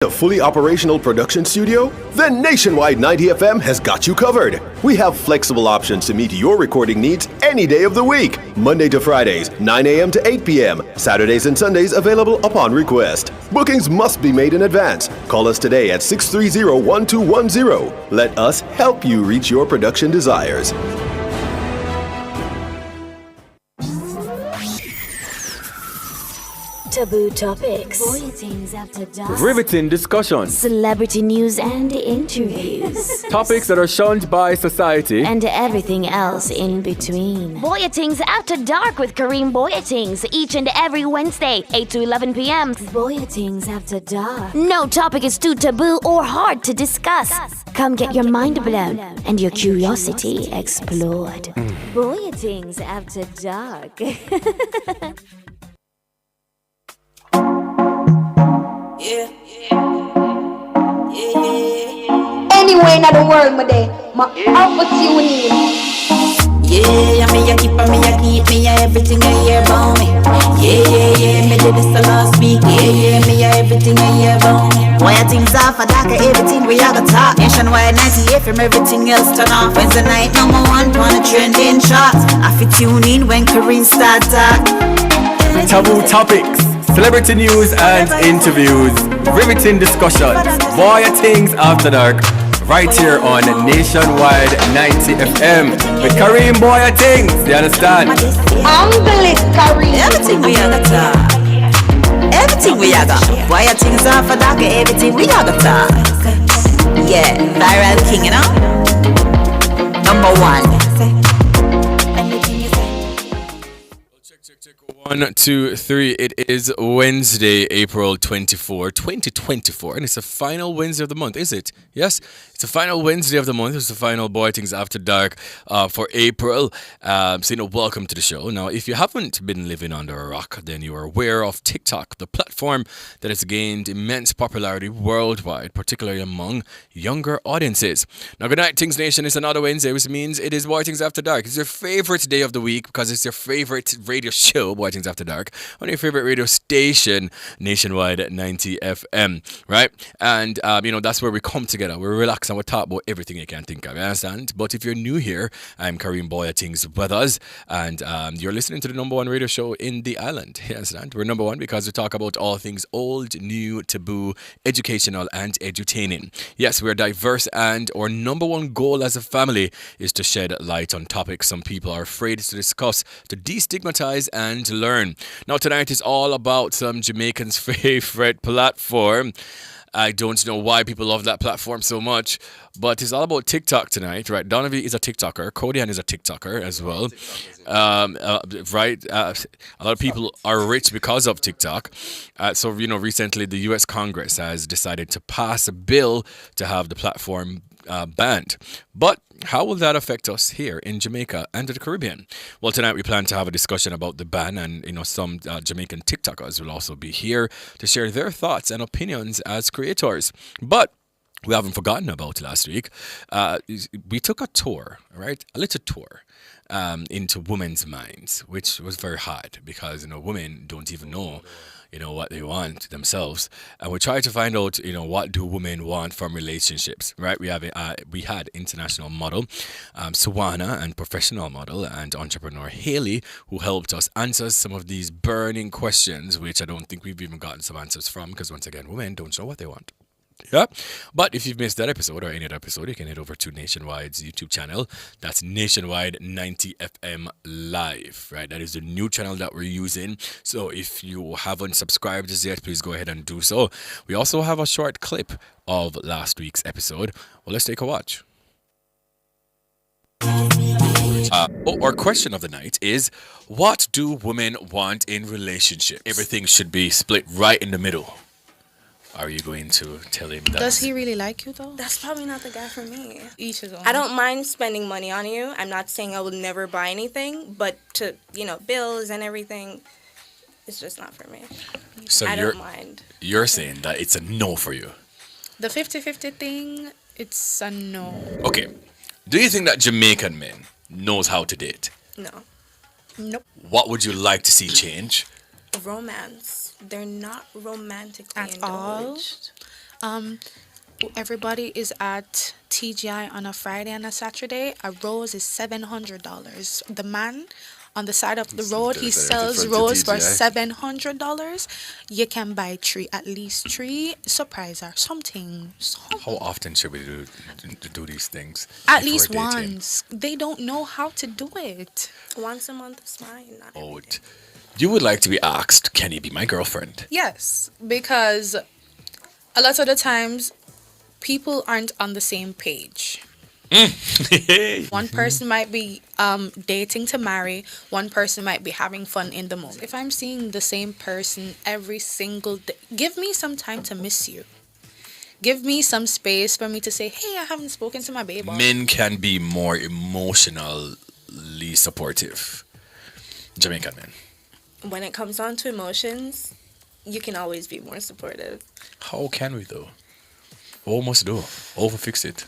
A fully operational production studio? Then Nationwide 90 FM has got you covered. We have flexible options to meet your recording needs any day of the week. Monday to Fridays, 9 a.m. to 8 p.m. Saturdays and Sundays available upon request. Bookings must be made in advance. Call us today at 630-1210. Let us help you reach your production desires. Taboo topics, Bwoyatingz After Dark, riveting discussions, celebrity news and interviews, topics that are shunned by society, and everything else in between. Bwoyatingz After Dark with Kareem Bwoyatingz each and every Wednesday, 8 to 11 p.m. Bwoyatingz After Dark. No topic is too taboo or hard to discuss. Come get your mind blown and your curiosity explored. Bwoyatingz After Dark. Yeah. Anywhere in the world, my day, my opportunity. Yeah, me a keep me a everything I hear about me. Yeah, me did this last week. Yeah, me a everything I hear about me. Bwoyatingz After Dark, everything we a got talk. Nationwide 90 FM, everything else turn off. Wednesday night, number one, on the trending charts. I fit tune in when Kareem start talk. taboo topics, celebrity news and interviews, riveting discussions, Bwoyatingz After Dark, right here on Nationwide 90 FM with Kareem Bwoyatingz. You understand? Kareem. Everything we a got talk. Everything we a got. Bwoyatingz After Dark, everything we a got talk. Yeah, viral king, you know. Number one. Check 1, 2, 3. It is Wednesday, April 24, 2024, and it's the final Wednesday of the month, is it? Yes, it's the final Wednesday of the month. It's the final Bwoyatingz After Dark for April. Welcome to the show. Now, if you haven't been living under a rock, then you are aware of TikTok, the platform that has gained immense popularity worldwide, particularly among younger audiences. Now, good night, Things Nation. It's another Wednesday, which means it is Bwoyatingz After Dark. It's your favorite day of the week because it's your favorite radio show, Bwoyatingz After Dark, on your favorite radio station, Nationwide 90 FM, right? And, that's where we come together. We relax and we talk about everything you can think of, you understand? But if you're new here, I'm Kareem Bwoyatingz with us, and you're listening to the number one radio show in the island, you understand? We're number one because we talk about all things old, new, taboo, educational, and edutaining. Yes, we're diverse, and our number one goal as a family is to shed light on topics some people are afraid to discuss, to destigmatize and learn. Now, tonight is all about some Jamaicans' favorite platform. I don't know why people love that platform so much, but it's all about TikTok tonight, right? Danovi is a TikToker. Kodian is a TikToker as well. Right? A lot of people are rich because of TikTok. Recently the U.S. Congress has decided to pass a bill to have the platform banned. But how will that affect us here in Jamaica and the Caribbean? Well, tonight we plan to have a discussion about the ban, and some Jamaican TikTokers will also be here to share their thoughts and opinions as creators. But we haven't forgotten about last week. We took a tour, right? A little tour into women's minds, which was very hard because women don't even know what they want themselves, and we try to find out what do women want from relationships, right? We had international model Suwana and professional model and entrepreneur Haley, who helped us answer some of these burning questions, which I don't think we've even gotten some answers from, because once again, women don't know what they want. Yeah, but if you've missed that episode or any other episode, you can head over to Nationwide's YouTube channel. That's Nationwide 90 FM Live, right? That is the new channel that we're using. So if you haven't subscribed as yet, please go ahead and do so. We also have a short clip of last week's episode. Well, let's take a watch. Our question of the night is, what do women want in relationships? Everything should be split right in the middle. Are you going to tell him that? Does he really like you, though? That's probably not the guy for me. Each his own. I don't mind spending money on you. I'm not saying I will never buy anything, but to, bills and everything, it's just not for me. So I don't mind. You're saying that it's a no for you? The 50-50 thing, it's a no. Okay. Do you think that Jamaican men knows how to date? No. Nope. What would you like to see change? Romance. They're not romantically At all? indulged. Everybody is at TGI on a Friday and a Saturday. A rose is $700. The man on the side of the road, he sells rose for $700. You can buy at least three. Surprise her. Something. How often should we do these things? At least once. They don't know how to do it. Once a month is fine. You would like to be asked, can you be my girlfriend? Yes, because a lot of the times people aren't on the same page. One person might be dating to marry. One person might be having fun in the moment. If I'm seeing the same person every single day, give me some time to miss you. Give me some space for me to say, hey, I haven't spoken to my baby. Men can be more emotionally supportive. Jamaican men. When it comes down to emotions, you can always be more supportive. How can we though? Almost do. Overfix it.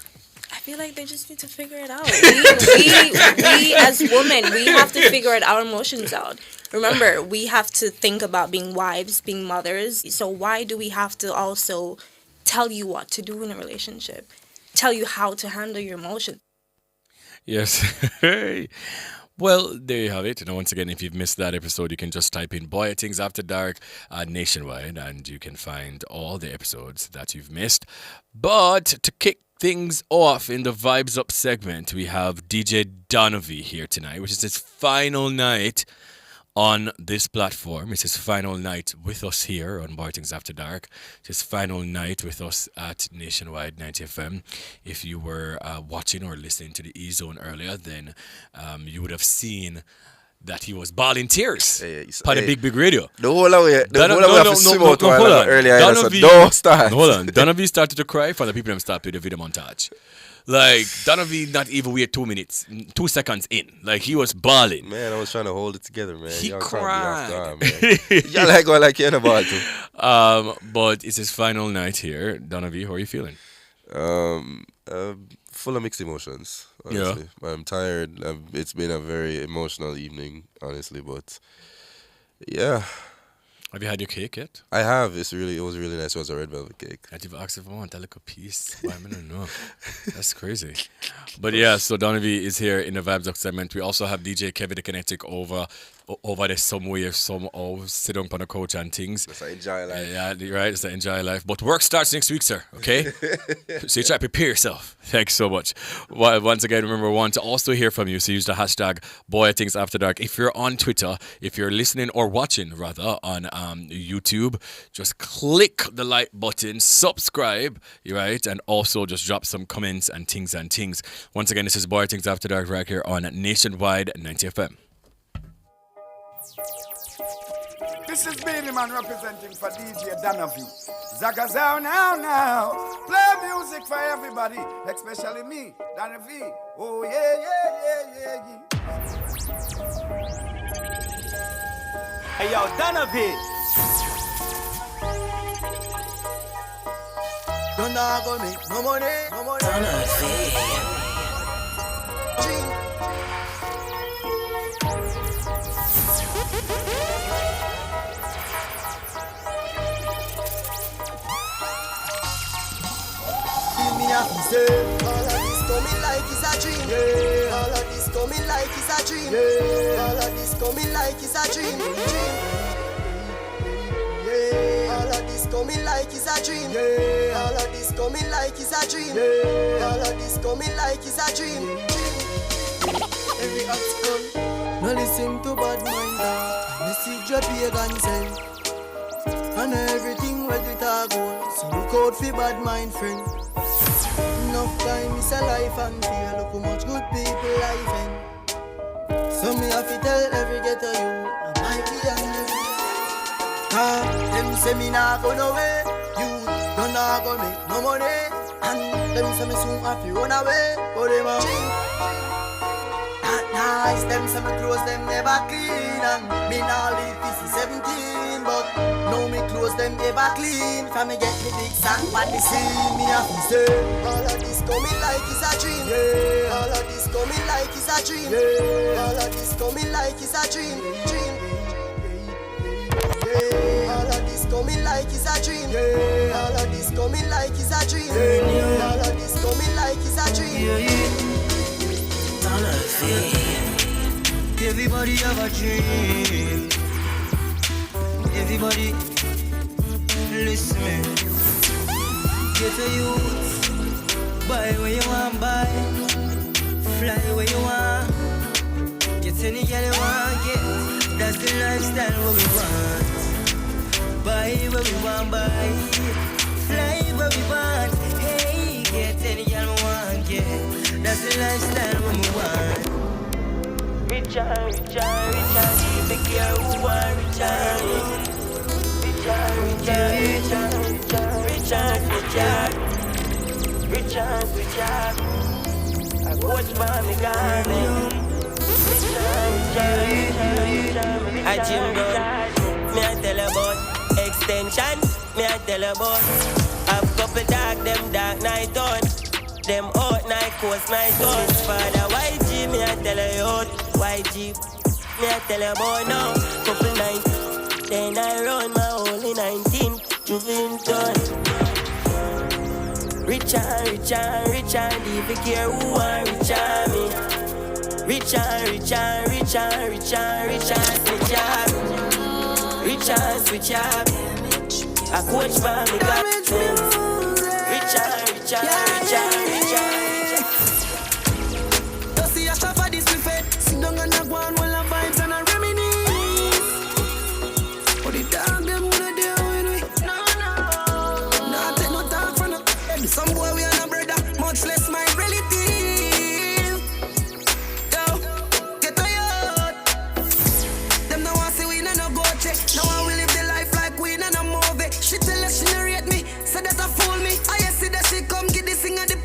I feel like they just need to figure it out. We as women, we have to figure our emotions out. Remember, we have to think about being wives, being mothers. So why do we have to also tell you what to do in a relationship? Tell you how to handle your emotions? Yes. Well, there you have it. And once again, if you've missed that episode, you can just type in Bwoyatingz Afterdark nationwide, and you can find all the episodes that you've missed. But to kick things off in the Vibes Up segment, we have DJ Danovi here tonight, which is his final night on this platform. It's his final night with us here on Bwoyatingz Afterdark. It's his final night with us at Nationwide 90 FM. If you were watching or listening to the E-Zone earlier, then you would have seen that he was bawling tears on the big radio. The whole way, hold on. Earlier, Hold on. Danovi started to cry for the people that started with the video montage. Like, Danovi not even wait 2 minutes, 2 seconds in. Like, he was bawling. Man, I was trying to hold it together, man. He cried. Y'all like going like you're about to. But it's his final night here. Danovi, how are you feeling? Full of mixed emotions, honestly. Yeah. I'm tired. It's been a very emotional evening, honestly, but yeah. Have you had your cake yet? I have. It was really nice. It was a red velvet cake. I'd have asked if I want a little piece. But I don't know. That's crazy. But yeah, so Danovi is here in the Vibes Up segment. We also have DJ Kevin the Kinetic over there somewhere, sit down on the couch and things. Just enjoy life. Yeah, right. Just enjoy life. But work starts next week, sir. Okay? So you try to prepare yourself. Thanks so much. Once again, remember, we want to also hear from you. So use the hashtag Bwoyatingz Afterdark. If you're on Twitter, if you're listening or watching, rather, on YouTube, just click the like button, subscribe, right? And also just drop some comments and things. Once again, this is Bwoyatingz Afterdark right here on Nationwide 90 FM. This is Beanie Man representing for DJ Danovi. Zagazao now. Play music for everybody, especially me, Danovi. Oh yeah. Hey yo, Danovi. Don't go make no money. Danovi. All of this coming like it's a dream. Yeah. All of this coming like it's a dream. Yeah. All of this coming like it's a dream. Yeah. All of this coming like it's a dream. Yeah. All of this coming like it's a dream. Yeah. All of this coming like it's a dream. Every outcome, no listen to bad mind. Message your pagan send. And everything where the talk goes. So look out for bad mind, friend. Enough time is a life and fear. Look how much good people life in. So me have to tell every ghetto you I be and them say me nah go nowhere. You don't nah go make no money. And them say me soon have to run away. But them a not nice. Them say me clothes them never clean. And me nah live this is 17. But now me clothes them ever clean. If I me get me big song but me see me have to say all of this coming like it's a dream. Yeah. All of this coming like it's a dream. Yeah. All of this coming like it's a dream. Dream. Yeah. All of this coming coming like it's a dream. All of this coming like it's a dream. All of this coming like it's a dream. Everybody have a dream. Everybody listen me. Get a youth, buy where you want, buy, fly where you want, get any girl you want, get. That's the lifestyle what we want. Buy where we want, buy, fly where we want. Hey, get any girl we want, get. That's the lifestyle what we want. Richard, keep it care who want Richard. Richard. I watch mommy garden. I gym run. Me I tell about extension. Me I tell about have couple dark night on. Them out night coast night on. Father YG me I tell you out. YG me I tell you about now. Couple nights. Then I run my only 19 Juventus. Richard, if you care who are Richard me. Richard, Richard. I coach for me God. Richard. Don't see a shop for this buffet. Sit down and go on while I vibes and I reminisce. But the dog them wanna deal with me. No. Nah, take no talk from no. Some boy we are no brother, much less my relative. Yo, get a yacht. Them no want see we no go check. Now I will live the life like we no movie. She tell us she narrate me, say that I fool me. I see that she come get this thing at the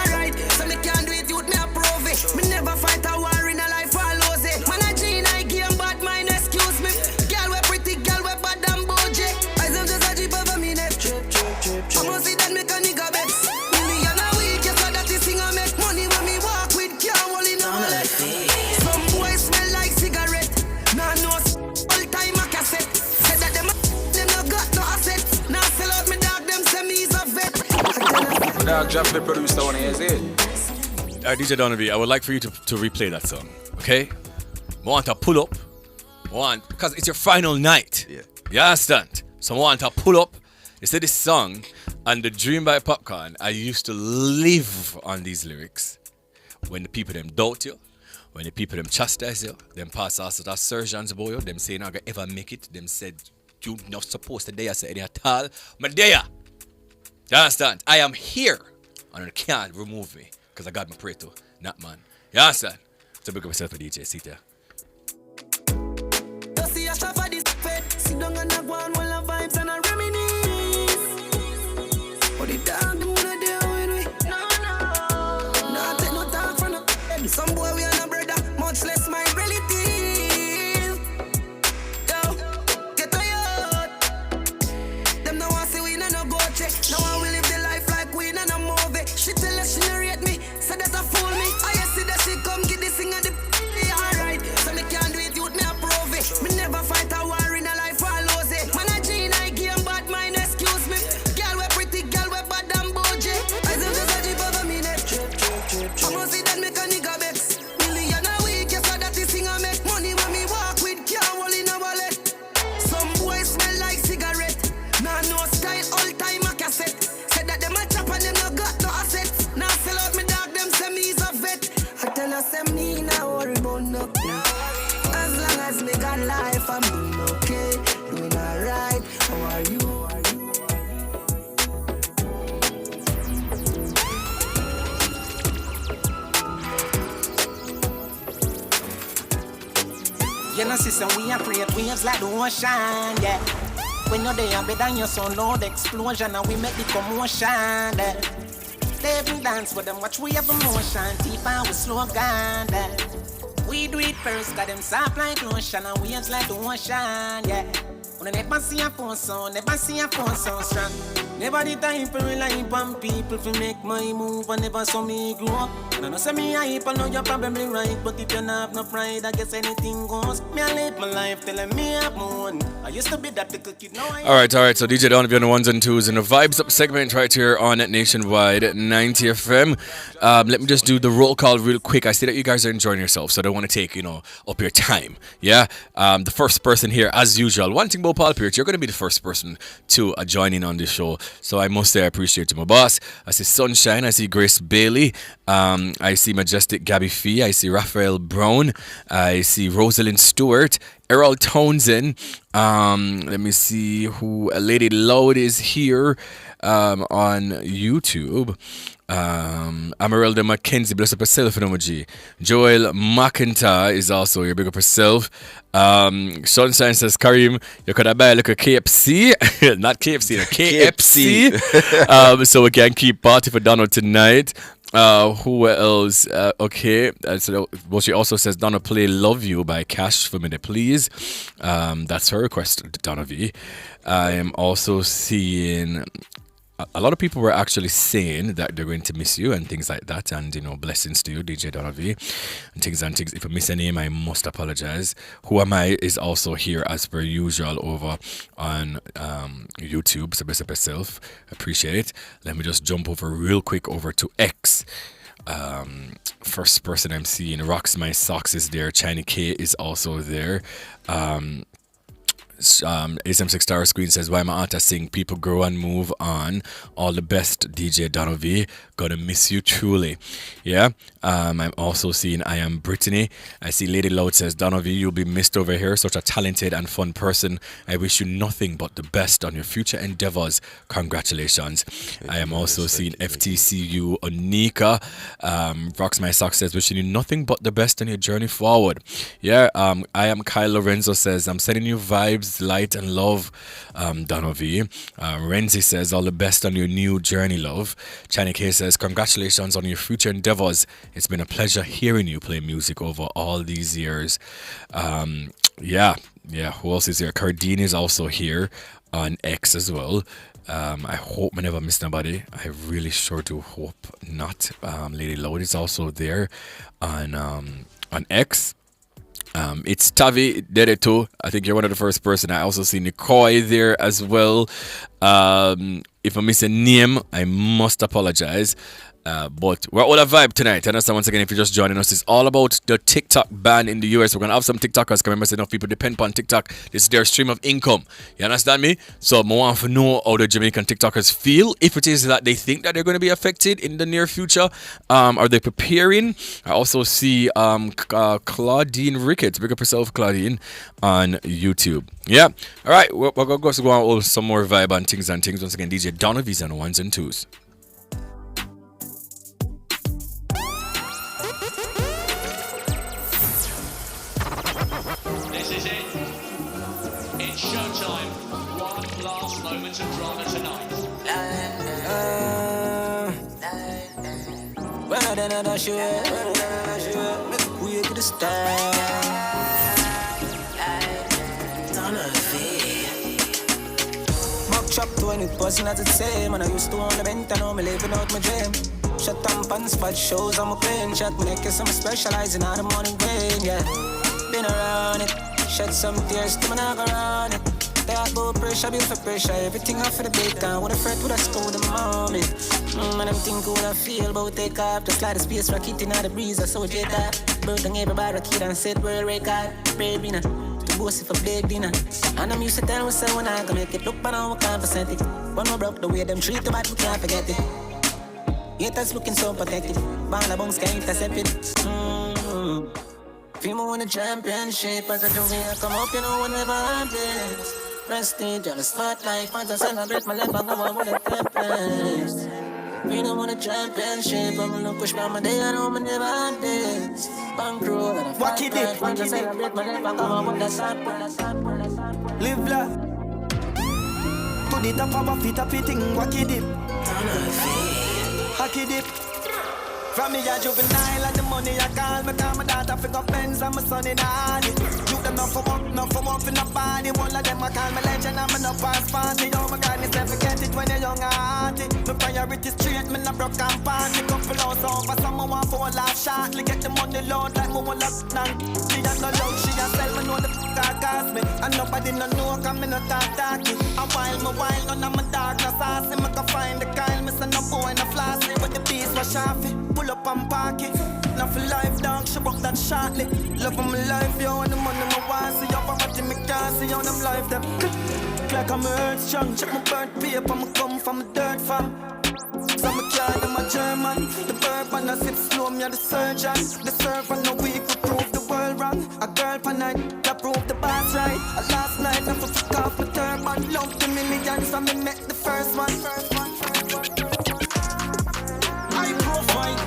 alright. So me can't do it, youth me approve it. Me never fight a war in a life I lose it. Man I G I game bad mind, excuse me. Girl we pretty, girl we bad and bougie. I am just a jeep over me neck. Trip. I must see that make a nigga bet. Million a week, yes that this thing I make money when me walk with can't hold in a wallet. Some boys smell like cigarette. Nah no all time a cassette. Said that them no got no asset. Now sell out me dog, them say me is a vet. Dog drop the producer one is it. DJ Danovi, I would like for you to replay that song, okay? I want to pull up. Because it's your final night. Yeah. You understand? So I want to pull up. You said this song and the Dream by Popcorn. I used to live on these lyrics. When the people them doubt you, when the people them chastise you, them pass us that surgeons boy, them say not gonna ever make it. Them said you not supposed to dare say anything at all. But there. You understand? I am here and you can't remove me. Because I got my pray to, not man. You understand? So big up yourself for DJ, sit there. Don't see a shop for this fed. Sit down and go on while I vibes and I reminisce. But the dog them wanna deal with me. No. Nah, take no talk from no. Some boy we are no brother, much less my relative. Yo, get a yacht. Them no want see we no go check. Now I will live the life like we no movie. She tell us she narrate me, say that I fool me. I see that she come get this thing at the alright. So me can't do it, youth me approve it. Me never fight a war in a life I lose it. Man I G I game bad mind, excuse me. Girl we pretty, girl we bad and bougie. I am just a jeep over me neck. I must see that make a nigga vex. Million a week, yes that this thing I make money when me walk with can't hold in a wallet. Some boys smell like cigarette. Nah no style, all time a cassette. Said that them a chop and them no got no assets. Now sell out me dog, them say me is a vet. I tell us them me now worry about nothing. As long as me got life, I'm doing okay, doing alright. How are you? You know, sister, we are create waves like the ocean, yeah. When you're there, better than your son, Lord, explosion, and we make the commotion, yeah. They even dance with them, watch we have emotion, deep and we slow down, yeah. We do it first, got them soft like lotion, and waves like the ocean, yeah. When I never see a phone sound, strong. Never the type to rely on people to make my move and never saw me grow up. And I know say me hype, I know you're probably right, but if you don't have no pride, I guess anything goes. Me I live my life telling me I'm one. I used to be that little kid, now I... Alright, so DJ Danovi on the ones and twos in the Vibes Up segment right here on Nationwide 90 FM. Let me just do the roll call real quick. I see that you guys are enjoying yourselves, so I don't want to take, up your time. Yeah? The first person here, as usual, one thing about Paul Pierce, you're going to be the first person to join in on this show. So I must say I appreciate you, my boss. I see Sunshine, I see Grace Bailey, I see Majestic Gabby Fee, I see Raphael Brown, I see Rosalind Stewart, Errol Townsend, let me see who, Lady Loud is here on YouTube. Amarelda Mackenzie, bless up herself in emoji. Joel McIntyre is also here, big up herself. Sunshine says, Kareem, you could have buy like a KFC, not KFC, a KFC. So we can keep party for Donald tonight. Who else? Okay. Well, she also says, Donna, play Love You by Cash for me, please. That's her request, Danovi. I am also seeing... A lot of people were actually saying that they're going to miss you and things like that, and blessings to you, DJ Danovi, and things. If I miss a name, I must apologize. Who Am I is also here as per usual over on YouTube. So bless up yourself, appreciate it. Let me just jump over real quick over to X. First person I'm seeing, Rocks My Socks is there. China K is also there. SM6 Star Screen says, why my artist sing People Grow and Move On. All the best, DJ Danovi. Gonna miss you truly. Yeah. I'm also seeing I Am Brittany. I see Lady Loud says, Danovi, you'll be missed over here. Such a talented and fun person. I wish you nothing but the best on your future endeavors. Congratulations. I am also seeing FTCU Onika. Rocks My Sock says, wishing you nothing but the best on your journey forward. Yeah. I Am Kyle Lorenzo says, I'm sending you vibes, light and love, Danovi. Renzi says, all the best on your new journey, love. Chani K says, congratulations on your future endeavors. It's been a pleasure hearing you play music over all these years. Yeah, who else is here? Cardine is also here on X as well. I hope I never miss nobody. I really sure do hope not. Lady Loud is also there on X. It's Tavi Dedeto. I think you're one of the first person. I also see Nikoi there as well. If I miss a name, I must apologize. But we're all a vibe tonight. And once again, if you're just joining us, it's all about the TikTok ban in the US. We're going to have some TikTokers. Remember, enough people depend on TikTok. This is their stream of income. You understand me? So I want to know how the Jamaican TikTokers feel. If it is that they think that they're going to be affected in the near future, are they preparing? I also see Claudine Ricketts. Big up yourself, Claudine, on YouTube. Yeah. All right. We're going to go on some more vibe and things. Once again, DJ Danovi's on ones and twos. Another shit, we to the style. Buck chop 20% at the same, and I used to own the vent, and now I'm living out my dream. Shut down pants, but shows I'm a plane. Shut my neck, I'm specializing on the morning rain, yeah. Been around it, shed some tears, to my never around it. Talk about pressure, build for pressure. Everything off for the big gun. When I fret with a skull the moment. And I'm thinking what I feel about take off. Just like the space rocket in the breeze. I saw jet that. Bird and everybody kid and set world record. Baby, nah. To boast if I play dinner. And I'm used to tell myself when I can make it. Look, but now we can't percent it. One more broke the way them treat the bad, we can't forget it. Haters looking so protected. Ball bones can't intercept it. If you win a championship, as I do when I come up, you know what never happens. Prestige on the spotlight, once I celebrate my life, I go on with a tempest. We don't want a championship, I'm gonna push by my day, I know I never had this. Bankroll and a fat life, once I celebrate my life, I go on with a sample. Live la. To the top of a fit up, thing, wacky dip. Hacky dip. From me a juvenile and the money I call me. Call my daughter for go Benz and my son in a Harley. You them not for work in the body. One of them I call me legend and me no pass party. Oh my God, me never get it when you're young and hearty. My priority straight, me no broke and party. Couple hours over, someone want for a laugh shortly. Get the money load like me will up down. She has no love, she has sell me know the f*** cost me. And nobody no know cause me no talky. A while, none of my darkness saucy. Me can find the Kyle, me say no boy no flossy. With the beast was sharpy, pull up and park it. Now for life dog, she walk that shortly. Love of my life, yo, and the money my want. See your poverty, me can't see on them life them. Like I'm earth strong, check my birth paper, me come from a dirt farm. So me carry them a German. The bourbon I sip slow, me a the surgeon. The servant no week we prove the world wrong. A girl per night, that prove the boss right. Last night I fuck off my turban. Love the millions, so me met the first one. High profile.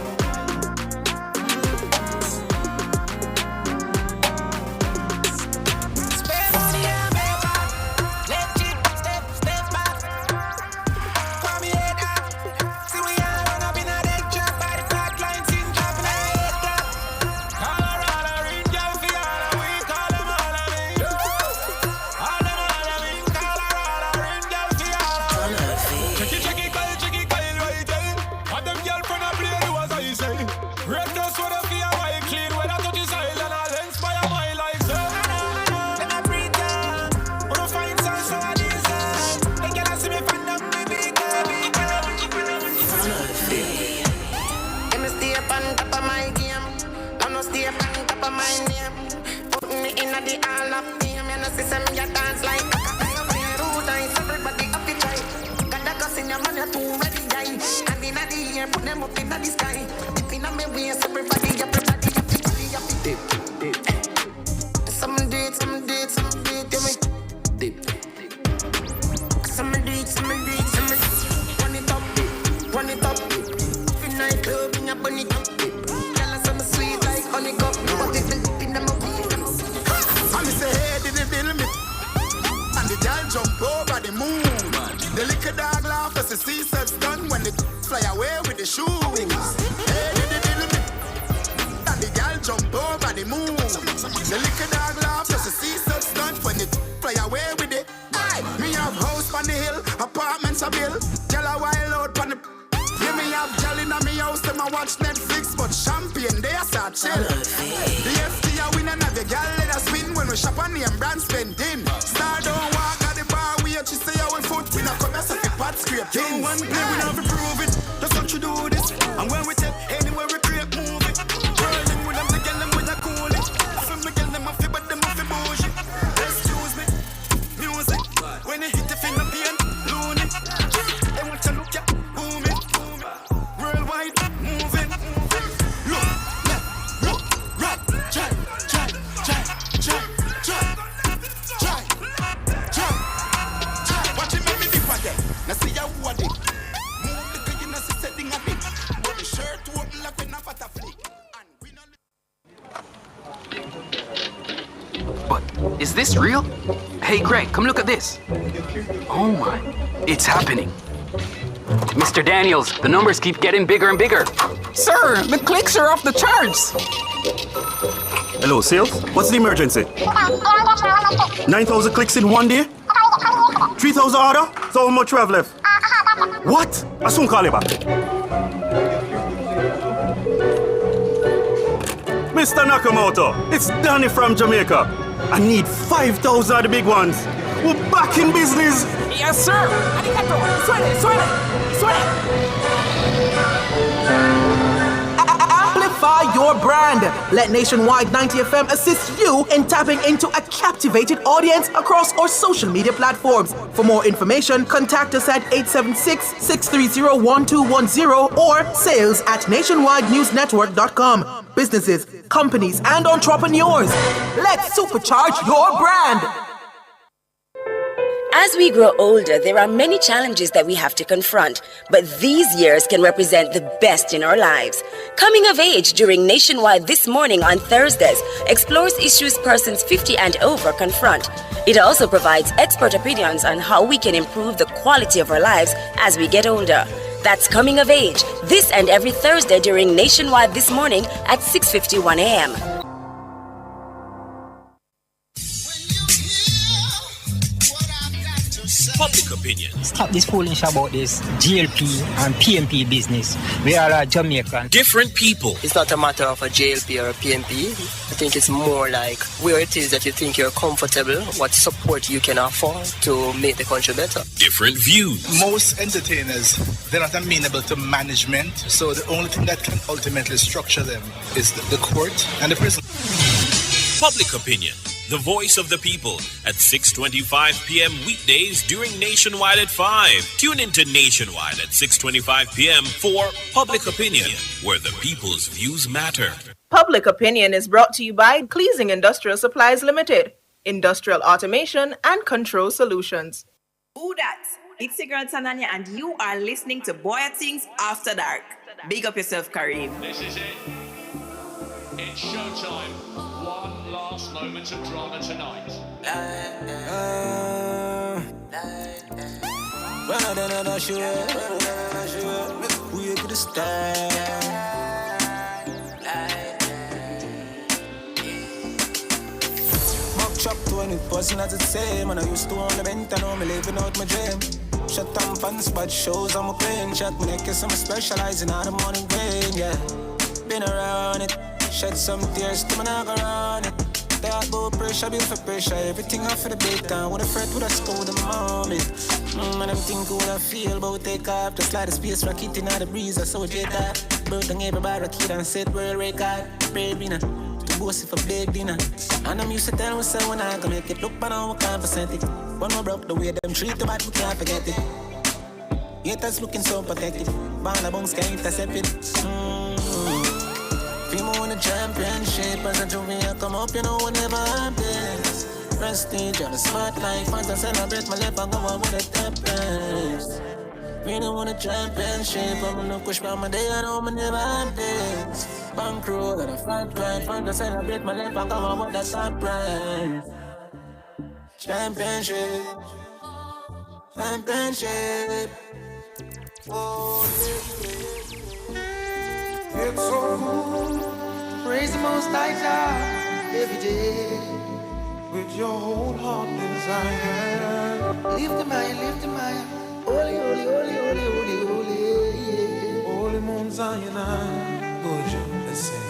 Is this real? Hey Greg, come look at this. Oh my, it's happening. Mr. Daniels, the numbers keep getting bigger and bigger. Sir, the clicks are off the charts. Hello, sales? What's the emergency? 9,000 clicks in one day? 3,000 order? So how much we have left? What? I soon call you back. Mr. Nakamoto, it's Danny from Jamaica. I need 5,000 of the big ones. We're back in business. Yes, sir. Arigato. Suene. Amplify your brand. Let Nationwide 90 FM assist you in tapping into a captivated audience across our social media platforms. For more information, contact us at 876-630-1210 or sales@nationwidenewsnetwork.com. Businesses, companies, and entrepreneurs, let's supercharge your brand. As we grow older, there are many challenges that we have to confront, but these years can represent the best in our lives. Coming of age during Nationwide This Morning on Thursdays explores issues persons 50 and over confront. It also provides expert opinions on how we can improve the quality of our lives as we get older. That's Coming of Age, this and every Thursday during Nationwide This Morning at 6:51 a.m. Public opinion. Stop this foolish about this GLP and PMP business. We are Jamaican. Different people. It's not a matter of a JLP or a PMP. I think it's more like where it is that you think you're comfortable, what support you can afford to make the country better. Different views. Most entertainers, they're not amenable to management, so the only thing that can ultimately structure them is the court and the prison. Public opinion. The voice of the people at 6:25 p.m. weekdays during Nationwide at 5. Tune into Nationwide at 6:25 p.m. for Public Opinion, where the people's views matter. Public Opinion is brought to you by Cleasing Industrial Supplies Limited, Industrial Automation and Control Solutions. Who that? It's your girl Tananya and you are listening to Bwoyatingz After Dark. Big up yourself, Kareem. This is it. It's showtime. One last moment of drama tonight. We could start. Mock chop 20% as it same. And I used to own the vent and now me living out my dream. Shut down fans, but shows I'm a plane. Shut me neck, I'm specializing out of morning rain, yeah. Been around it. Shed some tears to my knock around it. That about pressure, build for pressure. Everything off for the big time. With a fret, with a scold the moment. And I'm thinking what I feel about take off. Just like the space rocket in the breeze. I saw J that. Bird on everybody, kid and set world record. Baby, nah. To boast for big dinner. And I'm used to tell myself when I can make it. Look, but I can't percent it. One more broke the way them treat the bad, we can't forget it. Haters looking so pathetic. Band of bones can't intercept it. People win the championship as a junior come up, you know, whenever I'm this. Prestige on the spotlight, fans I celebrate my life, I go on with the tempest. We don't win the championship, I'm gonna push by my day, I know I never have this. Bankroll at a flat ride, fans I celebrate my life, I go on with the top prize. Championship, championship. Oh, it's so good. Praise the Most High God every day with your whole heart desire. Lift the mind, holy, holy, holy, holy, holy, holy, yeah. Holy Mount Zion, good job, let's sing.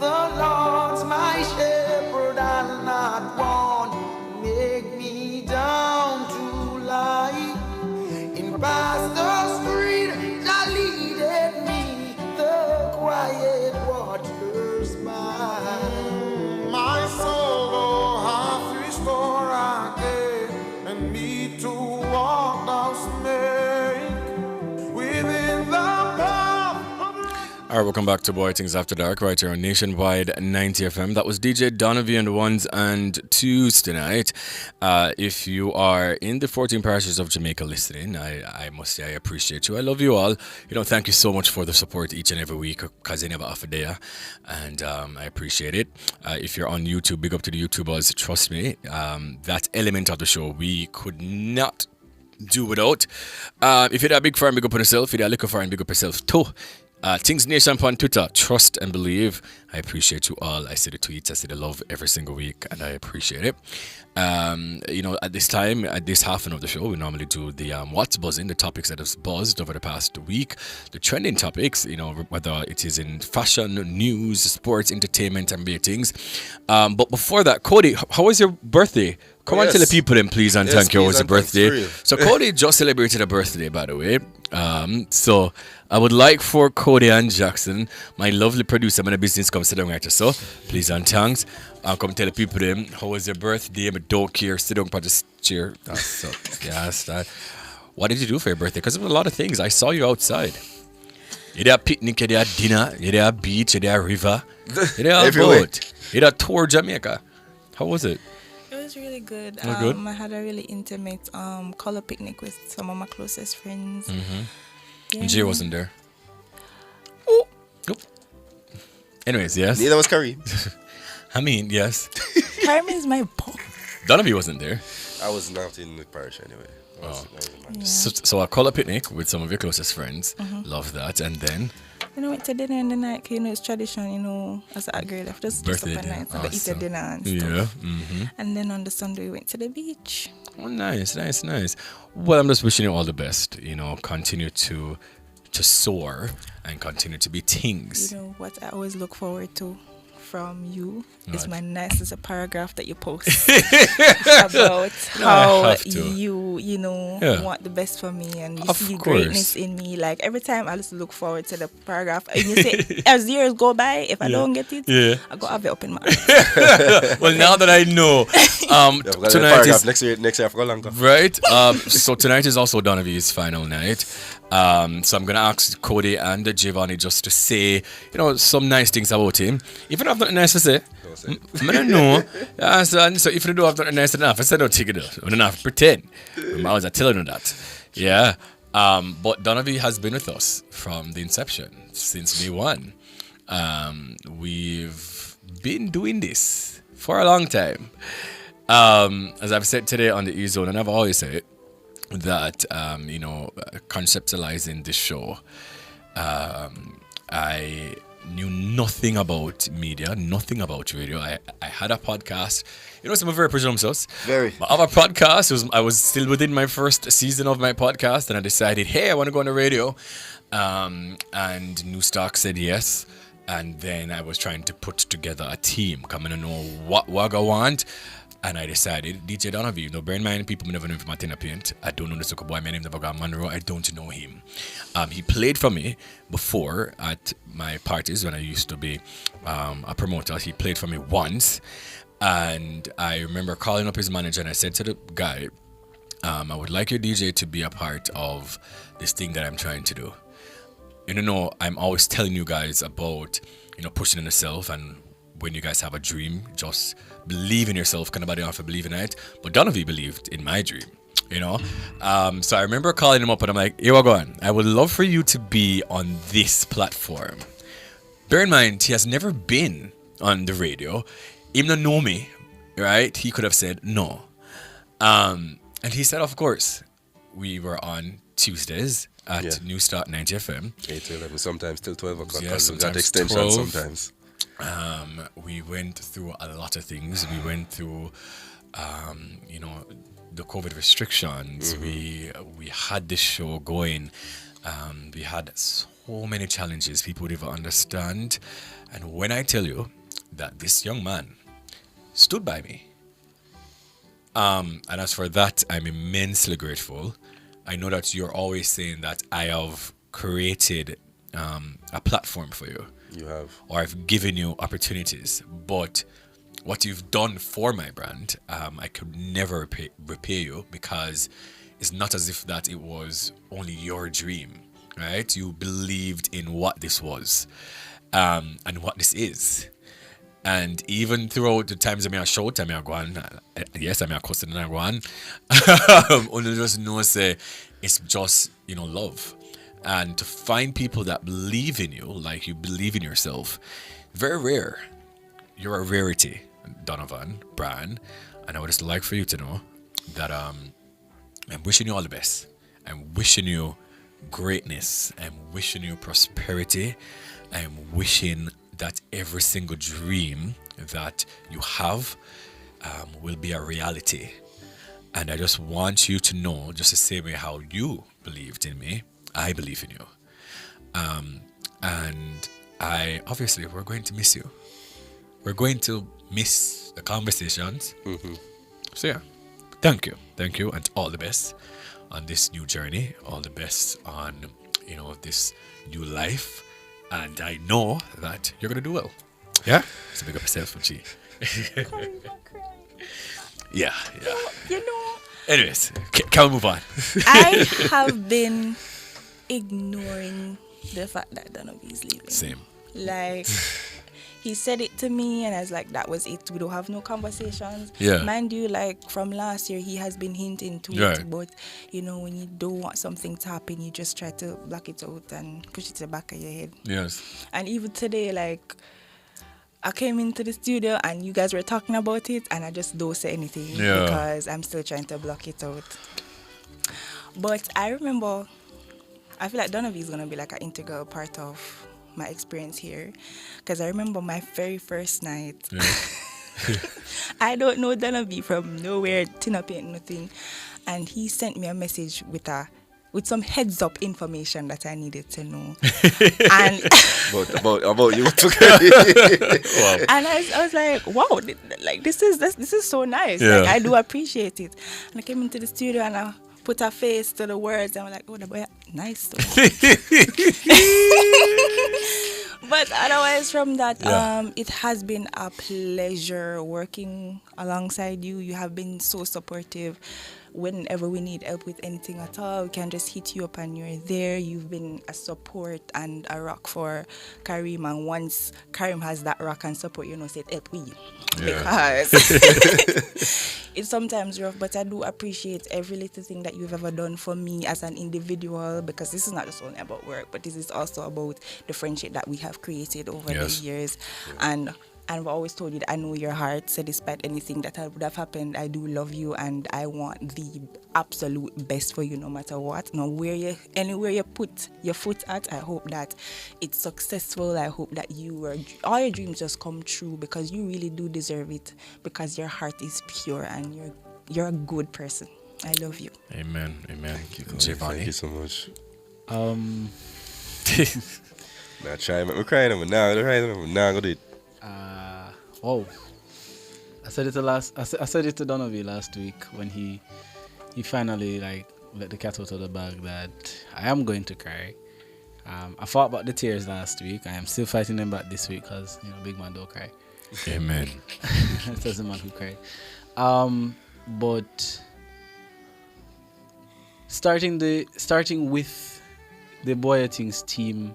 The Lord's my shepherd, I'll not want. Make me down to lie in pastures green. Thou leadeth me the quiet waters by. My soul hath restored again, and me to walk thou make within the path. All right, welcome back to Bwoyatingz After Dark, right here on Nationwide 90 FM. That was DJ Danovi and the ones and twos tonight. If you are in the 14 parishes of Jamaica listening, I must say I appreciate you. I love you all. Thank you so much for the support each and every week, because I never offer there, and I appreciate it. If you're on YouTube, big up to the YouTubers. Trust me, that element of the show we could not do without. If you're a big fan, big up on yourself. If you're a little fan, big up yourself too. Things Nation on Twitter, trust and believe. I appreciate you all. I see the tweets, I see the love every single week, and I appreciate it. At this time, at this half of the show, we normally do the what's buzzing, the topics that have buzzed over the past week, the trending topics, whether it is in fashion, news, sports, entertainment, and big things. But before that, Cody, how was your birthday? Come on, tell the people then, please, and thank you. How was your birthday? So Cody just celebrated a birthday, by the way. So I would like for Cody and Jackson, my lovely producer, my business, come sit down right. So please and thanks. Come tell the people them how was your birthday. But don't care, sit down for the chair. That's so yes. What did you do for your birthday? Because there were a lot of things. I saw you outside. You did a picnic, you did a dinner, you did a beach, you did a river, you did a boat, you did a tour Jamaica. How was it? It was really good. Was good? I had a really intimate color picnic with some of my closest friends. And Jay wasn't there. Oh. Nope. Anyways, yes. Neither was Kareem. I mean, yes. Kareem is my boy. Danovi wasn't there. I was not in the parish anyway. So a color picnic with some of your closest friends. Love that. And then? Went to dinner in the night. It's tradition, as a girl. I've just dressed up at night. So eat a dinner and stuff. Yeah. And then on the Sunday, we went to the beach. Oh, nice. Well, I'm just wishing you all the best. Continue to soar and continue to be things. What I always look forward to from you is my nicest paragraph that you post about how you want the best for me and you see greatness in me. Like every time I just look forward to the paragraph and you say as years go by, if I don't get it, I go have it up in my eyes. Well, now that I know, tonight is next year for longer. Right. So tonight is also Danovi's final night. So I'm gonna ask Cody and Giovanni just to say, some nice things about him. Even if I've nothing nice to say, I don't know. So if you don't have nothing nice enough, I said don't take it out. I don't have to pretend. I was telling you that. Yeah. But Danovi has been with us from the inception since day one. We've been doing this for a long time. As I've said today on the E-Zone, and I've always said that, conceptualizing this show, I knew nothing about media, nothing about radio. I had a podcast. Some are very presumptuous. Very. My other podcast, I was still within my first season of my podcast, and I decided, hey, I want to go on the radio. And New Stock said yes. And then I was trying to put together a team, coming to know what I want. And I decided, DJ Danovi, bear in mind, people never know him from Athena Paint. I don't know the soccer boy, my name never got Monroe, I don't know him. He played for me before at my parties when I used to be a promoter. He played for me once. And I remember calling up his manager and I said to the guy, I would like your DJ to be a part of this thing that I'm trying to do. I'm always telling you guys about, pushing in yourself, and when you guys have a dream, just believe in yourself. Can nobody have to believe in it? But Danovi believed in my dream, So I remember calling him up and I'm like, here we go. I would love for you to be on this platform. Bear in mind, he has never been on the radio. Even though know me, right? He could have said no. And he said, of course. We were on Tuesdays at New Start 90 FM. 8 to 11, sometimes till 12 o'clock. Yeah, sometimes extension 12. sometimes. We went through a lot of things. We went through, the COVID restrictions. We had this show going. We had so many challenges people would even understand. And when I tell you that this young man stood by me, and as for that, I'm immensely grateful. I know that you're always saying that I have created a platform for you. You have. Or I've given you opportunities. But what you've done for my brand, I could never repay you, because it's not as if that it was only your dream, right? You believed in what this was and what this is. And even throughout the times I may have showed, I may have gone, yes, I may have cussed and I gone. Only just know, say, it's just, love. And to find people that believe in you, like you believe in yourself, very rare. You're a rarity, Donovan, Brian. And I would just like for you to know that I'm wishing you all the best. I'm wishing you greatness. I'm wishing you prosperity. I'm wishing that every single dream that you have will be a reality. And I just want you to know, just the same way how you believed in me, I believe in you. And obviously, we're going to miss you. We're going to miss the conversations. Mm-hmm. So yeah, thank you. Thank you, and all the best on this new journey. All the best on, this new life. And I know that you're going to do well. Yeah? So big up yourself, G. Yeah. Anyways, can we move on? I have been ignoring the fact that Danovi is leaving. Same. Like, he said it to me, and I was like, that was it. We don't have no conversations. Yeah. Mind you, like, from last year, he has been hinting to it. But, you know, when you don't want something to happen, you just try to block it out and push it to the back of your head. Yes. And even today, like, I came into the studio and you guys were talking about it, and I just don't say anything because I'm still trying to block it out. But I remember, I feel like Danovi is going to be like an integral part of my experience here, because I remember my very first night. I don't know Danovi from nowhere, tin up ain't nothing, and he sent me a message with some heads up information that I needed to know. And about you. Wow. And I was like, wow, like this is so nice. Yeah. Like, I do appreciate it. And I came into the studio and I put a face to the words and I'm like, oh, the boy, nice. But otherwise from that, it has been a pleasure working alongside you. You have been so supportive. Whenever we need help with anything at all, we can just hit you up and you're there. You've been a support and a rock for Karim, and once Karim has that rock and support, you know, say help with you. Because it's sometimes rough, but I do appreciate every little thing that you've ever done for me as an individual, because this is not just only about work, but this is also about the friendship that we have created over the years. And I've always told you that I know your heart, so despite anything that would have happened, I do love you and I want the absolute best for you no matter what. Now, anywhere you put your foot at, I hope that it's successful. I hope that all your dreams just come true, because you really do deserve it, because your heart is pure and you're a good person. I love you. Amen. Thank you, Giovanni. Thank you so much. Now try me crying over now. Go do it. I said it to Danovi last week when he finally like let the cat out of the bag that I am going to cry. I fought about the tears last week. I am still fighting them back this week because, you know, big man don't cry. Amen. Says the man who cried. But starting with the Bwoyatingz team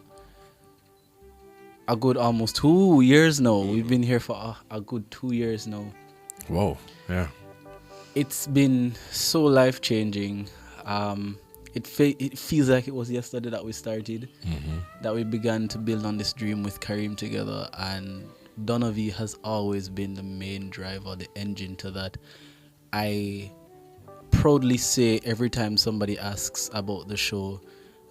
a good almost 2 years now. We've been here for a good 2 years now. Whoa, yeah. It's been so life-changing. It feels like it was yesterday that we started, that we began to build on this dream with Karim together, and Danovi has always been the main driver, the engine to that. I proudly say every time somebody asks about the show,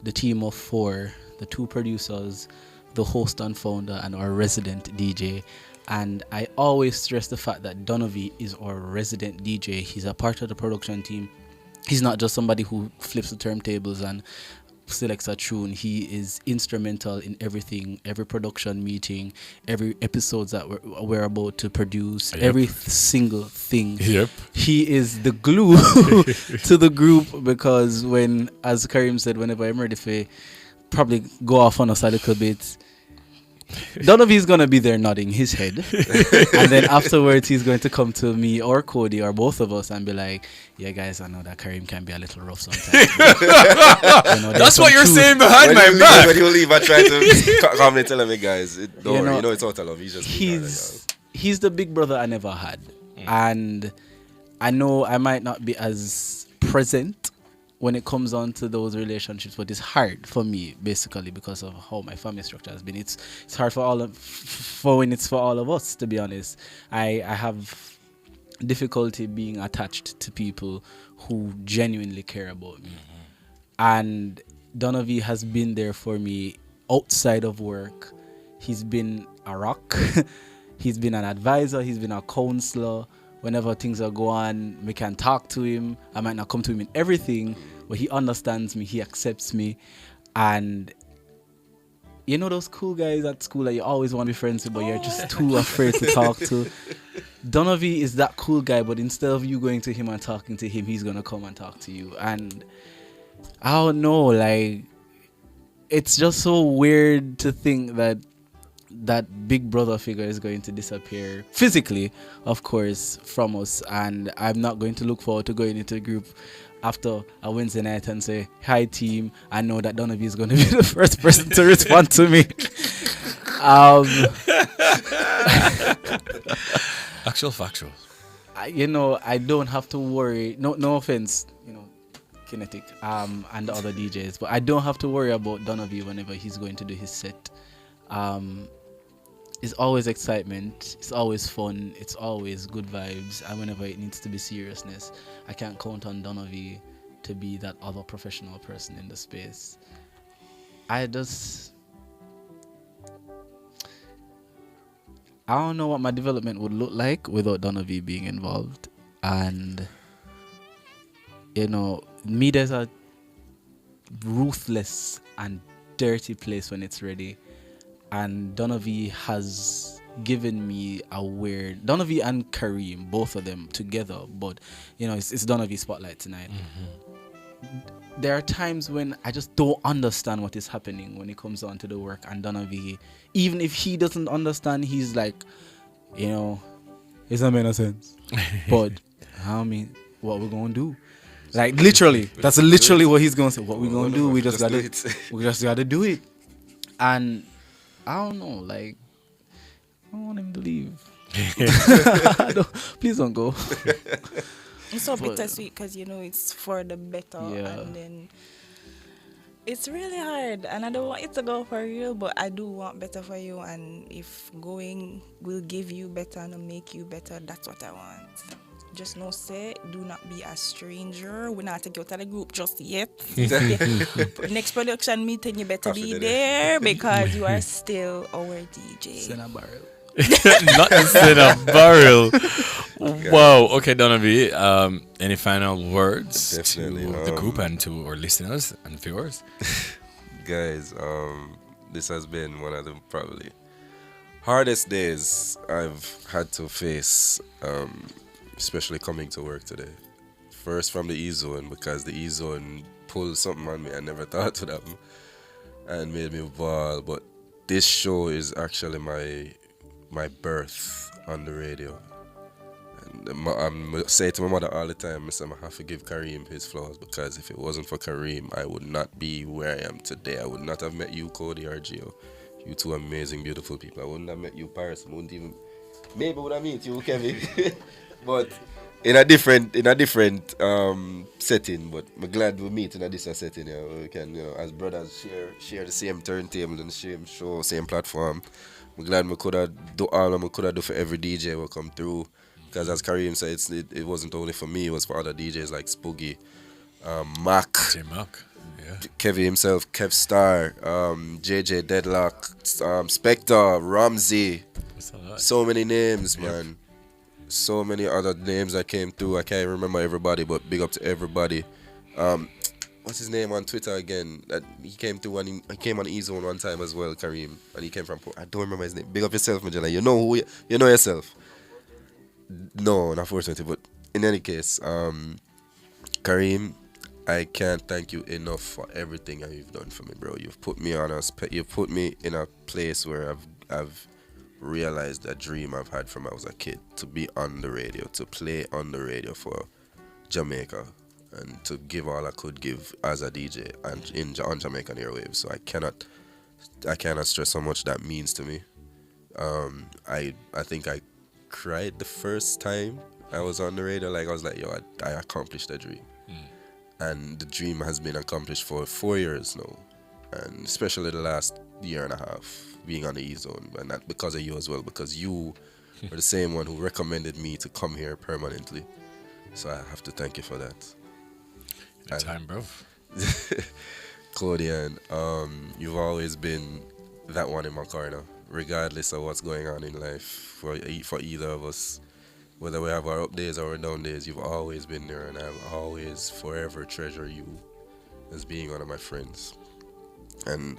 the team of 4, the 2 producers, the host and founder, and our resident DJ. And I always stress the fact that Danovi is our resident DJ. He's a part of the production team. He's not just somebody who flips the turntables and selects a tune. He is instrumental in everything, every production meeting, every episodes that we're about to produce, every single thing. He is the glue to the group, because when, as Karim said, whenever I'm ready for probably go off on us a little bit, Danovi is going to be there nodding his head, and then afterwards he's going to come to me or Cody or both of us and be like, yeah guys, I know that Karim can be a little rough sometimes, but, you know, that's what you're saying behind my back. When you leave, I try to calmly tell him, guys, don't worry, you know it's out of love. He's the big brother I never had, and I know I might not be as present when it comes on to those relationships, but it's hard for me basically because of how my family structure has been. It's hard for when it's for all of us, to be honest. I have difficulty being attached to people who genuinely care about me. And Danovi has been there for me outside of work. He's been a rock. He's been an advisor. He's been a counselor. Whenever things are going, we can talk to him. I might not come to him in everything, but he understands me, he accepts me. And you know those cool guys at school that you always want to be friends with, but you're just too afraid to talk to? Danovi is that cool guy, but instead of you going to him and talking to him, he's going to come and talk to you. And I don't know, like, it's just so weird to think that that big brother figure is going to disappear physically, of course, from us. And I'm not going to look forward to going into the group after a Wednesday night and say, hi team, I know that Danovi is going to be the first person to respond to me. Actual factual. I don't have to worry. No offense, Kinetic and the other DJs, but I don't have to worry about Danovi whenever he's going to do his set. It's always excitement, it's always fun, it's always good vibes, and whenever it needs to be seriousness, I can't count on Danovi to be that other professional person in the space. I don't know what my development would look like without Danovi being involved. And media's a ruthless and dirty place when it's ready. And Danovi has given me Danovi and Kareem, both of them together, but it's Danovi spotlight tonight. There are times when I just don't understand what is happening when it comes down to the work, and Danovi, even if he doesn't understand, he's like, it doesn't make no sense. But what we're gonna do? Like literally, that's literally what he's gonna say. What we're gonna do? We just gotta do it. And I don't know, like, I don't want him to leave. Please don't go. It's so bittersweet because it's for the better, and then it's really hard. And I don't want it to go for real, but I do want better for you. And if going will give you better and make you better, that's what I want. Just do not be a stranger. We're not taking you out of the group just yet. Next production meeting, you better be there because you are still our DJ. Send a barrel. Not send a barrel. Wow. Okay, Danovi, any final words Definitely, to the group and to our listeners and viewers? Guys, this has been one of the probably hardest days I've had to face, especially coming to work today. First from the E-Zone, because the E-Zone pulled something on me I never thought would happen and made me bawl. But this show is actually my birth on the radio. And I'm saying to my mother all the time, I have to give Kareem his flowers, because if it wasn't for Kareem, I would not be where I am today. I would not have met you, Cody or Gio. You two amazing, beautiful people. I wouldn't have met you, Paris. Maybe would I meet you, Kevin. But in a different setting. But I'm glad we meet in a different setting. We can, as brothers, share the same turntable and the same show, same platform. I'm glad we could have do all I could have do for every DJ who come through. Because as Kareem said, it wasn't only for me, it was for other DJs like Spoogie, Mac, Kevin himself, Kev Star, JJ Deadlock, Spectre, Ramsey. So many names, man. So many other names that came through. I can't remember everybody, but big up to everybody. What's his name on Twitter again? That he came through and he came on E-Zone one time as well, Kareem. And he came from, I don't remember his name. Big up yourself, Magella. You know you know yourself. No, unfortunately, but in any case, Kareem, I can't thank you enough for everything that you've done for me, bro. You've put me in a place where I've realized that dream I've had from when I was a kid, to be on the radio, to play on the radio for Jamaica, and to give all I could give as a DJ and on Jamaican airwaves. So I cannot stress how much that means to me. I think I cried the first time I was on the radio. Like, I was like, yo, I accomplished a dream. And the dream has been accomplished for 4 years now, and especially the last year and a half being on the E-Zone. And not because of you as well, because you were the same one who recommended me to come here permanently. So I have to thank you for that. Anytime, bro. Cody, and you've always been that one in my corner, regardless of what's going on in life for either of us. Whether we have our up days or our down days, you've always been there, and I'll always forever treasure you as being one of my friends. And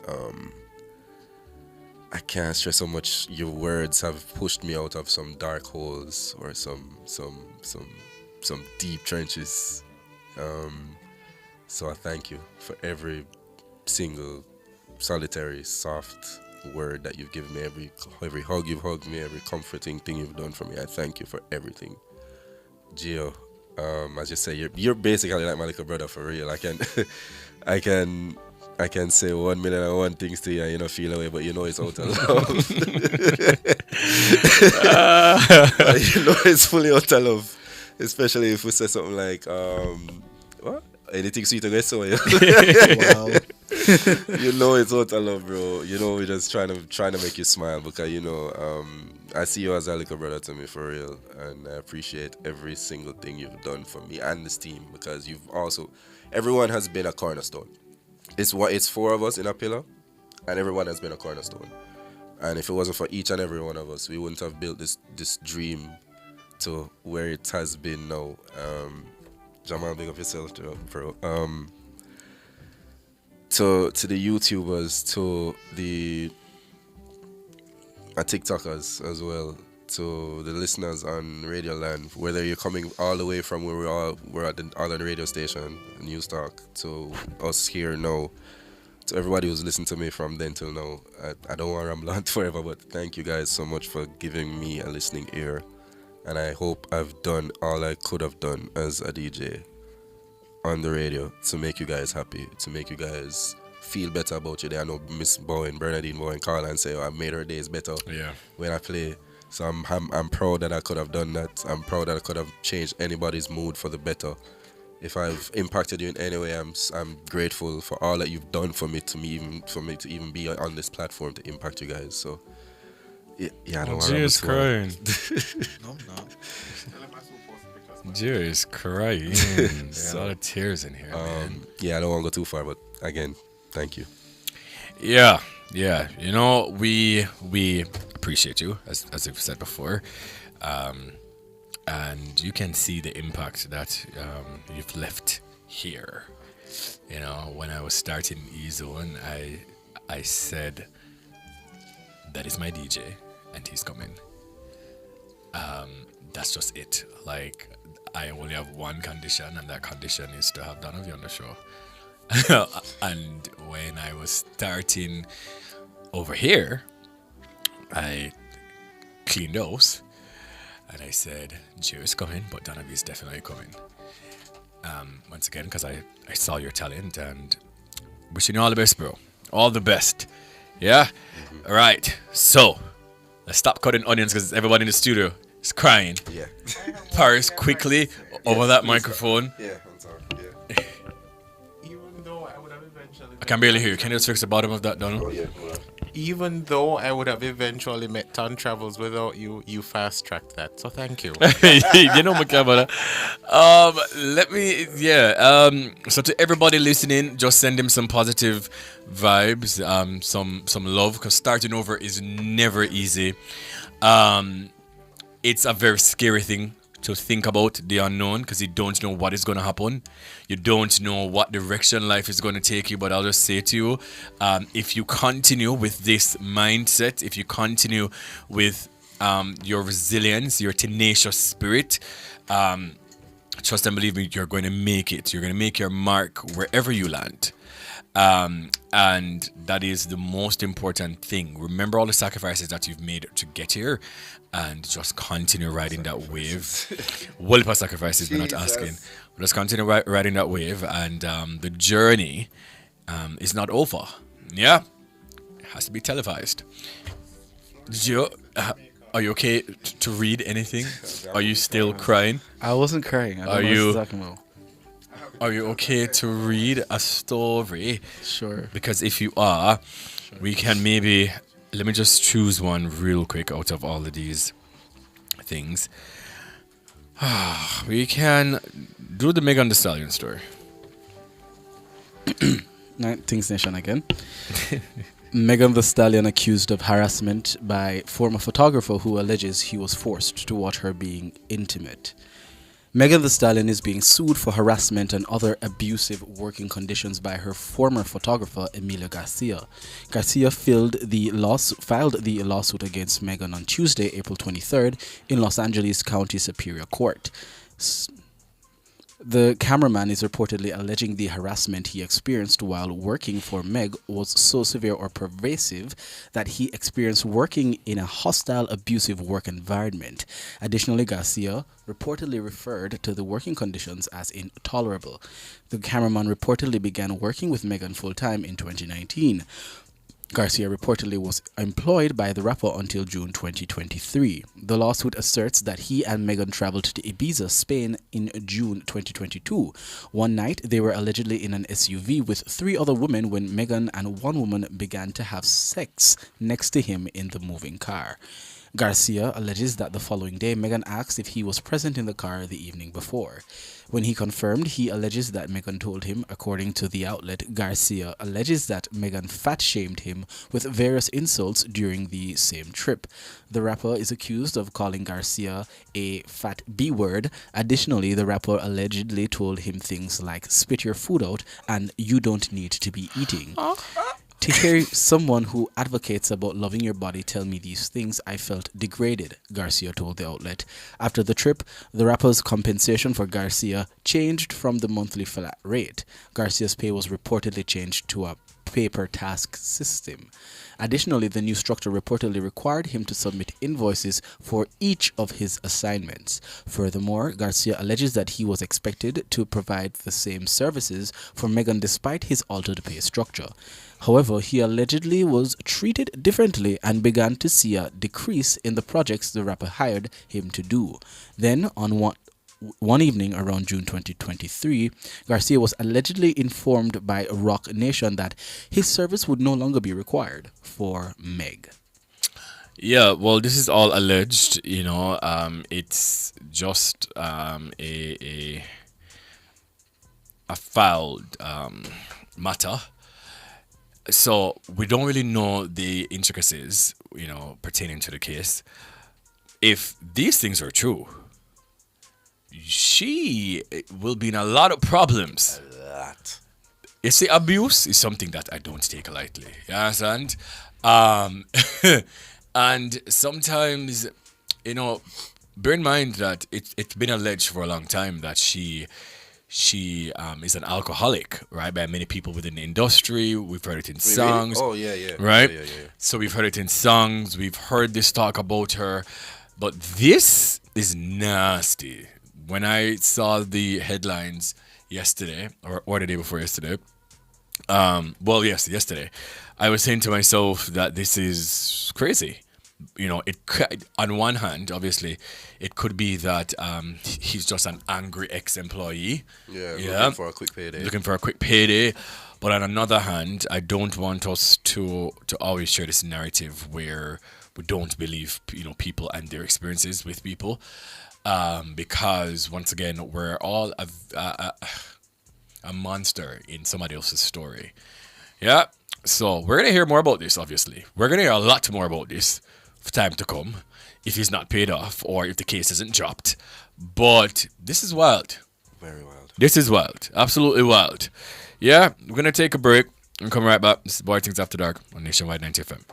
I can't stress how much your words have pushed me out of some dark holes or some deep trenches. So I thank you for every single solitary, soft word that you've given me, every hug you've hugged me, every comforting thing you've done for me. I thank you for everything. Gio, as you say, you're basically like my little brother for real. I can say 1,000,001 things to you and you don't feel away, but you know it's out of love. But you know it's fully out of love. Especially if we say something like, what? Anything sweet to get so you. Wow. You know it's out of love, bro. You know we're just trying to make you smile because you know I see you as a little brother to me for real, and I appreciate every single thing you've done for me and this team because everyone has been a cornerstone. It's 4 of us in a pillar, and everyone has been a cornerstone. And if it wasn't for each and every one of us, we wouldn't have built this dream to where it has been now. Jamal, big up yourself, bro. To the YouTubers, to the TikTokers as well, to the listeners on Radio Land, whether you're coming all the way from where we're at the other radio station, News Talk, to us here now, to everybody who's listened to me from then till now. I don't want to ramble on forever, but thank you guys so much for giving me a listening ear. And I hope I've done all I could have done as a DJ on the radio to make you guys happy, to make you guys feel better about your day. I know Miss Bowen, Bernadine Bowen, call and say, I made her days better when I play. So I'm proud that I could have done that. I'm proud that I could have changed anybody's mood for the better. If I've impacted you in any way, I'm grateful for all that you've done for me to even be on this platform to impact you guys. So yeah, I don't want to. Jill's crying. No, I'm not. Jill is crying. There's a lot of tears in here, man. Yeah, I don't want to go too far, but again, thank you. Yeah. You know, we appreciate you, as I've said before. And you can see the impact that you've left here. You know, when I was starting E-Zone, I said, that is my DJ, and he's coming. That's just it. Like, I only have one condition, and that condition is to have Danovi on the show. And when I was starting over here, I cleaned house, and I said, Gio is coming, but Danovi is definitely coming. Once again, because I saw your talent, and wishing you all the best, bro. All the best. Yeah? Mm-hmm. All right. So, let's stop cutting onions because everybody in the studio is crying. Yeah. Paris, quickly, over that microphone. Yeah, I'm sorry. Yeah. Even though I would have eventually... I can barely hear you. Can you just fix the bottom of that, Donald? Oh, yeah. Even though I would have eventually met Ton Travels without you, you fast-tracked that. So thank you. You know, Macabra. So to everybody listening, just send him some positive vibes, some love, because starting over is never easy. It's a very scary thing to think about, the unknown, because you don't know what is going to happen. You don't know what direction life is going to take you. But I'll just say to you, if you continue with this mindset, if you continue with your resilience, your tenacious spirit, trust and believe me, you're going to make it. You're going to make your mark wherever you land. And that is the most important thing. Remember all the sacrifices that you've made to get here, and just continue riding that wave. Well, for sacrifices, we're not asking. Just continue riding that wave, and the journey is not over. Yeah, it has to be televised. Gio, are you okay to read anything? Are you still crying? I wasn't crying. I don't know what you're talking about. Are you okay to read a story? Sure. Because if you are, we can maybe... Let me just choose one real quick out of all of these things. We can do the Megan Thee Stallion story. Things Nation again. Megan Thee Stallion accused of harassment by former photographer who alleges he was forced to watch her being intimate. Megan Thee Stallion is being sued for harassment and other abusive working conditions by her former photographer, Emilio Garcia. Garcia filed the lawsuit against Megan on Tuesday, April 23rd, in Los Angeles County Superior Court. The cameraman is reportedly alleging the harassment he experienced while working for Meg was so severe or pervasive that he experienced working in a hostile, abusive work environment. Additionally, Garcia reportedly referred to the working conditions as intolerable. The cameraman reportedly began working with Megan full-time in 2019. Garcia reportedly was employed by the rapper until June 2023. The lawsuit asserts that he and Megan traveled to Ibiza, Spain in June 2022. One night, they were allegedly in an SUV with 3 other women when Megan and one woman began to have sex next to him in the moving car. Garcia alleges that the following day, Megan asked if he was present in the car the evening before. When he confirmed, he alleges that Megan told him. According to the outlet, Garcia alleges that Megan fat-shamed him with various insults during the same trip. The rapper is accused of calling Garcia a fat B-word. Additionally, the rapper allegedly told him things like "spit your food out" and "you don't need to be eating." To hear someone who advocates about loving your body tell me these things, I felt degraded, Garcia told the outlet. After the trip, the rapper's compensation for Garcia changed from the monthly flat rate. Garcia's pay was reportedly changed to a pay-per-task system. Additionally, the new structure reportedly required him to submit invoices for each of his assignments. Furthermore, Garcia alleges that he was expected to provide the same services for Megan despite his altered pay structure. However, he allegedly was treated differently and began to see a decrease in the projects the rapper hired him to do. Then, on one evening around June 2023, Garcia was allegedly informed by Rock Nation that his service would no longer be required for Meg. Yeah, well, this is all alleged, you know. It's just a filed matter. So we don't really know the intricacies, you know, pertaining to the case. If these things are true, she will be in a lot of problems. A lot. You see, abuse is something that I don't take lightly. You understand? And sometimes, you know, bear in mind that it's been alleged for a long time that she is an alcoholic, right? By many people within the industry. We've heard it in songs. Oh, yeah. Right? Yeah. So we've heard it in songs. We've heard this talk about her. But this is nasty. When I saw the headlines yesterday, or the day before yesterday, yesterday, I was saying to myself that this is crazy. You know, on one hand, obviously, it could be that he's just an angry ex-employee. Yeah, looking for a quick payday. But on another hand, I don't want us to always share this narrative where we don't believe, you know, people and their experiences with people. Because, once again, we're all a monster in somebody else's story. Yeah? So, we're going to hear more about this, obviously. We're going to hear a lot more about this for time to come, if he's not paid off or if the case isn't dropped. But this is wild. Very wild. This is wild. Absolutely wild. Yeah, we're going to take a break and come right back. This is Bwoyatingz After Dark on Nationwide 90 FM.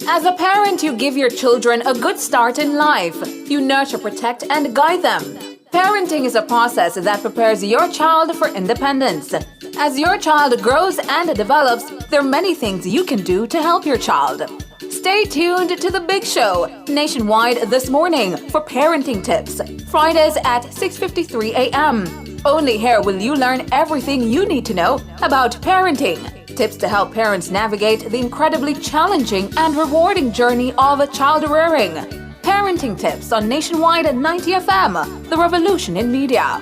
As a parent, you give your children a good start in life. You nurture, protect, and guide them. Parenting is a process that prepares your child for independence. As your child grows and develops, there are many things you can do to help your child. Stay tuned to The Big Show, nationwide this morning, for parenting tips. Fridays at 6:53 a.m. Only here will you learn everything you need to know about parenting. Tips to help parents navigate the incredibly challenging and rewarding journey of child rearing. Parenting tips on Nationwide at 90 FM, the revolution in media.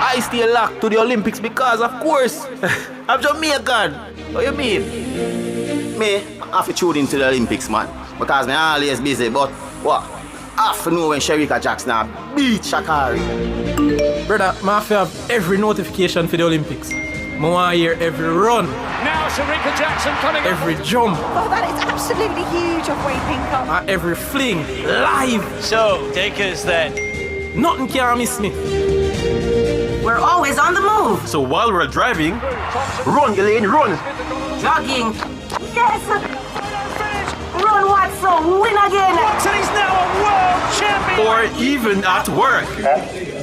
I stay locked to the Olympics because, of course, I'm Jamaican. What you mean? Me, I have to tune into the Olympics, man, because I'm always busy, but what? I have to know when Sherika Jackson beat Shakari. Brother, I have to have every notification for the Olympics. I want to hear every run. Now Sharika Jackson coming every jump. Oh, that is absolutely huge of Wade Pinkham. Every fling, live. So, take us then. Nothing can miss me. We're always on the move. So while we're driving, run, Elaine, run. Jogging. Yes. Run, Watson. Win again. Watson is now a world champion. Or even at work.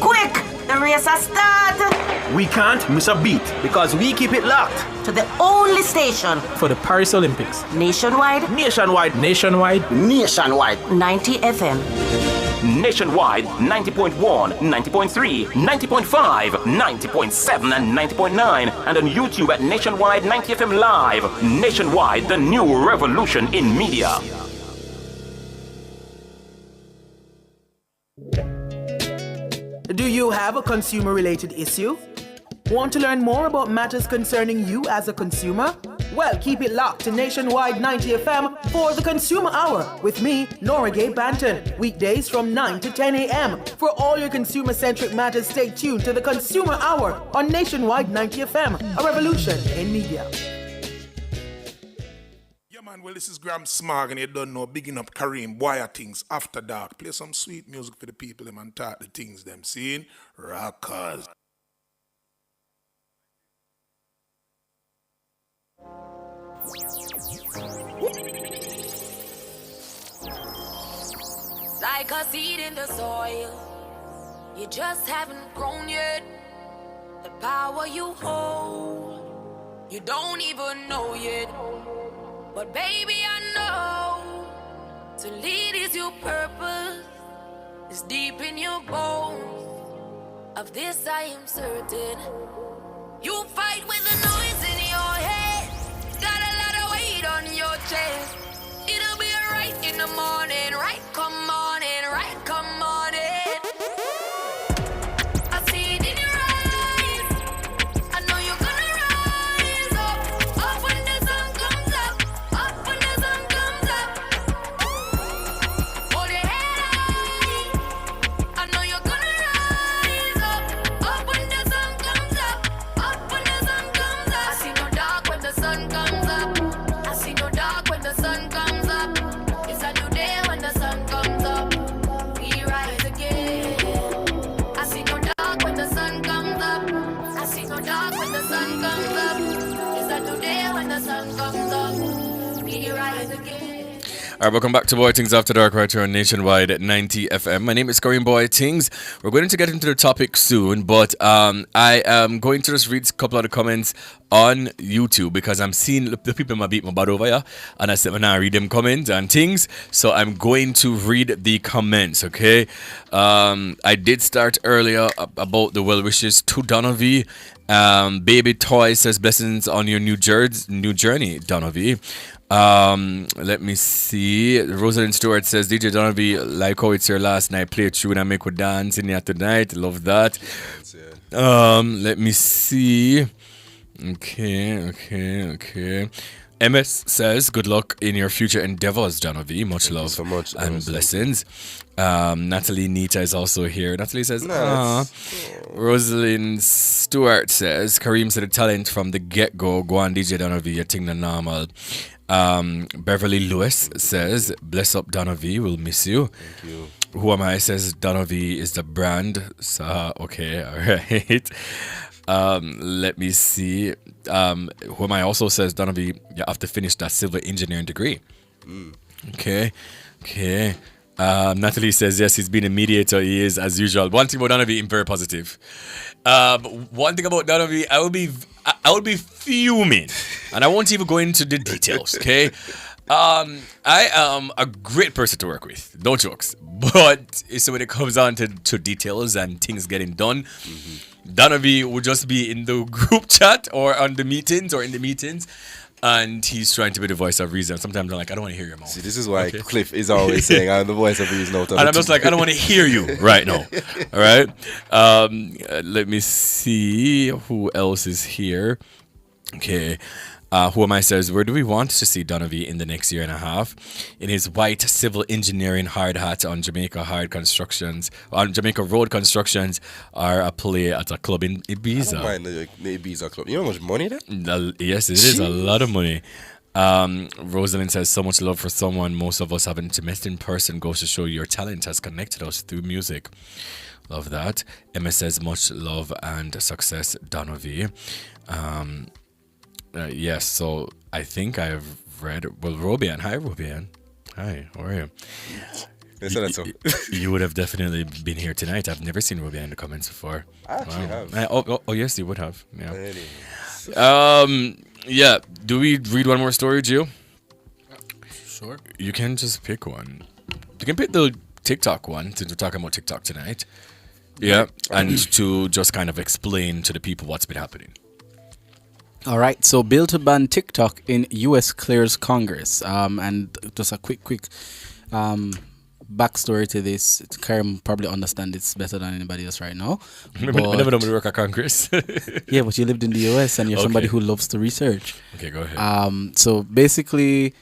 Quick, the race has started. We can't miss a beat because we keep it locked To the only station for the Paris Olympics. Nationwide. Nationwide. Nationwide. Nationwide. 90 FM. Nationwide 90.1, 90.3, 90.5, 90.7 and 90.9 and on YouTube at Nationwide 90 FM Live. Nationwide, the new revolution in media. Do you have a consumer-related issue? Want to learn more about matters concerning you as a consumer? Well, keep it locked to Nationwide 90 FM for the Consumer Hour with me, Nora Gay Banton. Weekdays from 9 to 10 a.m. For all your consumer-centric matters, stay tuned to the Consumer Hour on Nationwide 90 FM, a revolution in media. Yeah, man, well, this is Graham Smog, and you don't know, bigging up Kareem, Bwoyatingz, Afterdark. Play some sweet music for the people, them, and talk the things them seeing. Rockers. Like a seed in the soil, you just haven't grown yet. The power you hold, you don't even know yet. But baby, I know to lead is your purpose. It's deep in your bones. Of this I am certain. You fight with the noise in your head. Got a lot of weight on your chest. It'll be right in the morning, right? Come on in, right? Come on in. I see it in your eyes. I know you're gonna rise up, up when the sun comes up, up when the sun comes up. Hold your head high. I know you're gonna rise up when the sun comes up, up when the sun comes up. I see no dark when the sun comes up. I see no dark when the sun comes up. It's a new day when the sun comes up. We rise again. I see no dark when the sun comes up. I see no dark when the sun comes up. It's a new day when the sun comes up. We rise again. All right, welcome back to Bwoyatingz After Dark right here on Nationwide at 90 FM. My name is Kareem Bwoyatingz. We're going to get into the topic soon, but I am going to just read a couple of the comments on YouTube because I'm seeing the people might beat my butt over here, and I said when I read them comments and things, so I'm going to read the comments, okay? I did start earlier about the well wishes to Danovi. Baby Toy says blessings on your new journey, Danovi. Let me see. Rosalind Stewart says DJ Danovi, like how it's your last night, play a tune and make we dance in here tonight. Love that. Let me see. Okay. MS says good luck in your future endeavors, Danovi. Much love so much, and blessings. Natalie Nita is also here. Natalie says, Rosalind Stewart says, Kareem said the talent from the get-go. Go on, DJ Danovi, you think the normal. Beverly Lewis says, bless up Danovi, we'll miss you. Thank you. Who am I says Danovi is the brand. So, okay, all right. Let me see. Who am I also says Danovi, you have to finish that civil engineering degree. Okay. Natalie says, yes, he's been a mediator. He is, as usual. One thing about Danovi, I'm very positive. One thing about Danovi, I would be fuming. And I won't even go into the details, okay? I am a great person to work with. No jokes. But so when it comes down to details and things getting done, Danovi would just be in the group chat or on the meetings or in the meetings. And he's trying to be the voice of reason. Sometimes I'm like, I don't want to hear your mouth. See, this is why Cliff is always saying, I'm the voice of reason. And I'm just like, I don't want to hear you right now. All right? Let me see who else is here. Okay. Who Am I says, where do we want to see Danovi in the next year and a half? In his white civil engineering hard hat on Jamaica Road Constructions, or a play at a club in Ibiza. I don't mind the Ibiza club. You know how much money that? Yes, it is a lot of money. Rosalind says, so much love for someone most of us haven't met in person goes to show your talent has connected us through music. Love that. Emma says, much love and success, Danovi. Yes, so I think I've read. Well, Robian. Hi, Robian. Hi, how are you? You would have definitely been here tonight. I've never seen Robian in the comments before. I actually have. Oh, yes, you would have. Yeah. Do we read one more story, Gio? Sure. You can just pick one. You can pick the TikTok one, since we're talking about TikTok tonight. Yeah, and to just kind of explain to the people what's been happening. All right, so bill to ban TikTok in U.S. clears Congress. And just a quick backstory to this. Karim probably understands this better than anybody else right now. I never done work at Congress. Yeah, but you lived in the U.S. and you're somebody who loves to research. Okay, go ahead. So basically,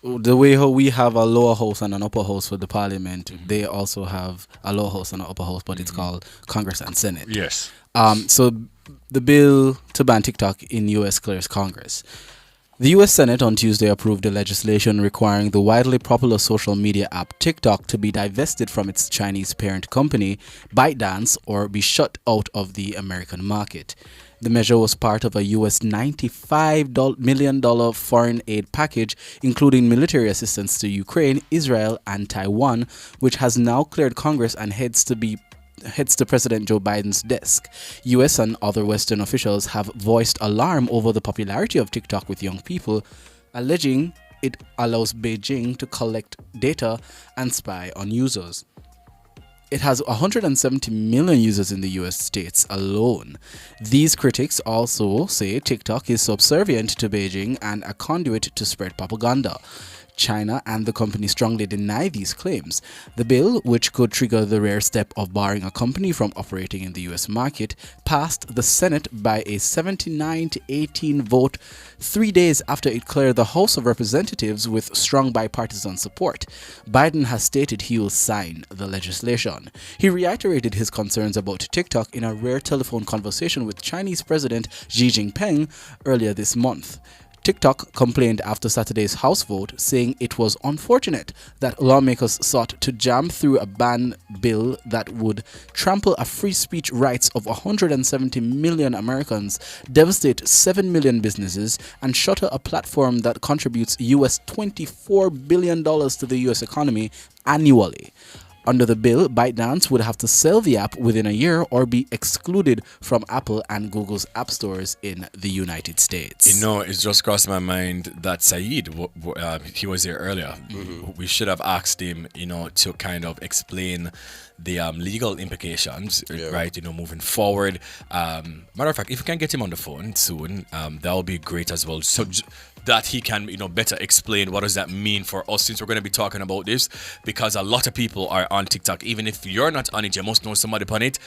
the way how we have a lower house and an upper house for the parliament, they also have a lower house and an upper house, but it's called Congress and Senate. Yes. So the bill to ban TikTok in U.S. clears Congress. The U.S. Senate on Tuesday approved the legislation requiring the widely popular social media app TikTok to be divested from its Chinese parent company, ByteDance, or be shut out of the American market. The measure was part of a U.S. $95 million foreign aid package, including military assistance to Ukraine, Israel, and Taiwan, which has now cleared Congress and heads to President Joe Biden's desk. U.S. and other Western officials have voiced alarm over the popularity of TikTok with young people, alleging it allows Beijing to collect data and spy on users. It has 170 million users in the US states alone. These critics also say TikTok is subservient to Beijing and a conduit to spread propaganda. China and the company strongly deny these claims. The bill, which could trigger the rare step of barring a company from operating in the US market, passed the Senate by a 79-18 vote 3 days after it cleared the House of Representatives with strong bipartisan support. Biden has stated he will sign the legislation. He reiterated his concerns about TikTok in a rare telephone conversation with Chinese President Xi Jinping earlier this month. TikTok complained after Saturday's House vote, saying it was unfortunate that lawmakers sought to jam through a ban bill that would trample a free speech rights of 170 million Americans, devastate 7 million businesses, and shutter a platform that contributes US $24 billion to the US economy annually. Under the bill, ByteDance would have to sell the app within a year or be excluded from Apple and Google's app stores in the United States. You know, it just crossed my mind that Saeed, he was here earlier. Mm-hmm. We should have asked him, to kind of explain the legal implications, right? Moving forward. Matter of fact, if we can get him on the phone soon, that will be great as well. So that he can, better explain what does that mean for us, since we're going to be talking about this, because a lot of people are on TikTok. Even if you're not on it, you must know somebody on it.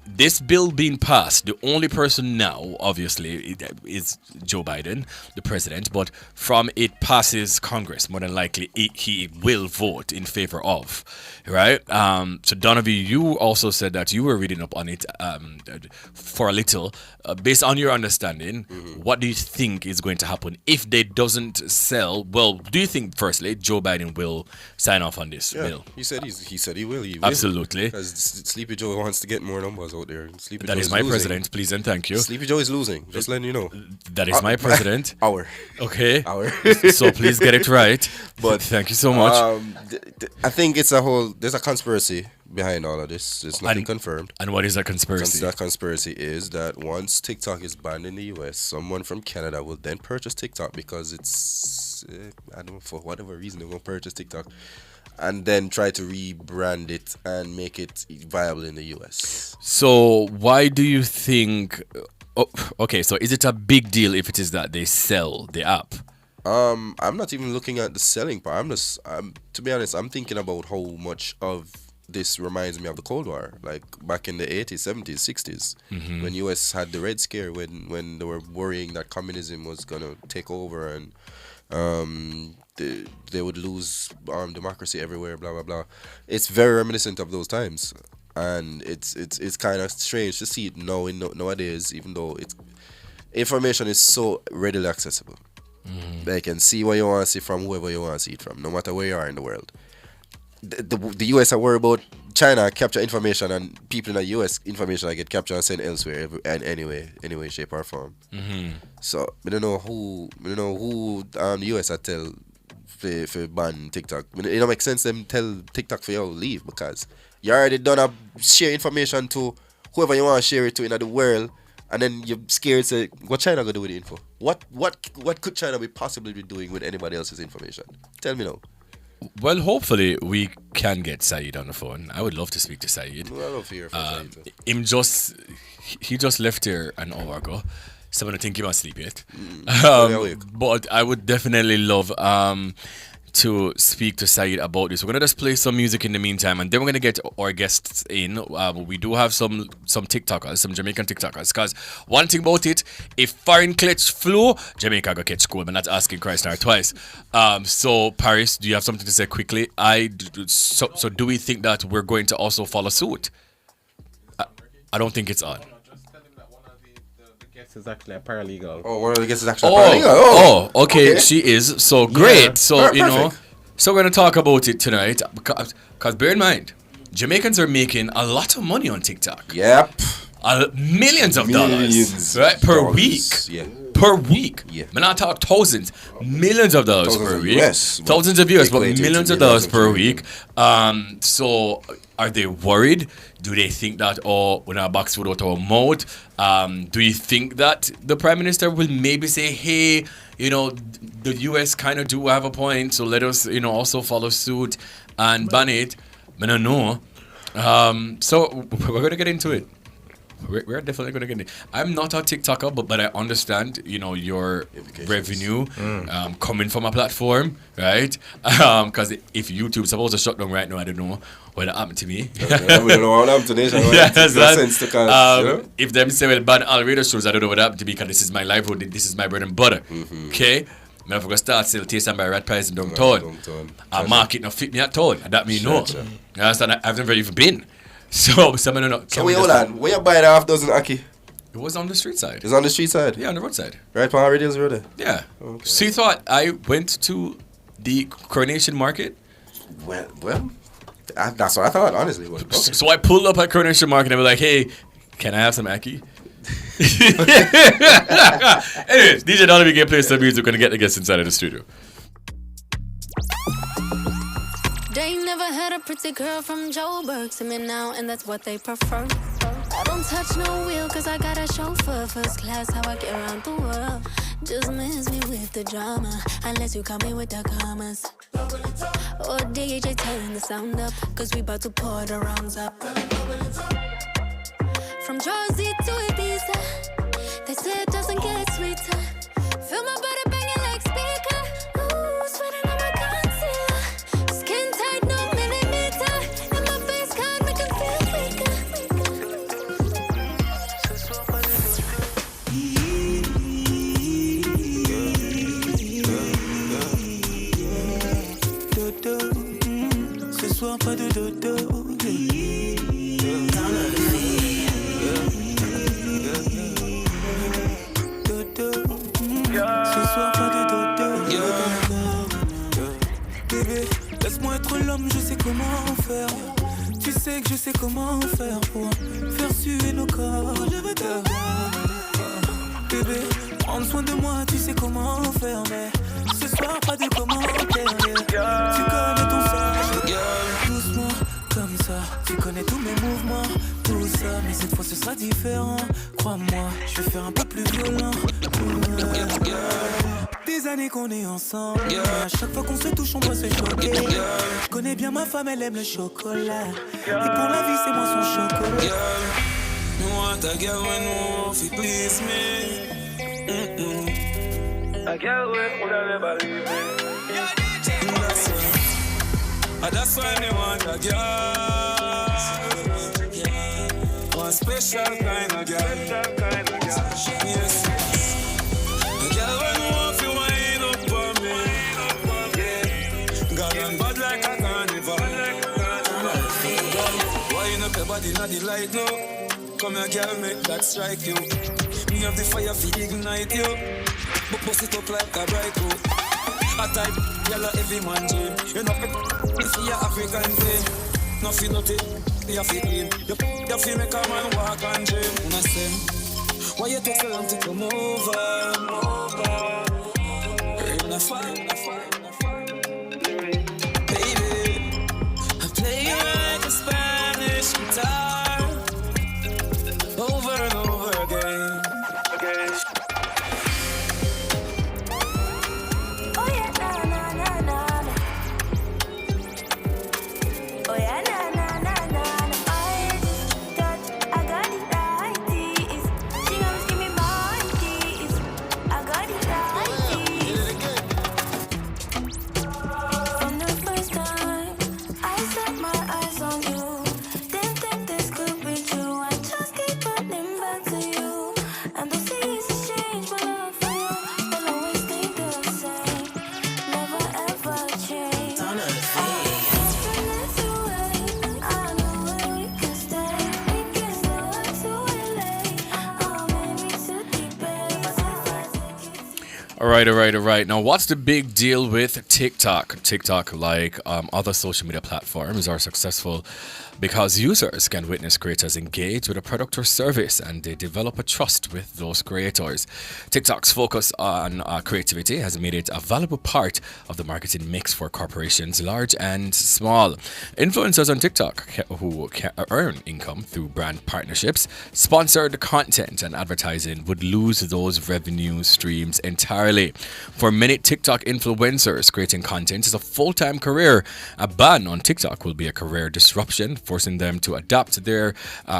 This bill being passed, the only person now, obviously, is Joe Biden, the president. But from it passes Congress, more than likely, he will vote in favor of, right? So, Danovi, you also said that you were reading up on it for a little. Based on your understanding, what do you think is going to happen if they doesn't sell? Well, do you think, firstly, Joe Biden will sign off on this bill? He said he will. Absolutely. Because Sleepy Joe wants to get more numbers out there. Sleepy that Joe is my losing. President, please and thank you. Sleepy Joe is losing. Just letting you know. That is my president. Okay. Our. So please get it right. But thank you so much. I think there's a conspiracy behind all of this. It's nothing confirmed. And what is that conspiracy? That conspiracy is that once TikTok is banned in the US, someone from Canada will then purchase TikTok because it's I don't know, for whatever reason they won't purchase TikTok, and then try to rebrand it and make it viable in the US. So why do you think... okay, so is it a big deal if it is that they sell the app? I'm not even looking at the selling part. To be honest, I'm thinking about how much of this reminds me of the Cold War, like back in the 80s, 70s, 60s, when US had the Red Scare, when they were worrying that communism was gonna take over and they would lose democracy everywhere, blah blah blah. It's very reminiscent of those times, and it's kind of strange to see it nowadays, even though information is so readily accessible. They can see what you want to see from whoever you want to see it from, no matter where you are in the world. The US are worried about China capture information, and people in the US information I get captured and sent elsewhere and anyway, shape or form. So I don't know who the US are tell for ban TikTok. It don't make sense them tell TikTok for you to leave, because you already done a share information to whoever you want to share it to in the world, and then you're scared to say what China gonna do with the info. What could China be possibly be doing with anybody else's information? Tell me now. Well, hopefully we can get Saeed on the phone. I would love to speak to Saeed. Well, I love to hear from Saeed. He just left here an hour ago, so I don't think he must sleep yet. But I would definitely love to speak to Saeed about this. We're gonna just play some music in the meantime, and then we're gonna get our guests in. We do have some TikTokers, some Jamaican TikTokers, because one thing about it, if foreign catch flu, Jamaica go catch cold, but not asking Christ or twice. So Paris, do you have something to say quickly? So do we think that we're going to also follow suit? I don't think it's on. Is actually a paralegal. Oh, one of the guests is actually a paralegal. Okay. She is. So great. Yeah. So, so we're going to talk about it tonight. Because bear in mind, Jamaicans are making a lot of money on TikTok. Yep. Millions of dollars. Right? Per week. Yeah. Per week. Yeah. I'm not talking thousands. Millions of dollars per week. Thousands of US, but millions of dollars per week. So are they worried? Do they think that, we're not box food out our mouth? Do you think that the Prime Minister will maybe say, hey, the US kind of do have a point, so let us, also follow suit and ban it? I don't know. So we're going to get into it. We're definitely going to get it. I'm not a TikToker, but I understand, your revenue coming from a platform, right? Because if YouTube's supposed to shut down right now, I don't know what happened to me. We don't know what happened to Nation. If them say, well, ban all radio shows, I don't know what happened to me, because this is my livelihood, this is my bread and butter. Okay? I'm going to start sell taste and buy rat pies in downtown. A market not fit me at all. And that mean no. You understand? I've never even been. So someone don't. So wait, hold on. Where you buy the half dozen ackee? It was on the street side. It's on the street side? Yeah, on the roadside. Right on Radios Road? Yeah. Okay. So you thought I went to the Coronation Market? Well, that's what I thought, honestly. Okay. So I pulled up at Coronation Market and I was like, hey, can I have some ackee? Anyways, DJ Danovi can play some music. We're going to get the guests inside of the studio. They never had a pretty girl from Joburg to me now, and that's what they prefer. I don't touch no wheel, cause I got a chauffeur. First class, how I get around the world. Just miss me with the drama, unless you come in with the commas. Or DJ, turn the sound up, cause we about to pour the rounds up. From Jersey to Ibiza, they say it doesn't get sweeter. Feel my body banging like speaker. Ooh, sweating on my concealer. Skin tight, no millimeter. And my face can't make it feel weaker. Ce soir pas de dodo. Bébé, laisse-moi être l'homme, je sais comment faire. Tu sais que je sais comment faire pour faire suer nos corps. Je veux te bébé, prendre soin de moi, tu sais comment faire. Mais ce soir, pas de commentaires. Tu connais ton sort, doucement, comme ça. Tu connais tous mes mouvements, tout ça. Mais cette fois, ce sera différent. Crois-moi, je vais faire un peu plus violent. Des années qu'on est ensemble, à chaque fois qu'on se touche on doit se choquer. Je connais bien ma femme, elle aime le chocolat. Et pour la vie c'est moi son chocolat. No want a girl when no fi please me. A girl when would I never leave me. And that's why me want a girl. One special kind of girl. Yes. A girl when you want to wind up on me. Yeah. God and bad like a carnival. Wind up your body, not the light, no. Come here, girl, make that strike you. Me have the fire for ignite you. But bust it up like a bright road. A type, yellow every man dream. You know, if you're African thing, nothing nothing, you feel clean. You feel make a man walk and dream. And I say, why you take so long to come over? In a fight, baby, I play you like a Spanish guitar, over and over again. All right. Now, what's the big deal with TikTok? TikTok, like other social media platforms, are successful because users can witness creators engage with a product or service and they develop a trust with those creators. TikTok's focus on creativity has made it a valuable part of the marketing mix for corporations, large and small. Influencers on TikTok who can earn income through brand partnerships, sponsored content, and advertising would lose those revenue streams entirely. For many TikTok influencers, creating content is a full-time career. A ban on TikTok will be a career disruption, forcing them to adapt their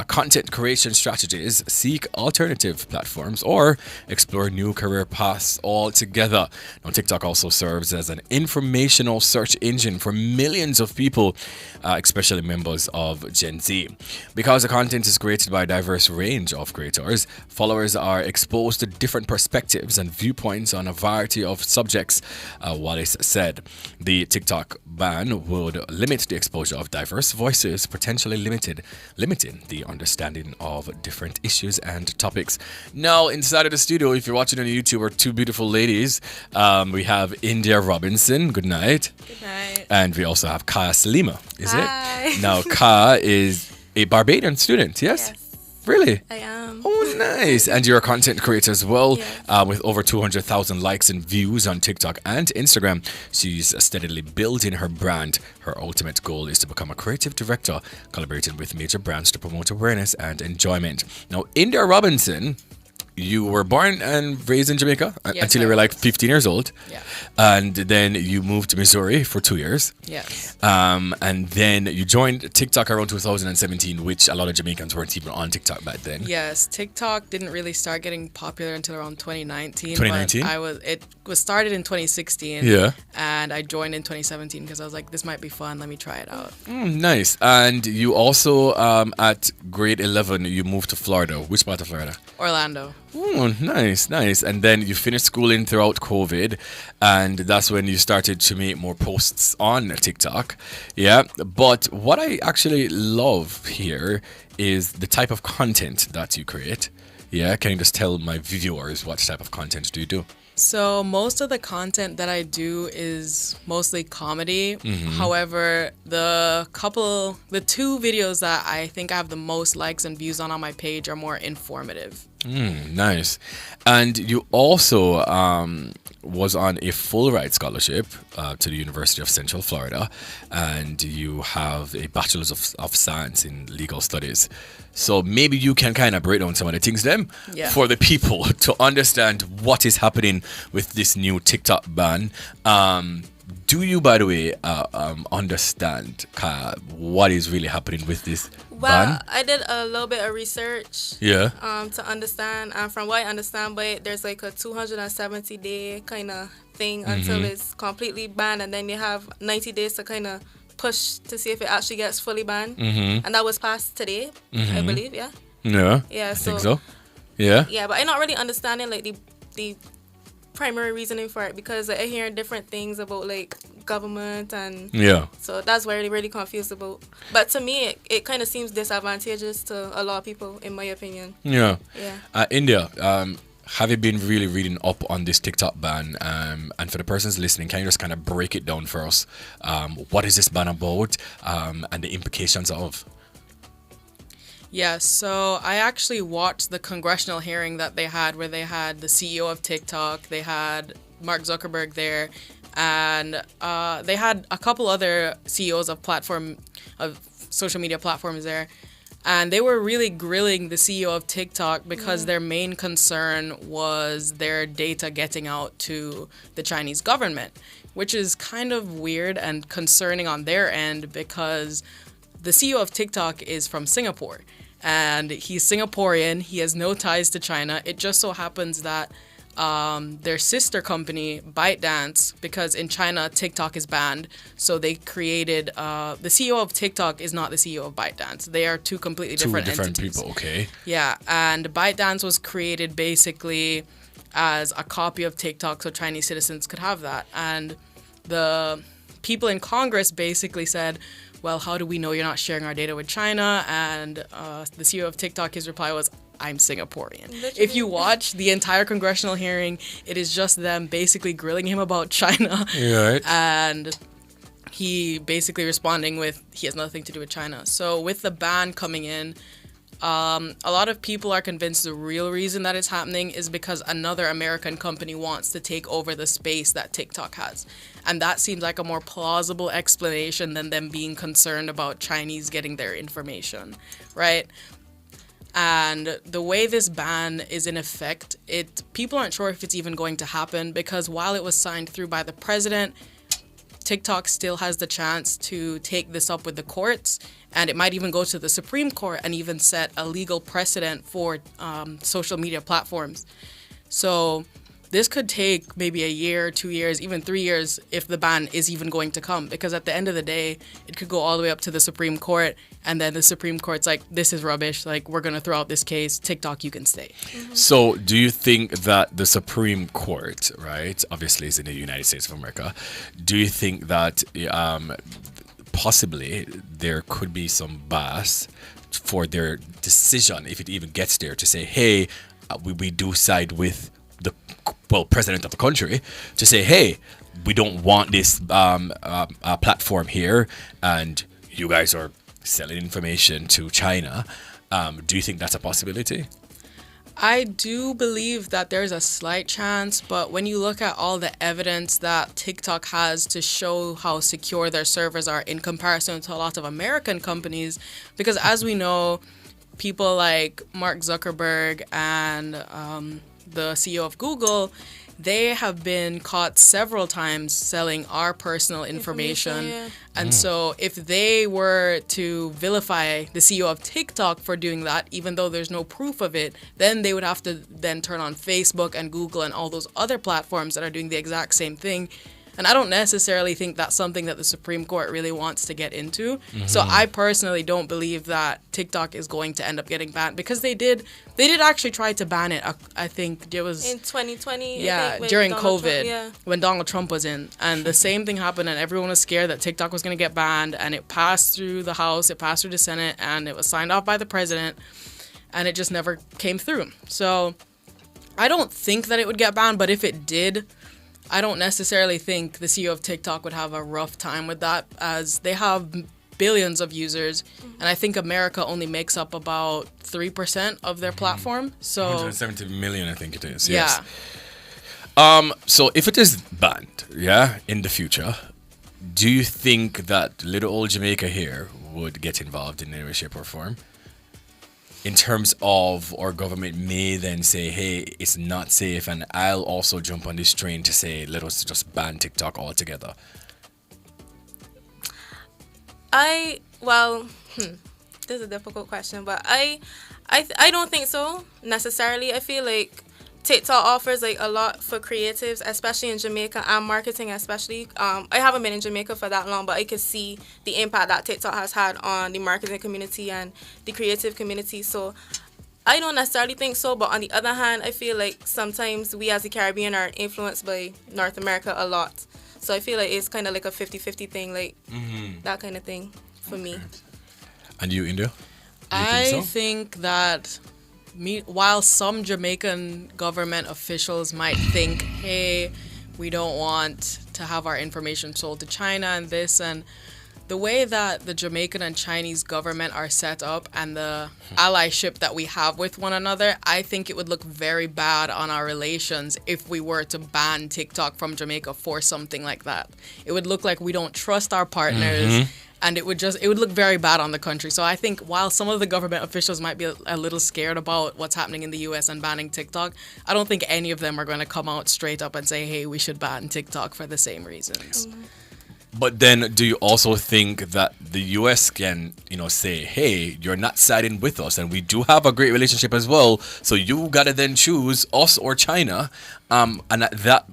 content creation strategies, seek alternative platforms, or explore new career paths altogether. Now, TikTok also serves as an informational search engine for millions of people, especially members of Gen Z. Because the content is created by a diverse range of creators, followers are exposed to different perspectives and viewpoints on a variety of subjects. Wallace said the TikTok ban would limit the exposure of diverse voices, potentially limiting the understanding of different issues and topics. Now, inside of the studio, if you're watching on YouTube, are two beautiful ladies. We have India Robinson. Good night. Good night. And we also have Ka Salima. Hi. It? Now, Ka is a Barbadian student, yes? Really? I am. Oh, nice. And you're a content creator as well, with over 200,000 likes and views on TikTok and Instagram. She's steadily building her brand. Her ultimate goal is to become a creative director, collaborating with major brands to promote awareness and enjoyment. Now, India Robinson, you were born and raised in Jamaica until you were like 15 years old. Yeah. And then you moved to Missouri for 2 years. Yes. And then you joined TikTok around 2017, which a lot of Jamaicans weren't even on TikTok back then. Yes, TikTok didn't really start getting popular until around 2019. 2019? It was started in 2016. Yeah. And I joined in 2017 because I was like, this might be fun. Let me try it out. Nice. And you also, at grade 11, you moved to Florida. Which part of Florida? Orlando. Oh, nice. And then you finished schooling throughout COVID, and that's when you started to make more posts on TikTok. Yeah. But what I actually love here is the type of content that you create. Yeah. Can you just tell my viewers what type of content do you do? So most of the content that I do is mostly comedy. However, the two videos that I think I have the most likes and views on my page are more informative. Nice. And you also was on a full ride scholarship to the University of Central Florida, and you have a Bachelor's of Science in Legal Studies. So maybe you can kind of break down some of the things for the people to understand what is happening with this new TikTok ban. Do you, by the way, understand what is really happening with this ban? I did a little bit of research. Yeah. To understand. From what I understand, but there's like a 270-day kind of thing until it's completely banned, and then you have 90 days to kind of push to see if it actually gets fully banned, and that was passed today, I believe. Yeah. Yeah. I think so. Yeah. Yeah, but I'm not really understanding like the primary reasoning for it, because I hear different things about like government, and so that's what I'm really confused about. But to me, it kind of seems disadvantageous to a lot of people, in my opinion. Yeah. India, have you been really reading up on this TikTok ban? And for the persons listening, can you just kind of break it down for us? What is this ban about, and the implications of? Yeah, so I actually watched the congressional hearing that they had, where they had the CEO of TikTok, they had Mark Zuckerberg there, and they had a couple other CEOs of social media platforms there. And they were really grilling the CEO of TikTok because their main concern was their data getting out to the Chinese government, which is kind of weird and concerning on their end, because the CEO of TikTok is from Singapore, and he's Singaporean. He has no ties to China. It just so happens that their sister company, Bwoyatingz, because in China, TikTok is banned. So they created, the CEO of TikTok is not the CEO of Bwoyatingz. They are two completely different entities. People, okay. Yeah, and Bwoyatingz was created basically as a copy of TikTok so Chinese citizens could have that. And the people in Congress basically said, well, how do we know you're not sharing our data with China? And the CEO of TikTok, his reply was, I'm Singaporean. Literally. If you watch the entire congressional hearing, it is just them basically grilling him about China. Right. And he basically responding with, he has nothing to do with China. So with the ban coming in, a lot of people are convinced the real reason that it's happening is because another American company wants to take over the space that TikTok has. And that seems like a more plausible explanation than them being concerned about Chinese getting their information, right? And the way this ban is in effect, people aren't sure if it's even going to happen, because while it was signed through by the president, TikTok still has the chance to take this up with the courts, and it might even go to the Supreme Court and even set a legal precedent for social media platforms. So this could take maybe a year, 2 years, even 3 years if the ban is even going to come, because at the end of the day, it could go all the way up to the Supreme Court, and then the Supreme Court's like, this is rubbish, like, we're going to throw out this case, TikTok, you can stay. So do you think that the Supreme Court, right, obviously is in the United States of America, do you think that possibly there could be some bias for their decision, if it even gets there, to say, hey, we do side with the president of the country, to say, hey, we don't want this platform here, and you guys are selling information to China. Do you think that's a possibility? I do believe that there's a slight chance, but when you look at all the evidence that TikTok has to show how secure their servers are in comparison to a lot of American companies, because as we know, people like Mark Zuckerberg and the CEO of Google, they have been caught several times selling our personal information. And so if they were to vilify the CEO of TikTok for doing that, even though there's no proof of it, then they would have to then turn on Facebook and Google and all those other platforms that are doing the exact same thing. And I don't necessarily think that's something that the Supreme Court really wants to get into. So I personally don't believe that TikTok is going to end up getting banned, because they did actually try to ban it. I think it was in 2020. Yeah, during COVID, when Donald Trump was in, and the same thing happened, and everyone was scared that TikTok was going to get banned, and it passed through the House, it passed through the Senate, and it was signed off by the president, and it just never came through. So I don't think that it would get banned, but if it did, I don't necessarily think the CEO of TikTok would have a rough time with that, as they have billions of users, and I think America only makes up about 3% of their platform. So 170 million, I think it is. Yeah. Yes. So if it is banned, in the future, do you think that little old Jamaica here would get involved in any way, shape, or form? In terms of our government may then say, hey, it's not safe, and I'll also jump on this train to say, let us just ban TikTok altogether. This is a difficult question, but I don't think so necessarily. I feel like TikTok offers like a lot for creatives, especially in Jamaica, and marketing especially. I haven't been in Jamaica for that long, but I can see the impact that TikTok has had on the marketing community and the creative community. So I don't necessarily think so, but on the other hand, I feel like sometimes we as the Caribbean are influenced by North America a lot. So I feel like it's kind of like a 50-50 thing, like that kind of thing for me. And you, India? I think that while some Jamaican government officials might think, hey, we don't want to have our information sold to China and this, and the way that the Jamaican and Chinese government are set up and the allyship that we have with one another, I think it would look very bad on our relations if we were to ban TikTok from Jamaica for something like that. It would look like we don't trust our partners. And it would look very bad on the country. So I think while some of the government officials might be a little scared about what's happening in the US and banning TikTok, I don't think any of them are going to come out straight up and say, hey, we should ban TikTok for the same reasons. But then do you also think that the US can, say, hey, you're not siding with us and we do have a great relationship as well, so you got to then choose us or China? And at that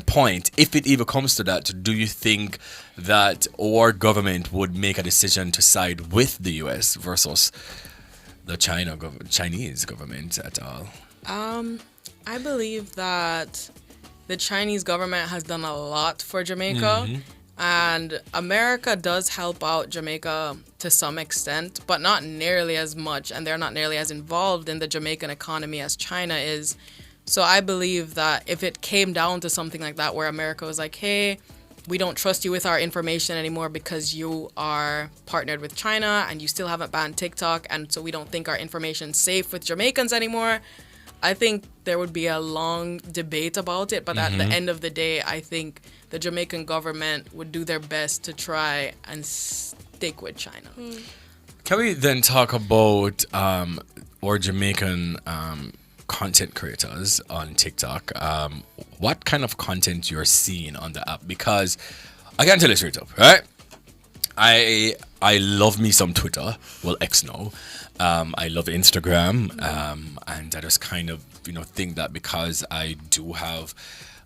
point, if it even comes to that, do you think that our government would make a decision to side with the US versus the Chinese government at all? I believe that the Chinese government has done a lot for Jamaica. And America does help out Jamaica to some extent, but not nearly as much. And they're not nearly as involved in the Jamaican economy as China is. So I believe that if it came down to something like that, where America was like, hey, we don't trust you with our information anymore because you are partnered with China and you still haven't banned TikTok, and so we don't think our information's safe with Jamaicans anymore, I think there would be a long debate about it. But at the end of the day, I think the Jamaican government would do their best to try and stick with China. Can we then talk about our Jamaican content creators on TikTok? What kind of content you're seeing on the app? Because I can tell you straight up, right? I love me some Twitter. Well, X now. I love Instagram, and I just kind of think that because I do have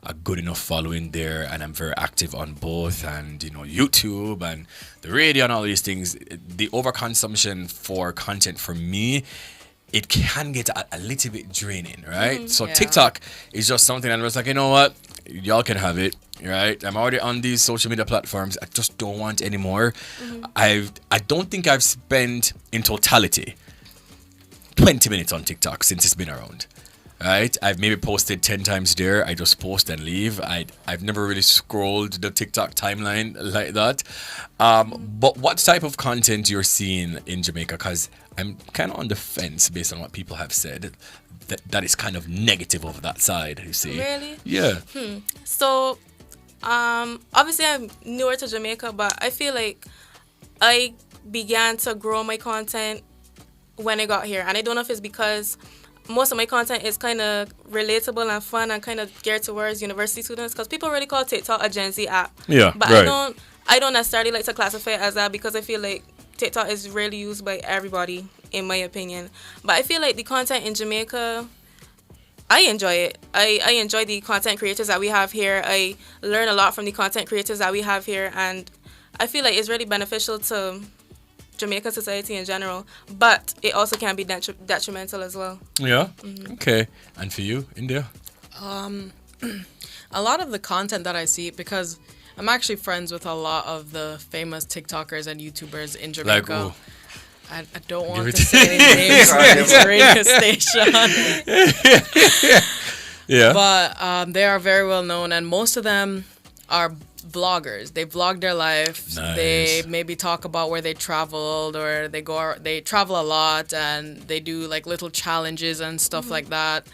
a good enough following there and I'm very active on both, and YouTube and the radio and all these things, the overconsumption for content for me, it can get a little bit draining, right? So TikTok is just something that I was like, you know what? Y'all can have it, right? I'm already on these social media platforms. I just don't want any more. I don't think I've spent, in totality, 20 minutes on TikTok since it's been around, right? I've maybe posted 10 times there. I just post and leave. I've never really scrolled the TikTok timeline like that. But what type of content you're seeing in Jamaica? Because I'm kind of on the fence based on what people have said. That is kind of negative of that side, you see. Really? Yeah. So, obviously I'm newer to Jamaica, but I feel like I began to grow my content when I got here. And I don't know if it's because most of my content is kind of relatable and fun and kind of geared towards university students, because people really call TikTok a Gen Z app. Yeah, but right. I don't necessarily like to classify it as that, because I feel like TikTok is rarely used by everybody, in my opinion. But I feel like the content in Jamaica, I enjoy it. I enjoy the content creators that we have here. I learn a lot from the content creators that we have here, and I feel like it's really beneficial to Jamaican society in general, but it also can be detrimental as well. Yeah. Okay. And for you, India? A lot of the content that I see, because I'm actually friends with a lot of the famous TikTokers and YouTubers in Jamaica. Like, I don't want to say any names on this radio station. Yeah. But they are very well known, and most of them are vloggers. They vlog their life. Nice. They maybe talk about where they traveled, or they travel a lot and they do like little challenges and stuff like that.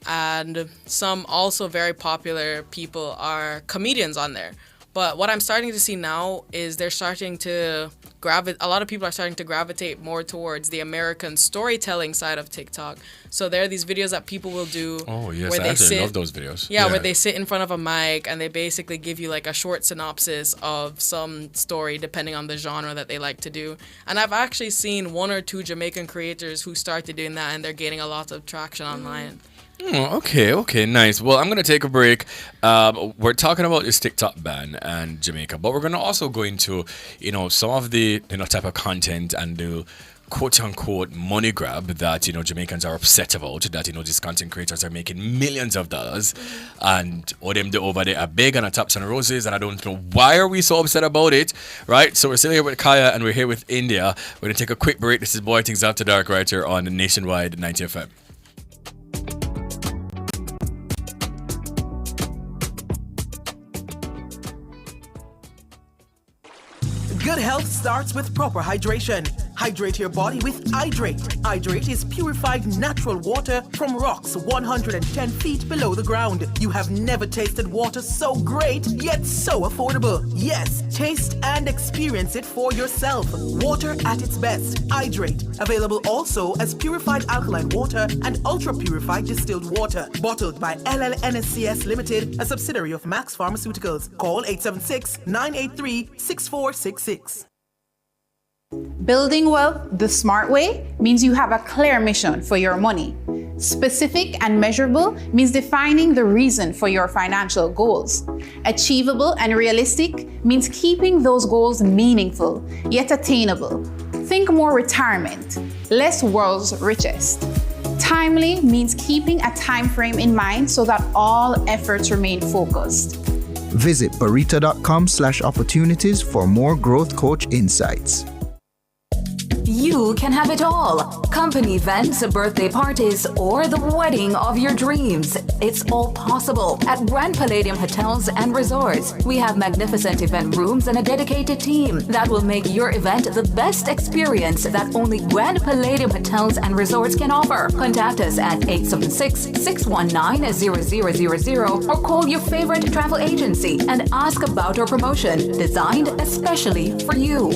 And some also very popular people are comedians on there. But what I'm starting to see now is they're starting to a lot of people are starting to gravitate more towards the American storytelling side of TikTok. So there are these videos that people will do. Oh, yes, where I they actually love those videos. Yeah, where they sit in front of a mic and they basically give you like a short synopsis of some story depending on the genre that they like to do. And I've actually seen one or two Jamaican creators who started doing that, and they're gaining a lot of traction online. Okay, nice. Well, I'm gonna take a break. We're talking about this TikTok ban and Jamaica, but we're gonna also go into, some of the type of content and the quote unquote money grab that Jamaicans are upset about. That these content creators are making millions of dollars, and all them over there are big and a taps and roses, and I don't know why are we so upset about it, right? So we're still here with Kaya and we're here with India. We're gonna take a quick break. This is Bwoyatingz Afterdark right here on the Nationwide 90 FM. Good health starts with proper hydration. Hydrate your body with Hydrate. Hydrate is purified natural water from rocks 110 feet below the ground. You have never tasted water so great, yet so affordable. Yes, taste and experience it for yourself. Water at its best. Hydrate. Available also as purified alkaline water and ultra-purified distilled water. Bottled by LLNSCS Limited, a subsidiary of Max Pharmaceuticals. Call 876-983-6466. Building wealth the smart way means you have a clear mission for your money. Specific and measurable means defining the reason for your financial goals. Achievable and realistic means keeping those goals meaningful, yet attainable. Think more retirement, less world's richest. Timely means keeping a time frame in mind so that all efforts remain focused. Visit barita.com/opportunities for more growth coach insights. You can have it all. Company events, birthday parties, or the wedding of your dreams. It's all possible at Grand Palladium Hotels and Resorts. We have magnificent event rooms and a dedicated team that will make your event the best experience that only Grand Palladium Hotels and Resorts can offer. Contact us at 876-619-0000 or call your favorite travel agency and ask about our promotion designed especially for you.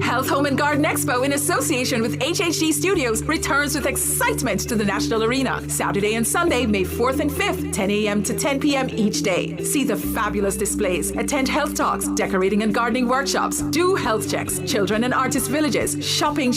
Health, Home and Garden Expo in association with HHG Studios returns with excitement to the National Arena. Saturday and Sunday, May 4th and 5th, 10 a.m. to 10 p.m. each day. See the fabulous displays, attend health talks, decorating and gardening workshops, do health checks, children and artist villages, shopping,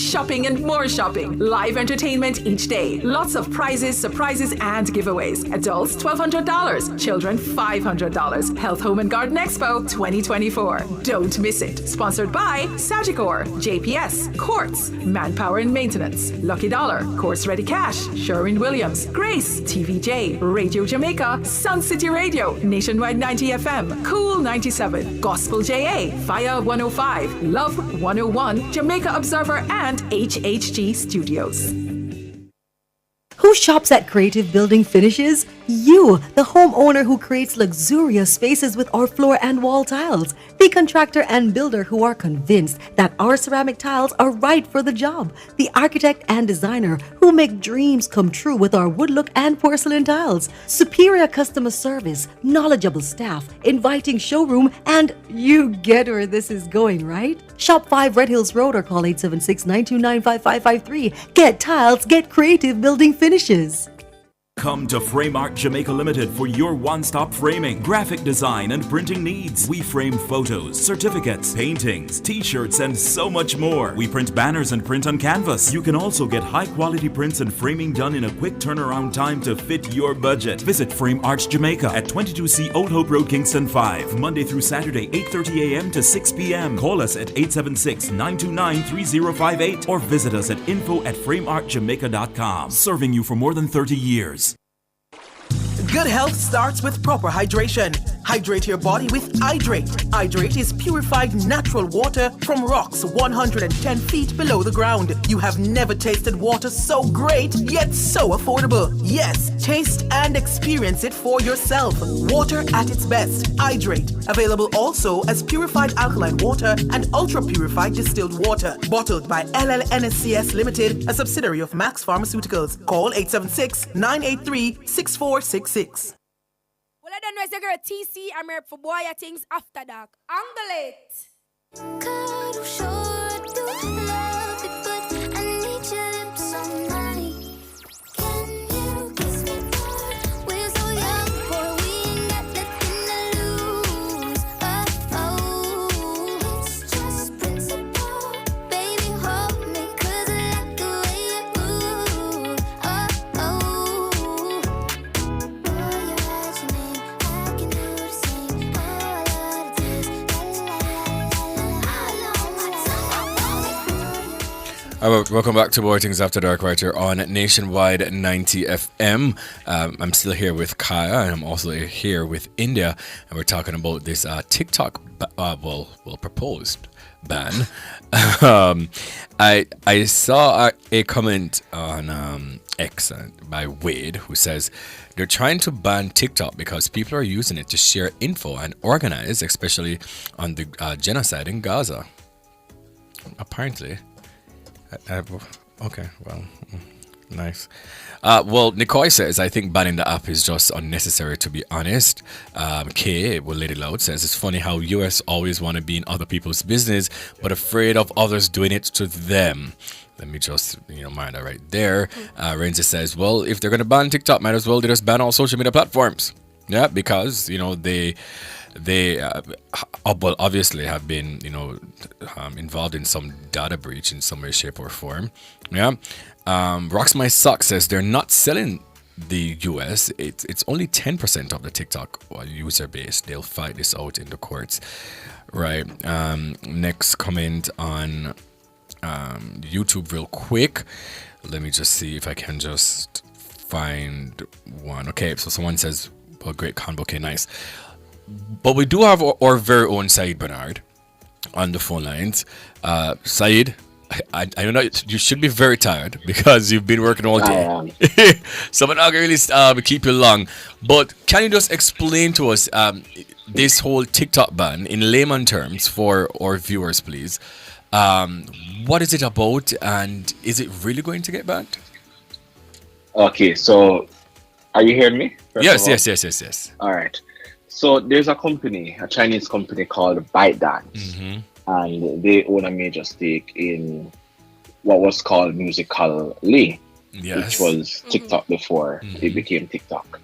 and more shopping. Live entertainment each day. Lots of prizes, surprises, and giveaways. Adults, $1,200. Children, $500. Health, Home and Garden Expo 2024. Don't miss it. Sponsored by Sagicor, JPS, Quartz, Manpower and Maintenance, Lucky Dollar, Course Ready Cash, Sherwin-Williams, Grace, TVJ, Radio Jamaica, Sun City Radio, Nationwide 90 FM, Cool 97, Gospel JA, Fire 105, Love 101, Jamaica Observer, and HHG Studios. Who shops at Creative Building Finishes? You, the homeowner who creates luxurious spaces with our floor and wall tiles. The contractor and builder who are convinced that our ceramic tiles are right for the job. The architect and designer who make dreams come true with our wood look and porcelain tiles. Superior customer service, knowledgeable staff, inviting showroom, and you get where this is going, right? Shop 5 Red Hills Road or call 876-929-5553. Get tiles, get Creative Building Finishes. Come to Frame Art Jamaica Limited for your one-stop framing, graphic design, and printing needs. We frame photos, certificates, paintings, t-shirts, and so much more. We print banners and print on canvas. You can also get high-quality prints and framing done in a quick turnaround time to fit your budget. Visit Frame Arts Jamaica at 22C Old Hope Road, Kingston 5, Monday through Saturday, 8:30 a.m. to 6 p.m. Call us at 876-929-3058 or visit us at info@frameartjamaica.com. Serving you for more than 30 years. Good health starts with proper hydration. Hydrate your body with Hydrate. Hydrate is purified natural water from rocks 110 feet below the ground. You have never tasted water so great, yet so affordable. Yes, taste and experience it for yourself. Water at its best. Hydrate. Available also as purified alkaline water and ultra-purified distilled water. Bottled by LLNSCS Limited, a subsidiary of Max Pharmaceuticals. Call 876-983-6466. Well, I don't know, it's your girl TC. I'm here for Bwoyatingz Afterdark. Angle-it. God, I'm sure I do love it, but I need your lips on mine. Can you kiss me more? We're so young, boy, we ain't got nothing to lose. Oh, it's just principle. Baby, hold me, 'cause I like the way you move. Welcome back to Bwoyatingz After Dark right here on Nationwide 90 FM. I'm still here with Kaya, and I'm also here with India, and we're talking about this TikTok, proposed ban. I saw a comment on X by Wade who says they're trying to ban TikTok because people are using it to share info and organize, especially on the genocide in Gaza. Apparently. Okay, well, nice. Well, Nikoi says, I think banning the app is just unnecessary, to be honest. Lady Loud says, it's funny how US always want to be in other people's business, but afraid of others doing it to them. Let me just, mind that right there. Renzi says, well, if they're going to ban TikTok, might as well they just ban all social media platforms. Yeah, because, they obviously have been, involved in some data breach in some way, shape, or form. Yeah. Rocks My Sock says they're not selling the US. It's only 10% of the TikTok user base. They'll fight this out in the courts. Right. Next comment on YouTube real quick. Let me just see if I can just find one. Okay, so someone says, well, great combo. Okay, nice. But we do have our very own Saeed Bernard on the phone lines. Saeed, I know you should be very tired because you've been working all day. So I'm not going to really keep you long. But can you just explain to us this whole TikTok ban in layman terms for our viewers, please? What is it about, and is it really going to get banned? Okay, so are you hearing me? Yes. All right. So there's a company, a Chinese company called Bwoyatingz, and they own a major stake in what was called Musical.ly, which was TikTok before it became TikTok.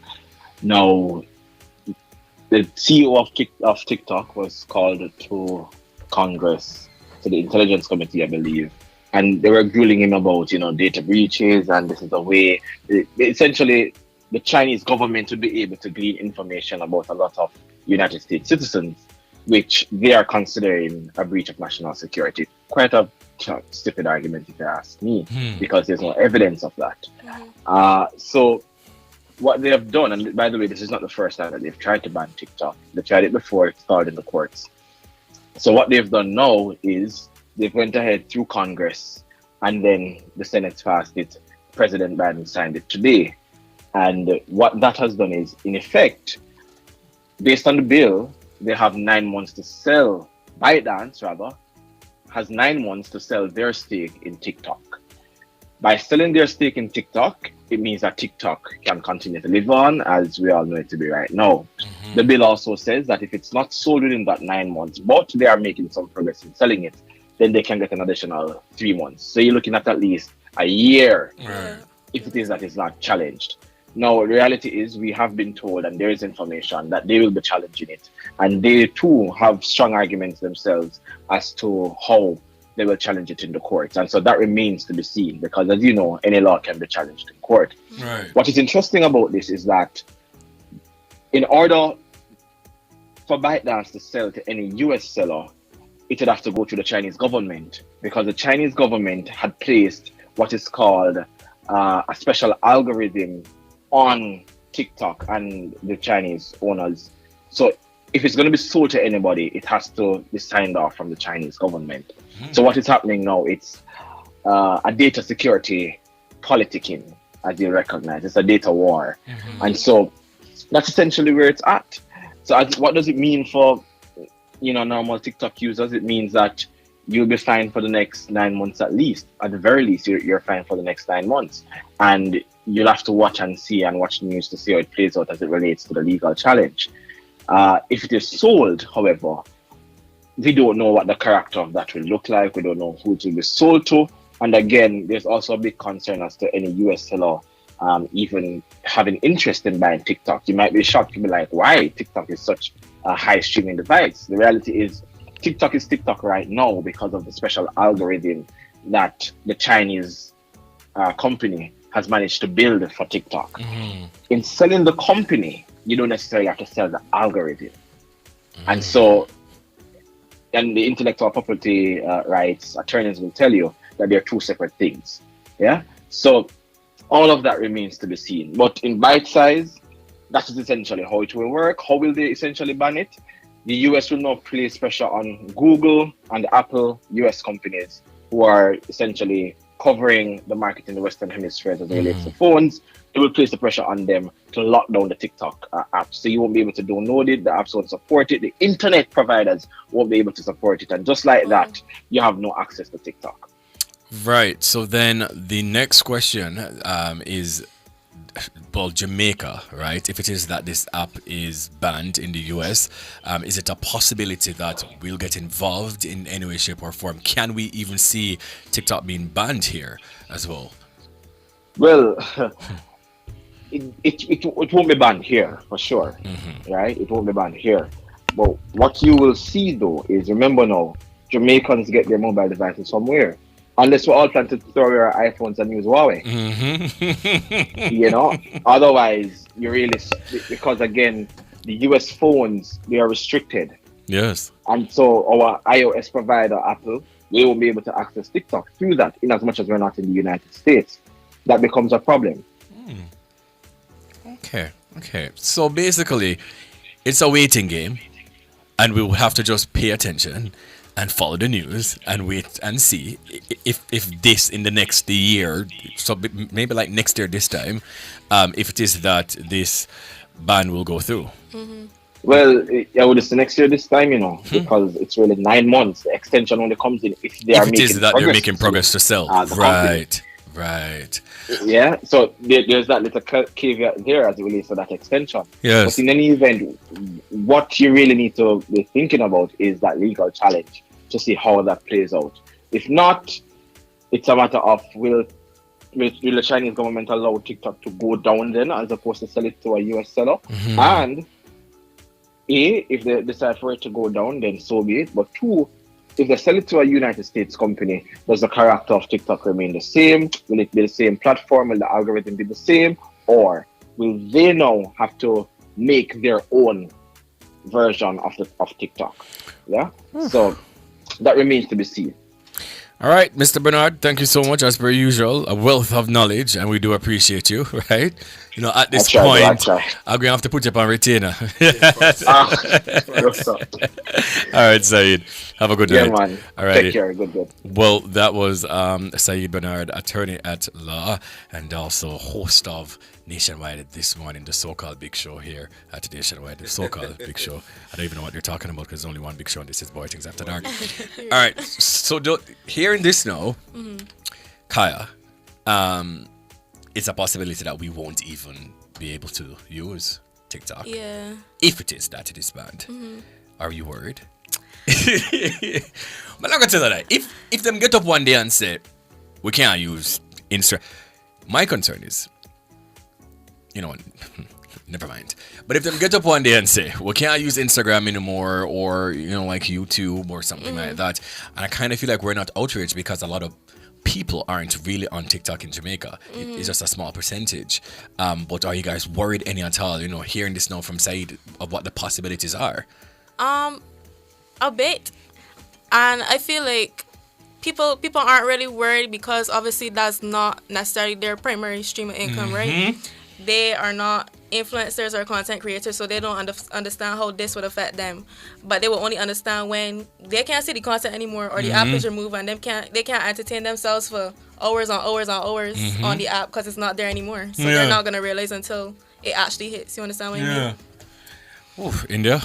Now, the CEO of TikTok was called to Congress, to the Intelligence Committee, I believe, and they were grilling him about, data breaches, and this is the way, essentially, the Chinese government would be able to glean information about a lot of United States citizens, which they are considering a breach of national security. Quite a stupid argument, if you ask me, because there's no evidence of that. So what they have done, and by the way, this is not the first time that they've tried to ban TikTok. They tried it before it started in the courts. So what they've done now is they've went ahead through Congress, and then the Senate passed it. President Biden signed it today. And what that has done is, in effect, based on the bill, they have 9 months to sell, Bwoyatingz has 9 months to sell their stake in TikTok. By selling their stake in TikTok, it means that TikTok can continue to live on, as we all know it to be right now. The bill also says that if it's not sold within that 9 months, but they are making some progress in selling it, then they can get an additional 3 months. So you're looking at least a year, if it is that it's not challenged. Now, the reality is we have been told, and there is information, that they will be challenging it. And they too have strong arguments themselves as to how they will challenge it in the courts. And so that remains to be seen, because as you know, any law can be challenged in court. Right. What is interesting about this is that in order for Bwoyatingz to sell to any US seller, it would have to go to the Chinese government, because the Chinese government had placed what is called a special algorithm on TikTok and the Chinese owners. So if it's going to be sold to anybody, it has to be signed off from the Chinese government. So what is happening now, it's a data security politicking, as you recognize. It's a data war. And so that's essentially where it's at. So what does it mean for normal TikTok users? It means that you'll be fined for the next 9 months at least. At the very least, you're fined for the next 9 months. And you'll have to watch the news to see how it plays out as it relates to the legal challenge. If it is sold, however, we don't know what the character of that will look like. We don't know who it will be sold to. And again, there's also a big concern as to any US seller even having interest in buying TikTok. You might be shocked to be like, why? TikTok is such a high streaming device. The reality is TikTok is TikTok right now because of the special algorithm that the Chinese company has managed to build for TikTok. In selling the company, you don't necessarily have to sell the algorithm. And so, and the intellectual property rights attorneys will tell you that they're two separate things. Yeah. So all of that remains to be seen. But in bite size, that is essentially how it will work. How will they essentially ban it? The US will now place pressure on Google and Apple, US companies who are essentially covering the market in the Western Hemisphere as it relates to phones. It will place the pressure on them to lock down the TikTok app. So you won't be able to download it. The apps won't support it. The internet providers won't be able to support it. And just like that, you have no access to TikTok. Right. So then the next question is, well, Jamaica, right? If it is that this app is banned in the US, is it a possibility that we'll get involved in any way, shape, or form? Can we even see TikTok being banned here as well? Well, it won't be banned here for sure, right? It won't be banned here. But what you will see though is, remember now, Jamaicans get their mobile devices from where? Unless we're all trying to throw our iPhones and use Huawei. You know? Otherwise, you really, because again, the US phones, they are restricted. Yes. And so our iOS provider, Apple, they won't be able to access TikTok through that, in as much as we're not in the United States. That becomes a problem. Okay. So basically, it's a waiting game, and we will have to just pay attention and follow the news and wait and see if this in the next year, so maybe like next year this time, if it is that this ban will go through. Well, I would say next year this time, you know, because it's really 9 months. The extension only comes in if they are making progress. They're making progress to sell. Right. Yeah, so there's that little caveat there as it relates to that extension. Yes. But in any event, what you really need to be thinking about is that legal challenge to see how that plays out. If not, it's a matter of will the Chinese government allow TikTok to go down then as opposed to sell it to a US seller? And if they decide for it to go down, then so be it. But two, if they sell it to a United States company, does the character of TikTok remain the same? Will it be the same platform? Will the algorithm be the same? Or will they now have to make their own version of TikTok? Yeah? So that remains to be seen. All right, Mr. Bernard, thank you so much. As per usual, a wealth of knowledge, and we do appreciate you, right? You know, at this point, I'm going to have to put you up on retainer. All right, Saeed. Have a good night. Man. All right. Take care. Good. Well, that was Saeed Bernard, attorney at law, and also host of Nationwide this morning, the so-called big show here at Nationwide, the so-called big show. I don't even know what you're talking about because there's only one big show, and this is Bwoyatingz After Dark. All right, so hearing this now, Kaya, it's a possibility that we won't even be able to use TikTok. Yeah. If it is that it is banned. Are you worried? But I'm gonna tell you that if them get up one day and say we can't use Insta, my concern is, you know, never mind. But if them get up one day and say we can't use Instagram anymore, or you know, like YouTube or something like that, and I kind of feel like we're not outraged because a lot of people aren't really on TikTok in Jamaica. It's just a small percentage. But are you guys worried any at all? You know, hearing this now from Saeed of what the possibilities are. A bit, and I feel like people aren't really worried because obviously that's not necessarily their primary stream of income, right? They are not influencers or content creators, so they don't understand how this would affect them. But they will only understand when they can't see the content anymore, or the app is removed, and they can't entertain themselves for hours on hours on the app because it's not there anymore. So they're not gonna realize until it actually hits. You understand what I mean? Oof, India.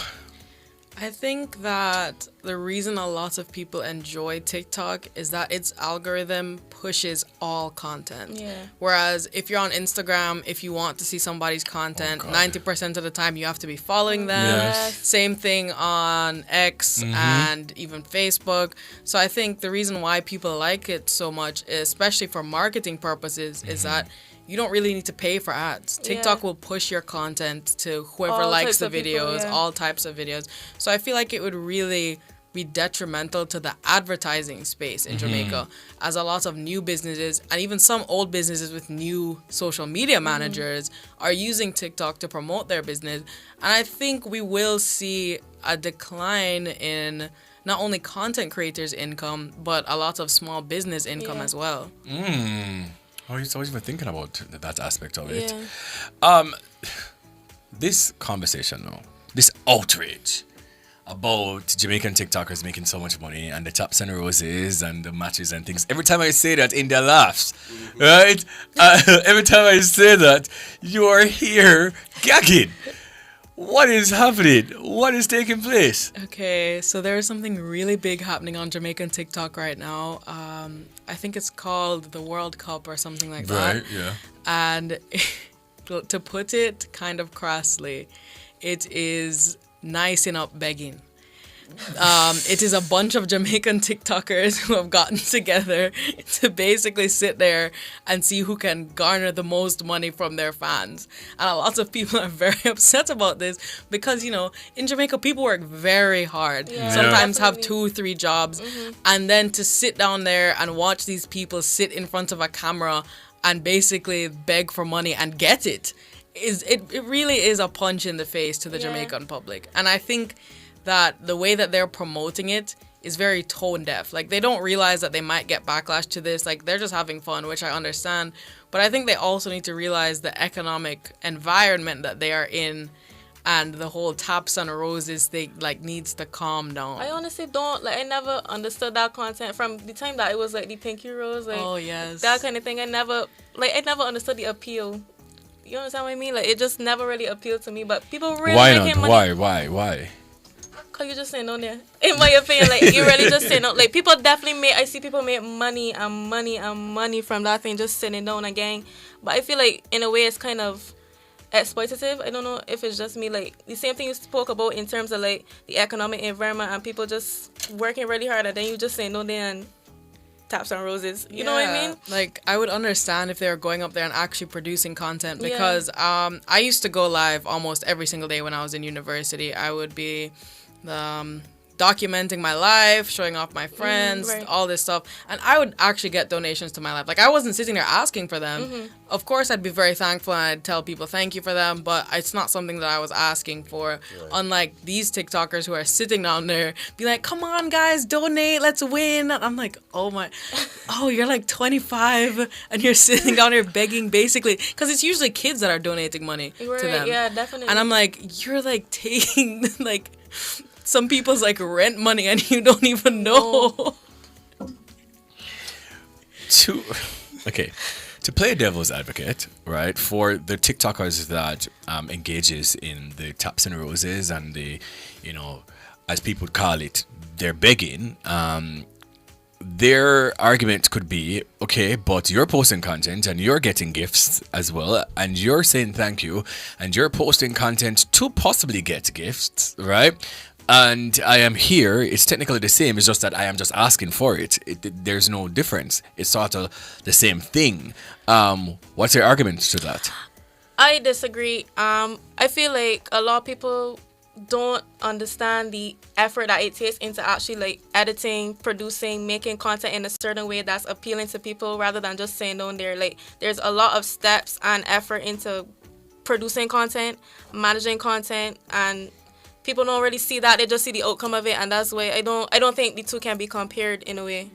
I think that the reason a lot of people enjoy TikTok is that its algorithm pushes all content. Whereas if you're on Instagram, if you want to see somebody's content, 90% of the time you have to be following them. Same thing on X and even Facebook. So I think the reason why people like it so much, especially for marketing purposes, is that you don't really need to pay for ads. TikTok will push your content to whoever all likes the people, videos, all types of videos. So I feel like it would really be detrimental to the advertising space in Jamaica, as a lot of new businesses and even some old businesses with new social media managers are using TikTok to promote their business. And I think we will see a decline in not only content creators' income, but a lot of small business income as well. I was always even thinking about that aspect of it. Yeah. This conversation, though, this outrage about Jamaican TikTokers making so much money and the tops and roses and the matches and things. Every time I say that, India laughs, right? Every time I say that, you are here gagging. What is happening? What is taking place? Okay, so there is something really big happening on Jamaican TikTok right now. I think it's called the World Cup or something like that. Right, yeah. And to put it kind of crassly, it is nicing up begging. It is a bunch of Jamaican TikTokers who have gotten together to basically sit there and see who can garner the most money from their fans. And lots of people are very upset about this because, you know, in Jamaica, people work very hard. Yeah, sometimes have definitely. 2-3 jobs. And then to sit down there and watch these people sit in front of a camera and basically beg for money and get it, it really is a punch in the face to the Jamaican public. And I think that the way that they're promoting it is very tone deaf. Like, they don't realize that they might get backlash to this. Like, they're just having fun, which I understand. But I think they also need to realize the economic environment that they are in, and the whole taps and roses thing, like, needs to calm down. I honestly don't, like, I never understood that content from the time that it was, like, the Pinky Rose, like, oh, yes, that kind of thing. I never understood the appeal. You understand what I mean? Like, it just never really appealed to me, but people really Why making not? money. Why? Cause you just saying on there. In my opinion, like, you really just saying on. Like, people definitely I see people make money from that thing, just sitting down again. But I feel like in a way it's kind of exploitative. I don't know if it's just me. Like, the same thing you spoke about in terms of like the economic environment and people just working really hard, and then you just saying no there and taps and roses. You know what I mean? Like, I would understand if they were going up there and actually producing content, because I used to go live almost every single day when I was in university. I would be documenting my life, showing off my friends, all this stuff, and I would actually get donations to my life. Like, I wasn't sitting there asking for them. Of course I'd be very thankful and I'd tell people thank you for them, but it's not something that I was asking for. Unlike these TikTokers who are sitting down there be like, come on guys, donate, let's win. And I'm like, oh, you're like 25 and you're sitting down here begging, basically, because it's usually kids that are donating money to them. Yeah, definitely. And I'm like, you're like taking like some people's like rent money and you don't even know. To play devil's advocate, right, for the TikTokers that engages in the taps and roses and the, you know, as people call it, they're begging, their argument could be, okay, but you're posting content and you're getting gifts as well, and you're saying thank you, and you're posting content to possibly get gifts, right? And I am here, it's technically the same, it's just that I am just asking for it. There's no difference. It's sort of the same thing. What's your argument to that? I disagree. I feel like a lot of people don't understand the effort that it takes into actually like editing, producing, making content in a certain way that's appealing to people, rather than just saying on there. Like, there's a lot of steps and effort into producing content, managing content, and people don't really see that. They just see the outcome of it, and that's why I don't think the two can be compared in a way.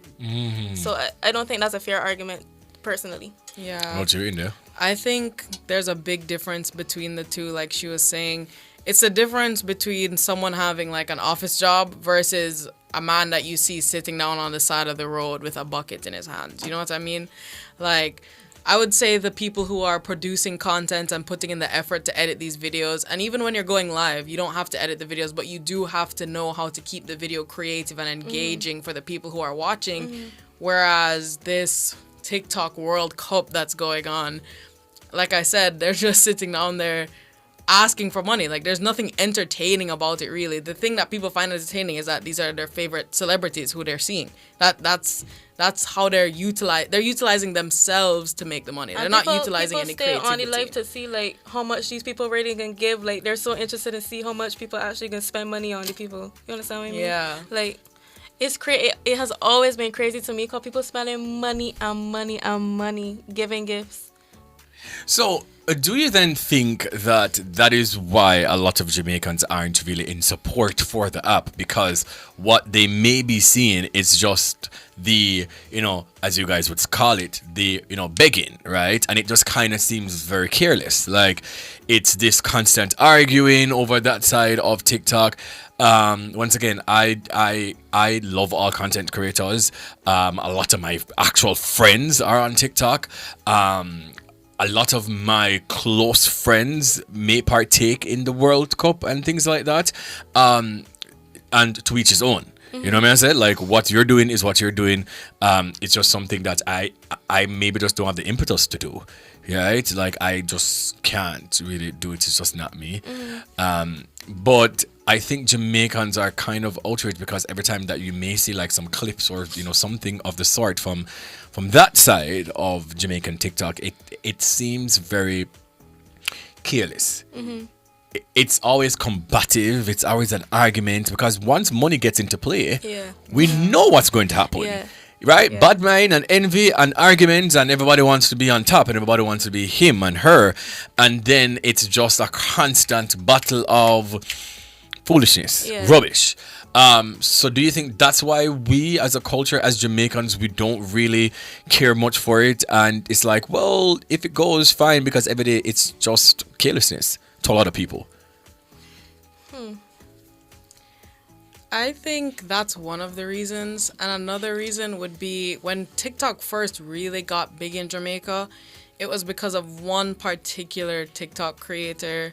So I don't think that's a fair argument, personally. Yeah. What's your in there? I think there's a big difference between the two. Like she was saying, it's a difference between someone having like an office job versus a man that you see sitting down on the side of the road with a bucket in his hand. You know what I mean? Like, I would say the people who are producing content and putting in the effort to edit these videos, and even when you're going live, you don't have to edit the videos, but you do have to know how to keep the video creative and engaging for the people who are watching. Whereas this TikTok World Cup that's going on, like I said, they're just sitting down there asking for money. Like, there's nothing entertaining about it, really. The thing that people find entertaining is that these are their favorite celebrities who they're seeing. That's how they're utilizing themselves to make the money. They're not utilizing any creativity. People stay on the live to see like how much these people really can give. Like, they're so interested in see how much people actually can spend money on the people. You understand what I mean? Yeah. Like, it's crazy. It has always been crazy to me because people spending money and money and money giving gifts. So, do you then think that is why a lot of Jamaicans aren't really in support for the app? Because what they may be seeing is just the, as you guys would call it, the, begging, right? And it just kind of seems very careless. Like, it's this constant arguing over that side of TikTok. Once again, I love all content creators. A lot of my actual friends are on TikTok. A lot of my close friends may partake in the World Cup and things like that. And to each his own. You know what I said? Like, what you're doing is what you're doing. It's just something that I maybe just don't have the impetus to do. Right? Like, I just can't really do it. It's just not me. But I think Jamaicans are kind of outraged because every time that you may see like some clips or something of the sort from that side of Jamaican TikTok, it seems very careless. It's always combative. It's always an argument because once money gets into play, we know what's going to happen. Right? Yeah. Bad mind and envy and arguments, and everybody wants to be on top and everybody wants to be him and her. And then it's just a constant battle of foolishness, rubbish. So do you think that's why we as a culture, as Jamaicans, we don't really care much for it? And it's like, well, if it goes, fine, because every day it's just carelessness to a lot of people. I think that's one of the reasons. And another reason would be when TikTok first really got big in Jamaica, it was because of one particular TikTok creator.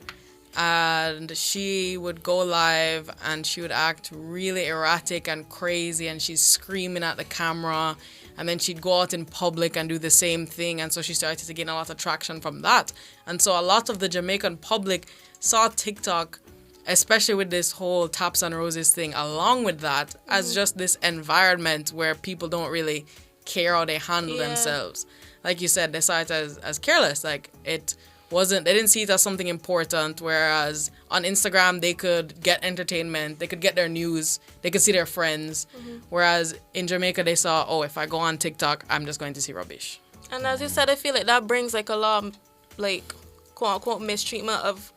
And she would go live and she would act really erratic and crazy and she's screaming at the camera. And then she'd go out in public and do the same thing. And so she started to gain a lot of traction from that. And so a lot of the Jamaican public saw TikTok, especially with this whole Taps and Roses thing, along with that, as just this environment where people don't really care how they handle themselves. Like you said, they saw it as careless. Like, they didn't see it as something important, whereas on Instagram, they could get entertainment, they could get their news, they could see their friends. Whereas in Jamaica, they saw, if I go on TikTok, I'm just going to see rubbish. And as you said, I feel like that brings like a lot of, like, quote-unquote mistreatment of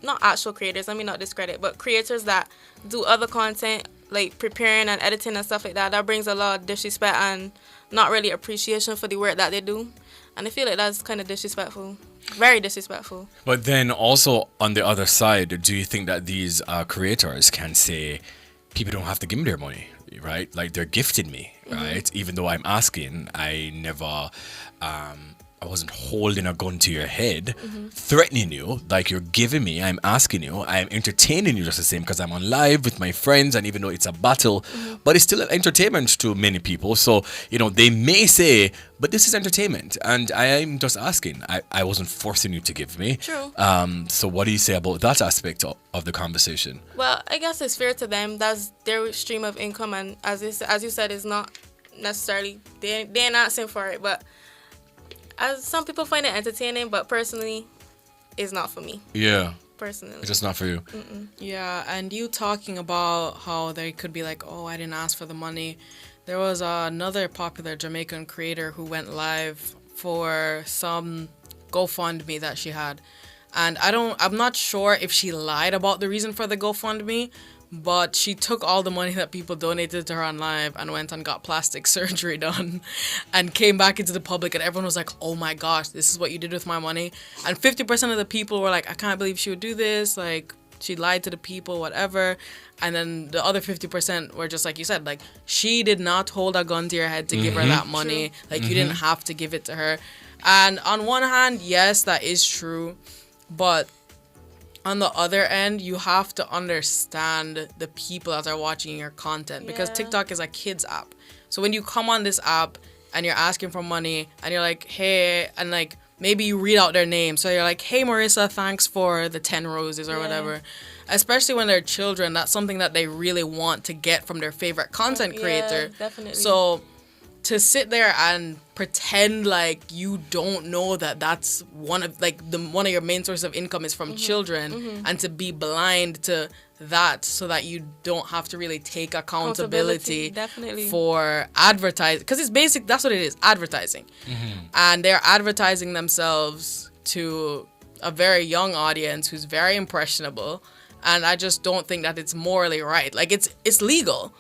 not actual creators, let me not discredit, but creators that do other content, like preparing and editing and stuff like that. That brings a lot of disrespect and not really appreciation for the work that they do. And I feel like that's kind of disrespectful. Very disrespectful. But then also on the other side, do you think that these creators can say, people don't have to give me their money, right? Like, they're gifting me, right? Even though I'm asking, I never... I wasn't holding a gun to your head, threatening you, like you're giving me, I'm asking you, I'm entertaining you just the same because I'm on live with my friends, and even though it's a battle, but it's still an entertainment to many people. So, they may say, but this is entertainment, and I am just asking. I wasn't forcing you to give me. True. So what do you say about that aspect of the conversation? Well, I guess it's fair to them. That's their stream of income, and as you said, it's not necessarily, they're not asking for it, but as some people find it entertaining, but personally, it's not for me. Yeah. Personally. It's just not for you. Yeah, and you talking about how they could be like, I didn't ask for the money. There was another popular Jamaican creator who went live for some GoFundMe that she had. And I'm not sure if she lied about the reason for the GoFundMe, but she took all the money that people donated to her on live and went and got plastic surgery done and came back into the public, and everyone was like, oh my gosh, this is what you did with my money. And 50% of the people were like, I can't believe she would do this. Like, she lied to the people, whatever. And then the other 50% were just like you said, like, she did not hold a gun to your head to give her that money. Like, you didn't have to give it to her. And on one hand, yes, that is true. But on the other end, you have to understand the people that are watching your content, because TikTok is a kids app. So when you come on this app and you're asking for money and you're like, hey, and like maybe you read out their name. So you're like, hey, Marissa, thanks for the 10 roses or whatever. Especially when they're children, that's something that they really want to get from their favorite content creator. Definitely. So to sit there and pretend like you don't know that that's one of your main source of income is from children, and to be blind to that so that you don't have to really take accountability definitely for advertising, because it's basic, that's what it is, advertising. And they're advertising themselves to a very young audience who's very impressionable, and I just don't think that it's morally right. Like, it's legal.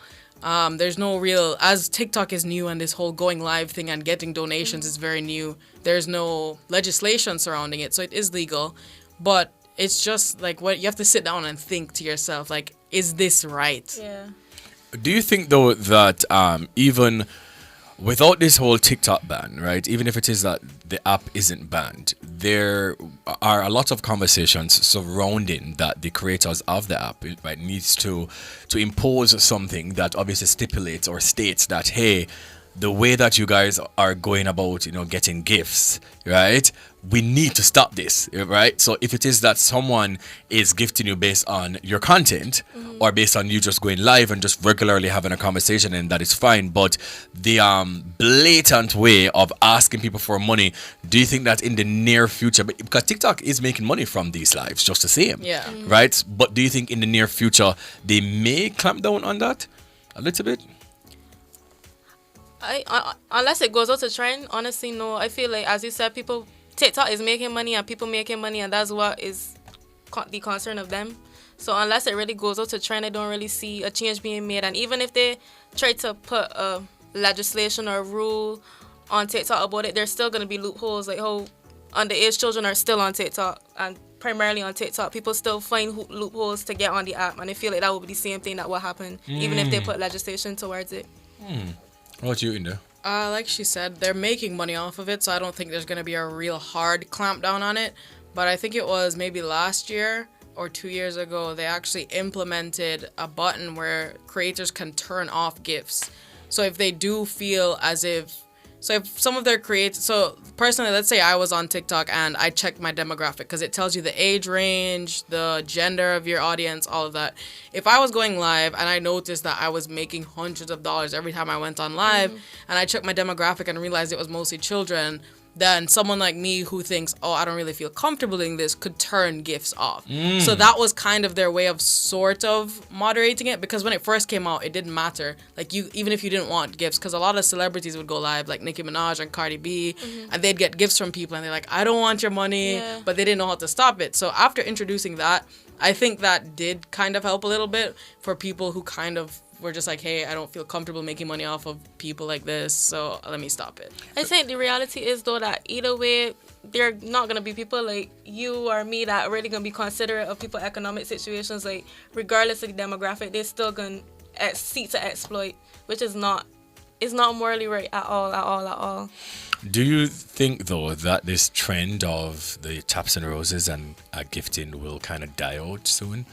There's no real, as TikTok is new and this whole going live thing and getting donations is very new, there's no legislation surrounding it, so it is legal. But it's just like, what you have to sit down and think to yourself, like, is this right? Yeah. Do you think though that even without this whole TikTok ban, right, even if it is that the app isn't banned, there are a lot of conversations surrounding that the creators of the app, right, needs to impose something that obviously stipulates or states that, hey, the way that you guys are going about, getting gifts, right, we need to stop this, right? So if it is that someone is gifting you based on your content, or based on you just going live and just regularly having a conversation, and that is fine, but the blatant way of asking people for money, do you think that in the near future, because TikTok is making money from these lives just the same, right? But do you think in the near future they may clamp down on that a little bit? Unless it goes out to trend, honestly, no. I feel like, as you said, TikTok is making money and people making money, and that's what is the concern of them. So unless it really goes out to trend, I don't really see a change being made. And even if they try to put a legislation or a rule on TikTok about it, there's still going to be loopholes, like how underage children are still on TikTok, and primarily on TikTok, people still find loopholes to get on the app, and I feel like that would be the same thing that will happen, even if they put legislation towards it. What about you, Inda? Like she said, they're making money off of it, so I don't think there's going to be a real hard clampdown on it. But I think it was maybe last year or 2 years ago, they actually implemented a button where creators can turn off gifts. So if they do feel as if some of their so personally, let's say I was on TikTok and I checked my demographic, because it tells you the age range, the gender of your audience, all of that. If I was going live and I noticed that I was making hundreds of dollars every time I went on live, and I checked my demographic and realized it was mostly children, then someone like me who thinks, oh, I don't really feel comfortable doing this, could turn gifts off. So that was kind of their way of sort of moderating it, because when it first came out, it didn't matter. Like, even if you didn't want gifts, because a lot of celebrities would go live, like Nicki Minaj and Cardi B, and they'd get gifts from people, and they're like, I don't want your money, but they didn't know how to stop it. So after introducing that, I think that did kind of help a little bit for people who kind of were just like, hey, I don't feel comfortable making money off of people like this, so let me stop it. I think the reality is, though, that either way, there are not going to be people like you or me that are really going to be considerate of people's economic situations. Like, regardless of the demographic, they're still going to seek to exploit, which is not morally right at all. Do you think, though, that this trend of the taps and roses and gifting will kind of die out soon?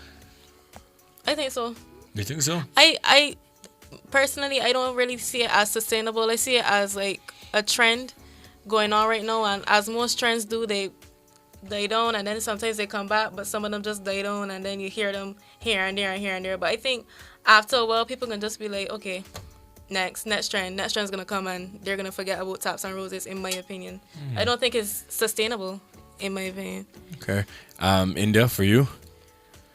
I think so. You think so? I personally, I don't really see it as sustainable. I see it as like a trend going on right now, and as most trends do, they die down, and then sometimes they come back, but some of them just die down, and then you hear them here and there. But I think after a while, people can just be like, okay, next trend's gonna come, and they're gonna forget about taps and roses, in my opinion. I don't think it's sustainable, in my opinion. Okay. India, for you?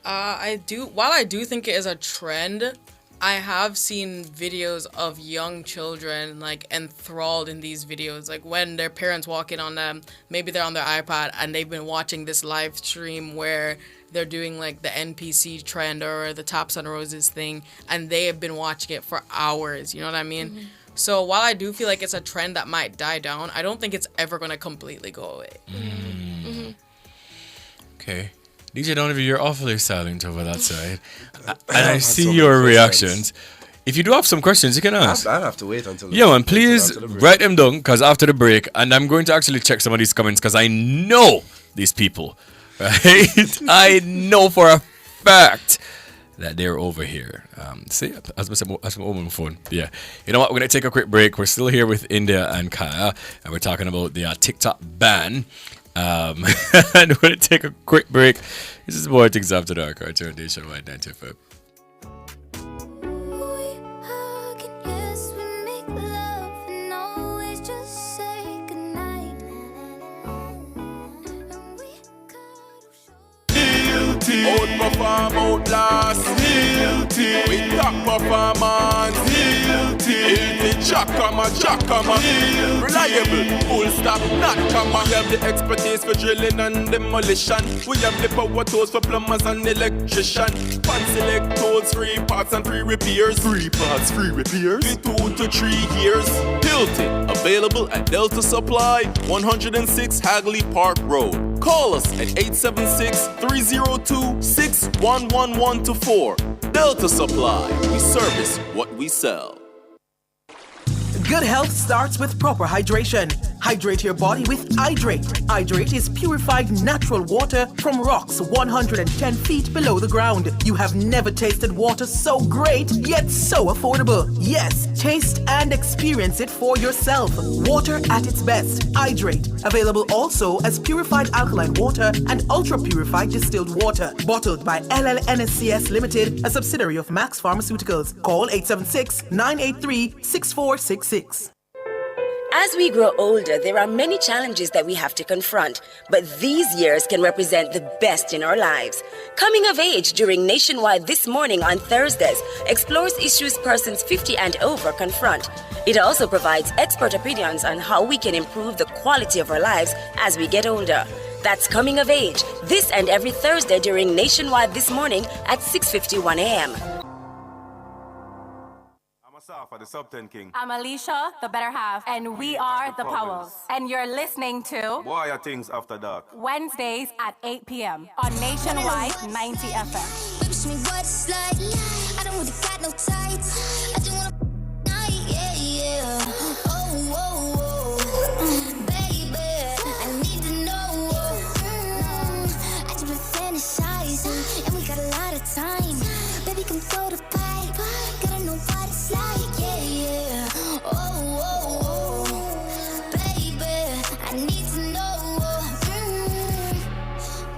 While I do think it is a trend, I have seen videos of young children like enthralled in these videos, like when their parents walk in on them, maybe they're on their iPad and they've been watching this live stream where they're doing like the NPC trend or the taps and roses thing, and they have been watching it for hours, you know what I mean? So while I do feel like it's a trend that might die down, I don't think it's ever going to completely go away. Okay. DJ Danovi, you're awfully silent over that side. And I see your reactions. If you do have some questions, you can ask. I'll have to wait until yeah, man, please write them down, because after the break, and I'm going to actually check some of these comments, because I know these people, right? I know for a fact that they're over here. See, as my own phone. Yeah. You know what? We're going to take a quick break. We're still here with India and Kaya, and we're talking about the TikTok ban. And we're going to take a quick break. This is Bwoyatingz Afterdark, right here on Nationwide 90 FM. Yes, we make love and perform outlast. Guilty. We top performance. Guilty. Chakama. Reliable. Full stop. Not comma. We have the expertise for drilling and demolition. We have the power tools for plumbers and electrician. Fancy select tools, 3 parts and 3 repairs. 3 parts, 3 repairs. 2 to 3 years. Hilton. Available at Delta Supply, 106 Hagley Park Road. Call us at 876-302-61114. Delta Supply. We service what we sell. Good health starts with proper hydration. Hydrate your body with Hydrate. Hydrate is purified natural water from rocks 110 feet below the ground. You have never tasted water so great, yet so affordable. Yes, taste and experience it for yourself. Water at its best. Hydrate. Available also as purified alkaline water and ultra-purified distilled water. Bottled by LLNSCS Limited, a subsidiary of Max Pharmaceuticals. Call 876-983-6466. As we grow older, there are many challenges that we have to confront, but these years can represent the best in our lives. Coming of Age during Nationwide This Morning on Thursdays explores issues persons 50 and over confront. It also provides expert opinions on how we can improve the quality of our lives as we get older. That's Coming of Age, this and every Thursday during Nationwide This Morning at 6:51 a.m. For the Sub 10 King. I'm Alicia, the better half, and we are the Powells. And you're listening to Bwoyatingz After Dark. Wednesdays at 8 p.m. on Nationwide 90 FM. Show me what it's like. I don't really got no tights. I just wanna night, yeah. Oh, baby, I need to know. I just been fantasizing, and we got a lot of time. Baby, come throw the pipe. Gotta know what it's like.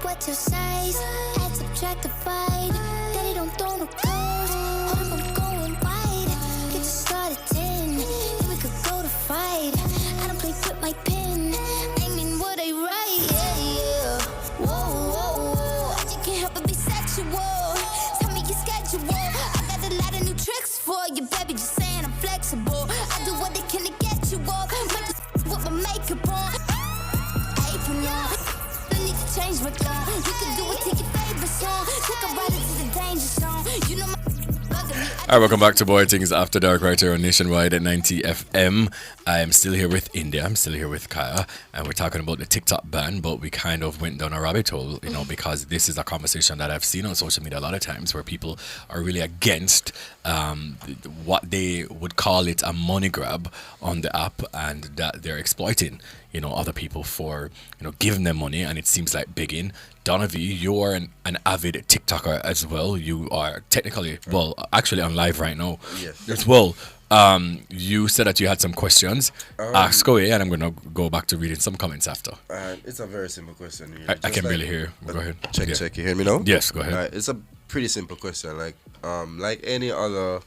What's your size? Add, subtract, divide. Daddy don't throw no goals. Hope I'm going wide. Get you started 10. Then we could go to 5. I don't play with my pen. I mean what I write. Yeah. Whoa. I just can't help but be sexual. Tell me your schedule. I got a lot of new tricks for you, baby. Just saying I'm flexible. I do what they can to get you up. Might just with my makeup on. Apron on. Change my thought. You can do it to your favorite song. Take a ride into the danger zone. You know my Alright, welcome back to Bwoyatingz After Dark right here on Nationwide at 90 FM. I am still here with India, I'm still here with Kaya, and we're talking about the TikTok ban, but we kind of went down a rabbit hole, you know, because this is a conversation that I've seen on social media a lot of times where people are really against what they would call it a money grab on the app, and that they're exploiting, you know, other people for, you know, giving them money, and it seems like bigging. Danovi, you are an avid TikToker as well. You are technically, well, actually on live right now. Yes. As well. You said that you had some questions. Ask away, and I'm going to go back to reading some comments after. It's a very simple question. Really. I can really hear. Go ahead. Check. You hear me now? Yes, go ahead. It's a pretty simple question. Like any other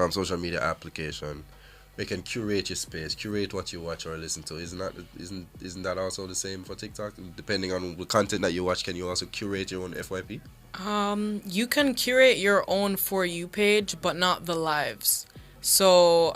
social media application, we can curate your space, curate what you watch or listen to. Isn't that also the same for TikTok? Depending on the content that you watch, can you also curate your own FYP? You can curate your own For You page, but not the lives. So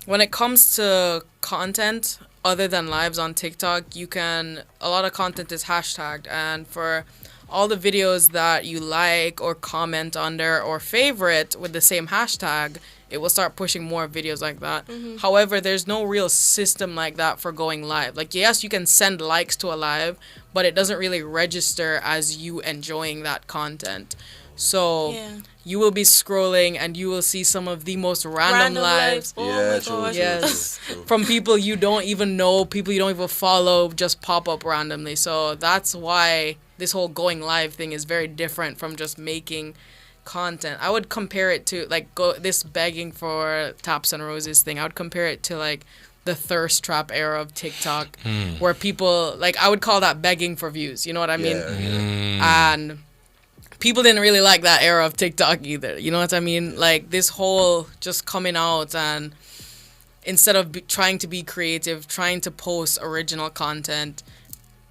when it comes to content other than lives on TikTok, a lot of content is hashtagged, and for all the videos that you like or comment under or favorite with the same hashtag, it will start pushing more videos like that. Mm-hmm. However, there's no real system like that for going live. Like, yes, you can send likes to a live, but it doesn't really register as you enjoying that content. So you will be scrolling and you will see some of the most random lives. Oh my gosh. Yes. From people you don't even know, people you don't even follow, just pop up randomly. So that's why this whole going live thing is very different from just making content. I would compare it to this begging for taps and roses thing. I would compare it to like the thirst trap era of TikTok, where people I would call that begging for views. You know what I mean? And people didn't really like that era of TikTok either. You know what I mean? Like this whole just coming out and instead of trying to be creative, trying to post original content,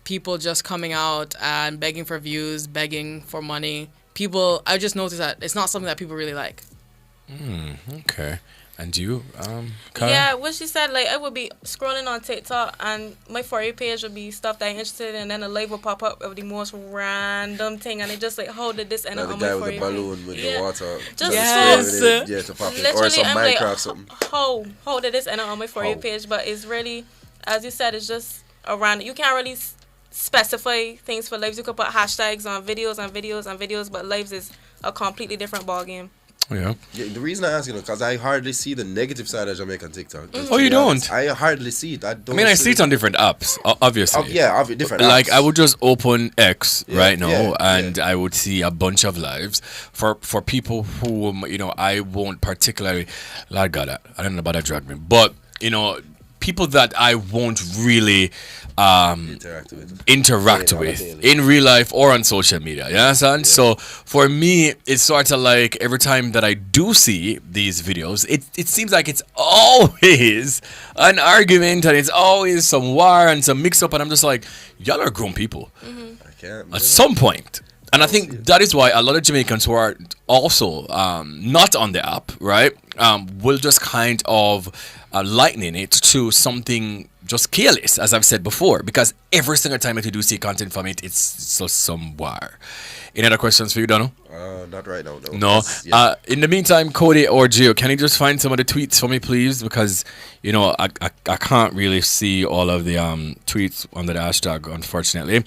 people just coming out and begging for views, begging for money. People, I just noticed that it's not something that people really like. Okay. And you, Kara? Yeah, what she said, like, I would be scrolling on TikTok and my For You page would be stuff that I'm interested in, and then a live will pop up of the most random thing, and it just like, how did this end up on my For You page? The guy with the balloon with the water. Just yeah, to pop it. Literally, Or some I'm Minecraft like, something. How did this end up on my For You page? But it's really, as you said, it's just a random. You can't really specify things for lives. You could put hashtags on videos and videos and videos, but lives is a completely different ballgame. Yeah. The reason I ask, because I hardly see the negative side of Jamaican TikTok. Oh, you don't? I hardly see it. I see it on different apps, obviously. Different apps. Like, I would just open X right now, and I would see a bunch of lives for people who, I won't particularly, Lord God, I don't know about that drag me, but, people that I won't really interact with in real life or on social media. You understand? So for me, it's sort of like every time that I do see these videos, it seems like it's always an argument and it's always some war and some mix up, and I'm just like, y'all are grown people. I can't. At some point. And I think that is why a lot of Jamaicans who are also not on the app, right, will just kind of lightening it to something just careless, as I've said before, because every single time that you do see content from it, it's just some war. Any other questions for you, Dono? Not right now, no. No. In the meantime, Cody or Gio, can you just find some of the tweets for me, please? Because, I can't really see all of the tweets under the hashtag, unfortunately.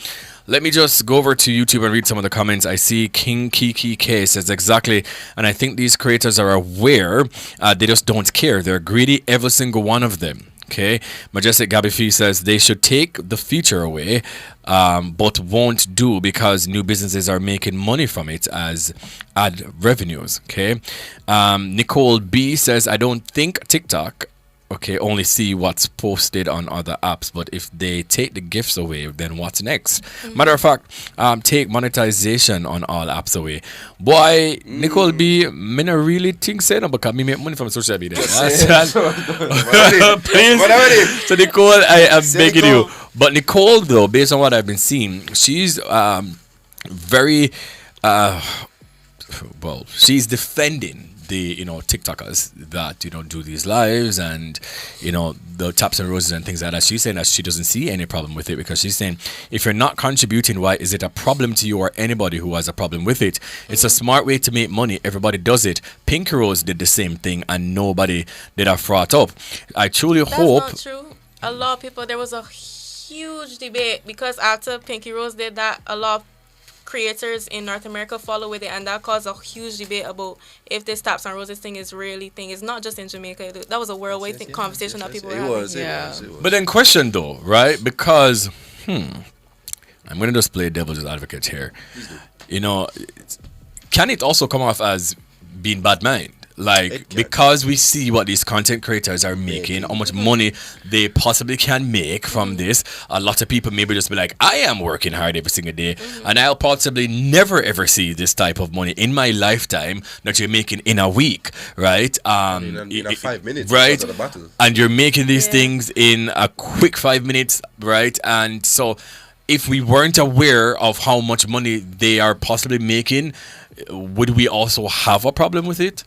Let me just go over to YouTube and read some of the comments. I see King Kiki K says exactly, and I think these creators are aware, they just don't care. They're greedy, every single one of them. Okay, Majestic Gabby Fee says they should take the feature away, but won't do because new businesses are making money from it as ad revenues. Okay, Nicole B says I don't think TikTok only see what's posted on other apps, but if they take the gifts away, then what's next? Matter of fact, take monetization on all apps away. Boy, Nicole B, me not really think so, no, because me make money from social media. Please. So Nicole, I am begging you. But Nicole, though, based on what I've been seeing, she's very, she's defending the TikTokers that do these lives and the taps and roses and things like that. She's saying that she doesn't see any problem with it because she's saying if you're not contributing, why is it a problem to you or anybody who has a problem with it? It's a smart way to make money. Everybody does it. Pink Rose did the same thing and nobody did a fraught up. I truly hope. That's not true. A lot of people, there was a huge debate because after Pinky Rose did that, a lot of creators in North America follow with it, and that caused a huge debate about if this taps and roses thing is really thing. It's not just in Jamaica. That was a worldwide conversation that people were having. It was. But then question though, right? Because I'm gonna just play devil's advocate here. Can it also come off as being bad mind? Like, because we see what these content creators are making, how much money they possibly can make from this, a lot of people maybe just be like, I am working hard every single day, and I'll possibly never ever see this type of money in my lifetime that you're making in a week, right? In 5 minutes, right? And you're making these things in a quick 5 minutes, right? And so if we weren't aware of how much money they are possibly making, would we also have a problem with it?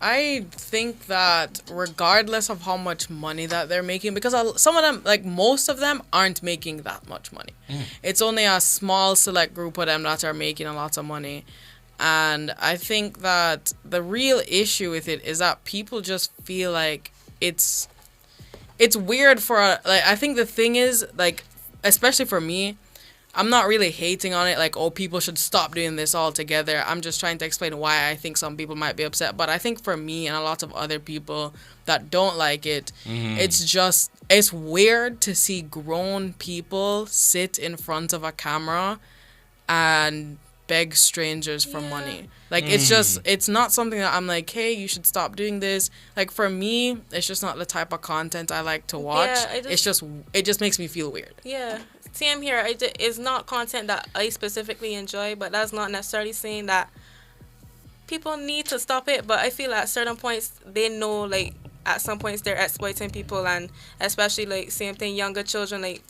I think that regardless of how much money that they're making, because some of them, like most of them, aren't making that much money. It's only a small select group of them that are making a lot of money. And I think that the real issue with it is that people just feel like it's weird I think the thing is, like, especially for me, I'm not really hating on it, like, oh, people should stop doing this altogether. I'm just trying to explain why I think some people might be upset. But I think for me and a lot of other people that don't like it, it's weird to see grown people sit in front of a camera and beg strangers for money. Like, it's not something that I'm like, hey, you should stop doing this. Like, for me, it's just not the type of content I like to watch. It just makes me feel weird. Yeah. Same here. It's not content that I specifically enjoy, but that's not necessarily saying that people need to stop it. But I feel at certain points they know, like, at some points they're exploiting people, and especially like same thing, younger children, like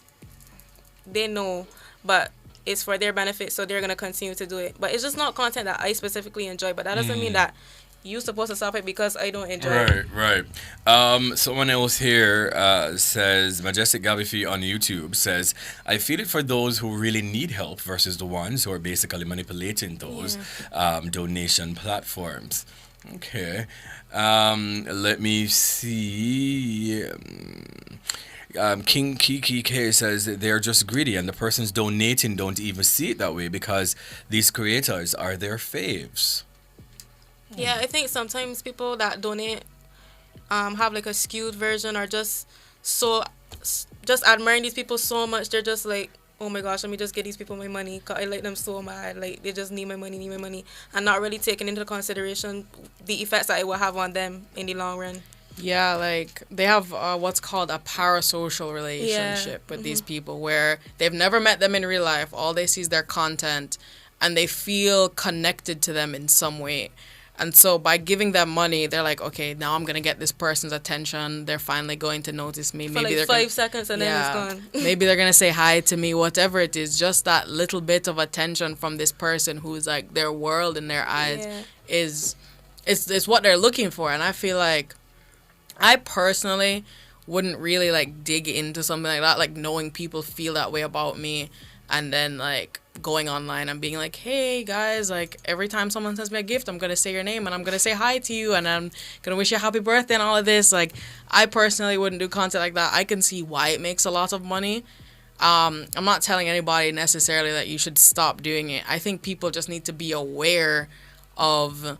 they know, but it's for their benefit, so they're gonna continue to do it. But it's just not content that I specifically enjoy. But that doesn't mean that you're supposed to stop it because I don't enjoy it. Right. Someone else here says, Majestic Gavifi on YouTube says, I feel it for those who really need help versus the ones who are basically manipulating those donation platforms. Okay. Let me see. King Kiki K says that they're just greedy and the persons donating don't even see it that way because these creators are their faves. Yeah, I think sometimes people that donate have like a skewed version, or just admiring these people so much. They're just like, oh my gosh, let me just get these people my money because I like them so bad. Like, they just need my money, and not really taking into consideration the effects that it will have on them in the long run. Yeah, like they have what's called a parasocial relationship with these people where they've never met them in real life. All they see is their content and they feel connected to them in some way. And so by giving them money, they're like, okay, now I'm going to get this person's attention. They're finally going to notice me. For Maybe like they're 5 seconds and then it's gone. Maybe they're going to say hi to me, whatever it is. Just that little bit of attention from this person who's like their world in their eyes is what they're looking for. And I feel like I personally wouldn't really like dig into something like that, like knowing people feel that way about me and then like going online and being like, hey guys, like every time someone sends me a gift, I'm gonna say your name and I'm gonna say hi to you and I'm gonna wish you a happy birthday and all of this. Like, I personally wouldn't do content like that. I can see why it makes a lot of money. I'm not telling anybody necessarily that you should stop doing it. I think people just need to be aware of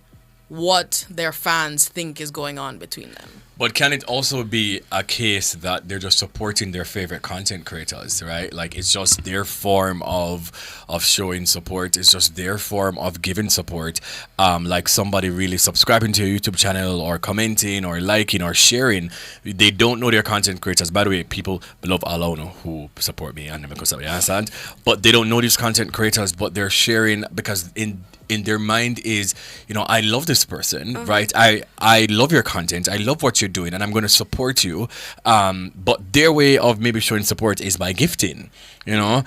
what their fans think is going on between them. But can it also be a case that they're just supporting their favorite content creators, right? Like, it's just their form of showing support. It's just their form of giving support. Like somebody really subscribing to your YouTube channel or commenting or liking or sharing. They don't know their content creators. By the way, people love Alona who support me and because of understand. But they don't know these content creators, but they're sharing because in their mind is, you know, I love this person, right? I love your content. I love what you're doing and I'm going to support you. But their way of maybe showing support is by gifting, you know?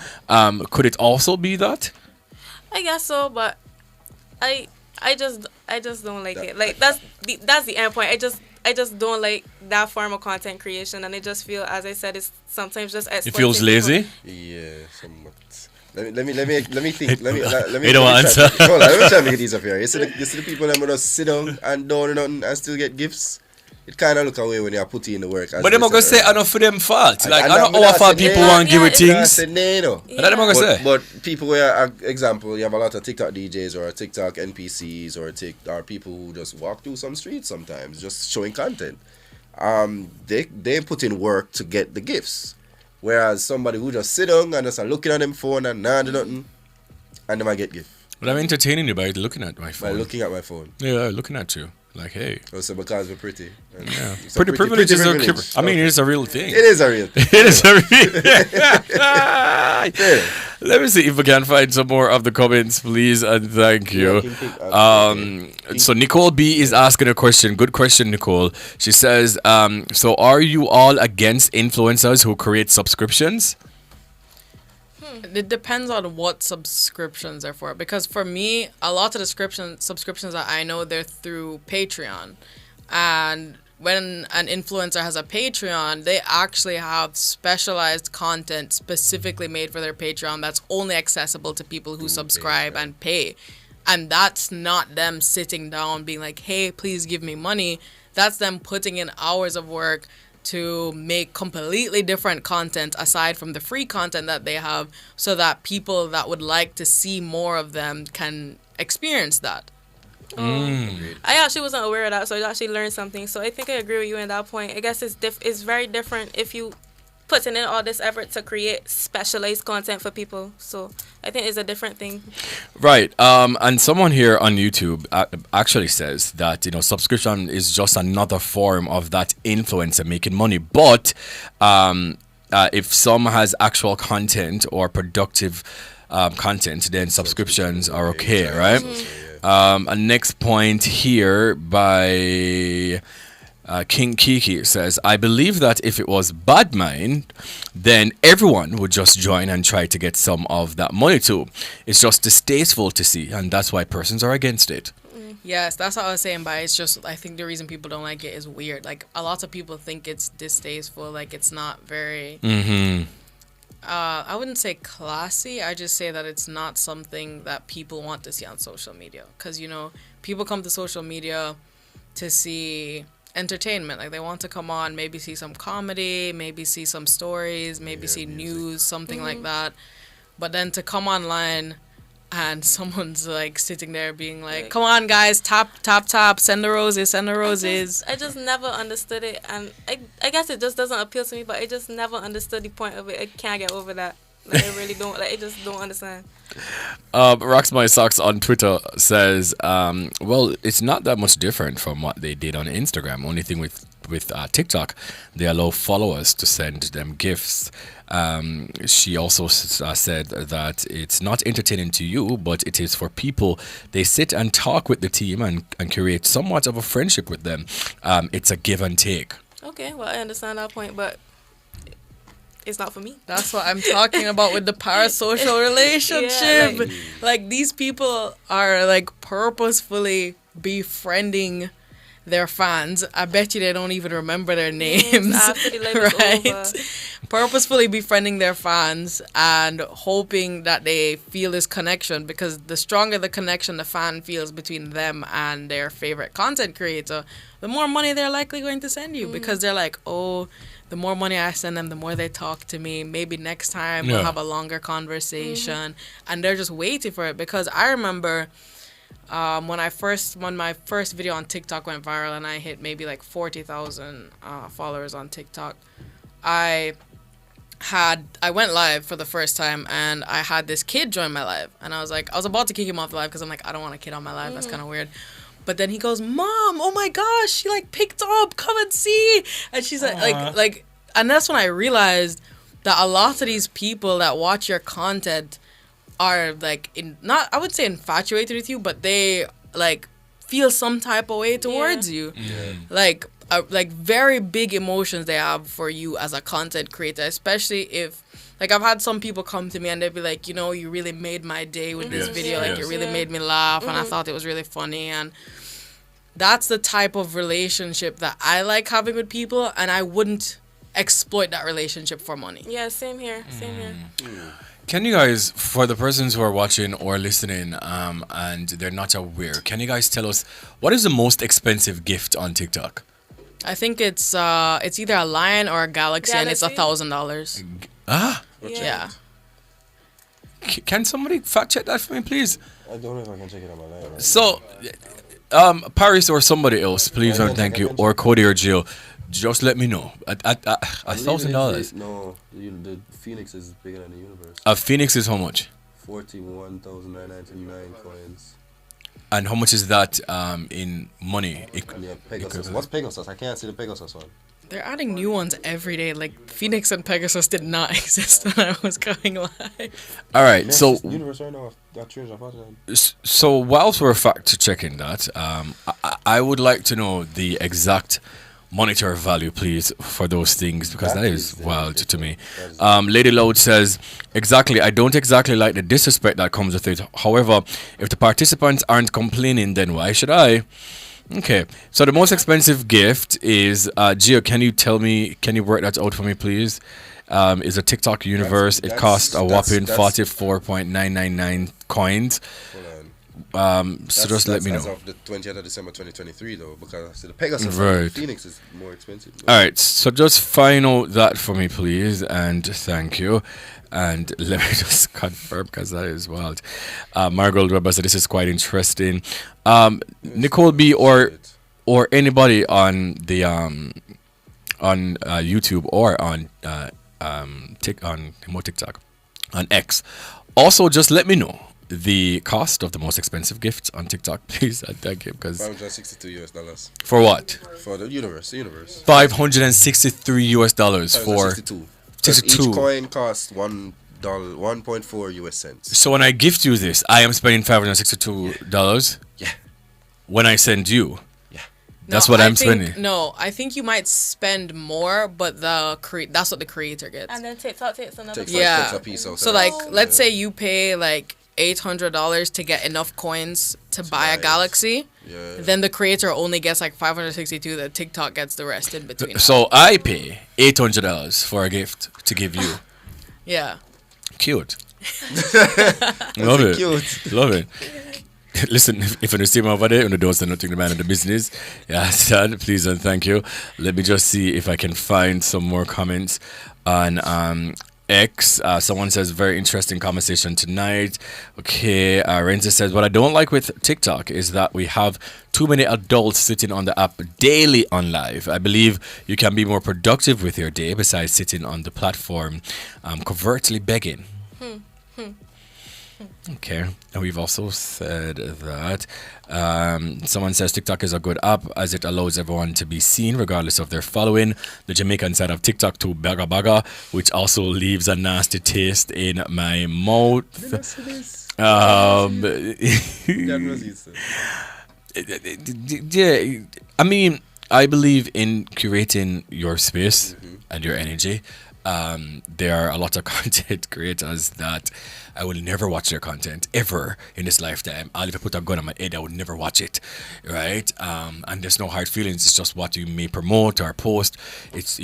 Could it also be that? I guess so, but I just don't like it. Like, that's the end point. I just don't like that form of content creation, and I just feel, as I said, it's sometimes just exploiting. It feels lazy? Yeah, somewhat. Let me think. Let me you don't answer. Hold on, let me try to make it easier for you. You see the people that just sit down and don't nothing and still get gifts? It kind of look away when you put in the work. But they're not going to say enough for them fault. Like, I don't know how far people want to give it things. But they're not going to say. But people where, example, you have a lot of TikTok DJs or TikTok NPCs or people who just walk through some streets sometimes, just showing content. They put in work to get the gifts. Whereas somebody who just sit down and just looking at them phone and not do nothing, and they might get gift. But I'm entertaining you by looking at my phone. By looking at my phone. Yeah, looking at you. Like, hey. Also because we're pretty. Yeah. Pretty privilege is a... I mean, it is a real thing. It is a real thing. It is a real thing. Let me see if we can find some more of the comments, please, and thank you. So Nicole B is asking a question. Good question, Nicole. She says, so are you all against influencers who create subscriptions? It depends on what subscriptions are for. Because for me, a lot of the subscriptions that I know, they're through Patreon. And when an influencer has a Patreon, they actually have specialized content specifically made for their Patreon that's only accessible to people who subscribe and pay. And that's not them sitting down being like, hey, please give me money. That's them putting in hours of work to make completely different content aside from the free content that they have, so that people that would like to see more of them can experience that. I actually wasn't aware of that, so I actually learned something. So I think I agree with you in that point. I guess it's very different if you putting in all this effort to create specialized content for people. So I think it's a different thing. Right. And someone here on YouTube actually says that, you know, subscription is just another form of that influencer making money. But if someone has actual content or productive content, then subscriptions are okay, right? A next point here by King Kiki says, I believe that if it was bad mind, then everyone would just join and try to get some of that money too. It's just distasteful to see, and that's why persons are against it. Yes, that's what I was saying, but it's just, I think the reason people don't like it is weird. Like, a lot of people think it's distasteful, like, it's not very, I wouldn't say classy, I just say that it's not something that people want to see on social media. Because, you know, people come to social media to see entertainment. Like, they want to come on, maybe see some comedy, maybe see some stories, maybe see news, something like that. But then to come online and someone's like sitting there being like, come on guys, tap, send the roses. I just never understood it, and I guess it just doesn't appeal to me, but I just never understood the point of it. I can't get over that. Like, I really don't. Like, I just don't understand. Rocks My Socks on Twitter says, well, it's not that much different from what they did on Instagram. Only thing with TikTok, they allow followers to send them gifts. She also said that it's not entertaining to you, but it is for people. They sit and talk with the team and create somewhat of a friendship with them. It's a give and take. Okay, well, I understand that point, but it's not for me. That's what I'm talking about with the parasocial relationship. Yeah, like, these people are like purposefully befriending their fans. I bet you they don't even remember their names. After the live is right? over. Purposefully befriending their fans and hoping that they feel this connection, because the stronger the connection the fan feels between them and their favorite content creator, the more money they're likely going to send you, because they're like, oh, the more money I send them, the more they talk to me. Maybe next time we'll have a longer conversation. And they're just waiting for it. Because I remember when my first video on TikTok went viral and I hit maybe like 40,000 followers on TikTok, I went live for the first time and I had this kid join my live, and I was about to kick him off the live because I'm like, I don't want a kid on my live. That's kind of weird. But then he goes, Mom, oh my gosh, she like picked up, come and see. And she's like, and that's when I realized that a lot of these people that watch your content are like, I would say infatuated with you, but they like feel some type of way towards you. Like very big emotions they have for you as a content creator, especially if, like, I've had some people come to me and they'll be like, you know, you really made my day with this video. Like, you really made me laugh, and I thought it was really funny. And that's the type of relationship that I like having with people, and I wouldn't exploit that relationship for money. Yeah, same here. Can you guys, for the persons who are watching or listening and they're not aware, can you guys tell us what is the most expensive gift on TikTok? I think it's either a lion or a galaxy. And it's $1,000. Yeah. Can somebody fact check that for me, please? I don't know if I can check it on my line. Right? So, Paris or somebody else, please and thank you, or Cody or Jill, just let me know. $1,000. No, the Phoenix is bigger than the universe. A Phoenix is how much? 41,999 coins. And how much is that in money? Yeah, Pegasus. What's Pegasus? I can't see the Pegasus one. They're adding new ones every day. Like, Phoenix and Pegasus did not exist when I was going live. All right, so universe right now got changed. So whilst we're fact checking that, I would like to know the exact monetary value, please, for those things, because that is wild to me. Lady Loud says, exactly, I don't exactly like the disrespect that comes with it. However, if the participants aren't complaining, then why should I? Okay, so the most expensive gift is, Gio, can you work that out for me, please? Is a TikTok universe. It costs a whopping 44.999 coins. So just let me know. As of the 20th of December 2023, though, because the Pegasus right. Phoenix is more expensive. All right, so just find out that for me, please, and thank you. And let me just confirm, because that is wild. Margold Weber said this is quite interesting. Nicole B or anybody on the on YouTube or on TikTok, on X. Also, just let me know the cost of the most expensive gifts on TikTok, please. And thank you, because $562 for what? For the universe. $563 for 62. Each coin costs $1.4 US cents. So when I gift you this, I am spending $562. Yeah. When I send you. Yeah. That's what I'm spending. No, I think you might spend more, but that's what the creator gets. And then TikTok takes another piece. Yeah. Piece out So like, let's say you pay like $800 to get enough coins to buy a galaxy. Yeah. Then the creator only gets like 562. The TikTok gets the rest in between. So I pay $800 for a gift to give you. Yeah. Cute. Love it. Cute. Love it. Listen, if you see me over there, and don't say nothing to the man in the business, yeah, Stan, please and thank you. Let me just see if I can find some more comments on X. Someone says, very interesting conversation tonight. Okay, Renzi says, what I don't like with TikTok is that we have too many adults sitting on the app daily on live. I believe you can be more productive with your day besides sitting on the platform covertly begging. Okay, and we've also said that someone says TikTok is a good app as it allows everyone to be seen regardless of their following. The Jamaican side of TikTok to baga baga, which also leaves a nasty taste in my mouth. Yeah, I mean, I believe in curating your space and your energy. There are a lot of content creators that I will never watch their content ever in this lifetime. I'll if I put a gun on my head, I would never watch it, right? And there's no hard feelings. It's just what you may promote or post. It's,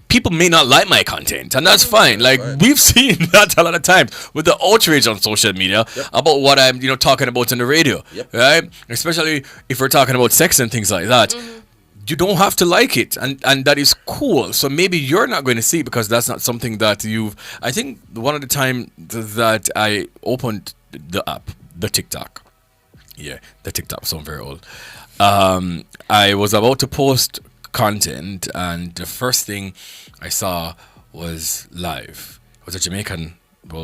people may not like my content, and that's fine. Like, we've seen that a lot of times with the outrage on social media about what I'm, talking about on the radio, right? Especially if we're talking about sex and things like that. You don't have to like it, and that is cool. So maybe you're not going to see it because that's not something that you've... I think one of the time that I opened the app, the TikTok. Yeah, the TikTok sound very old. I was about to post content, and the first thing I saw was live. It was a Jamaican,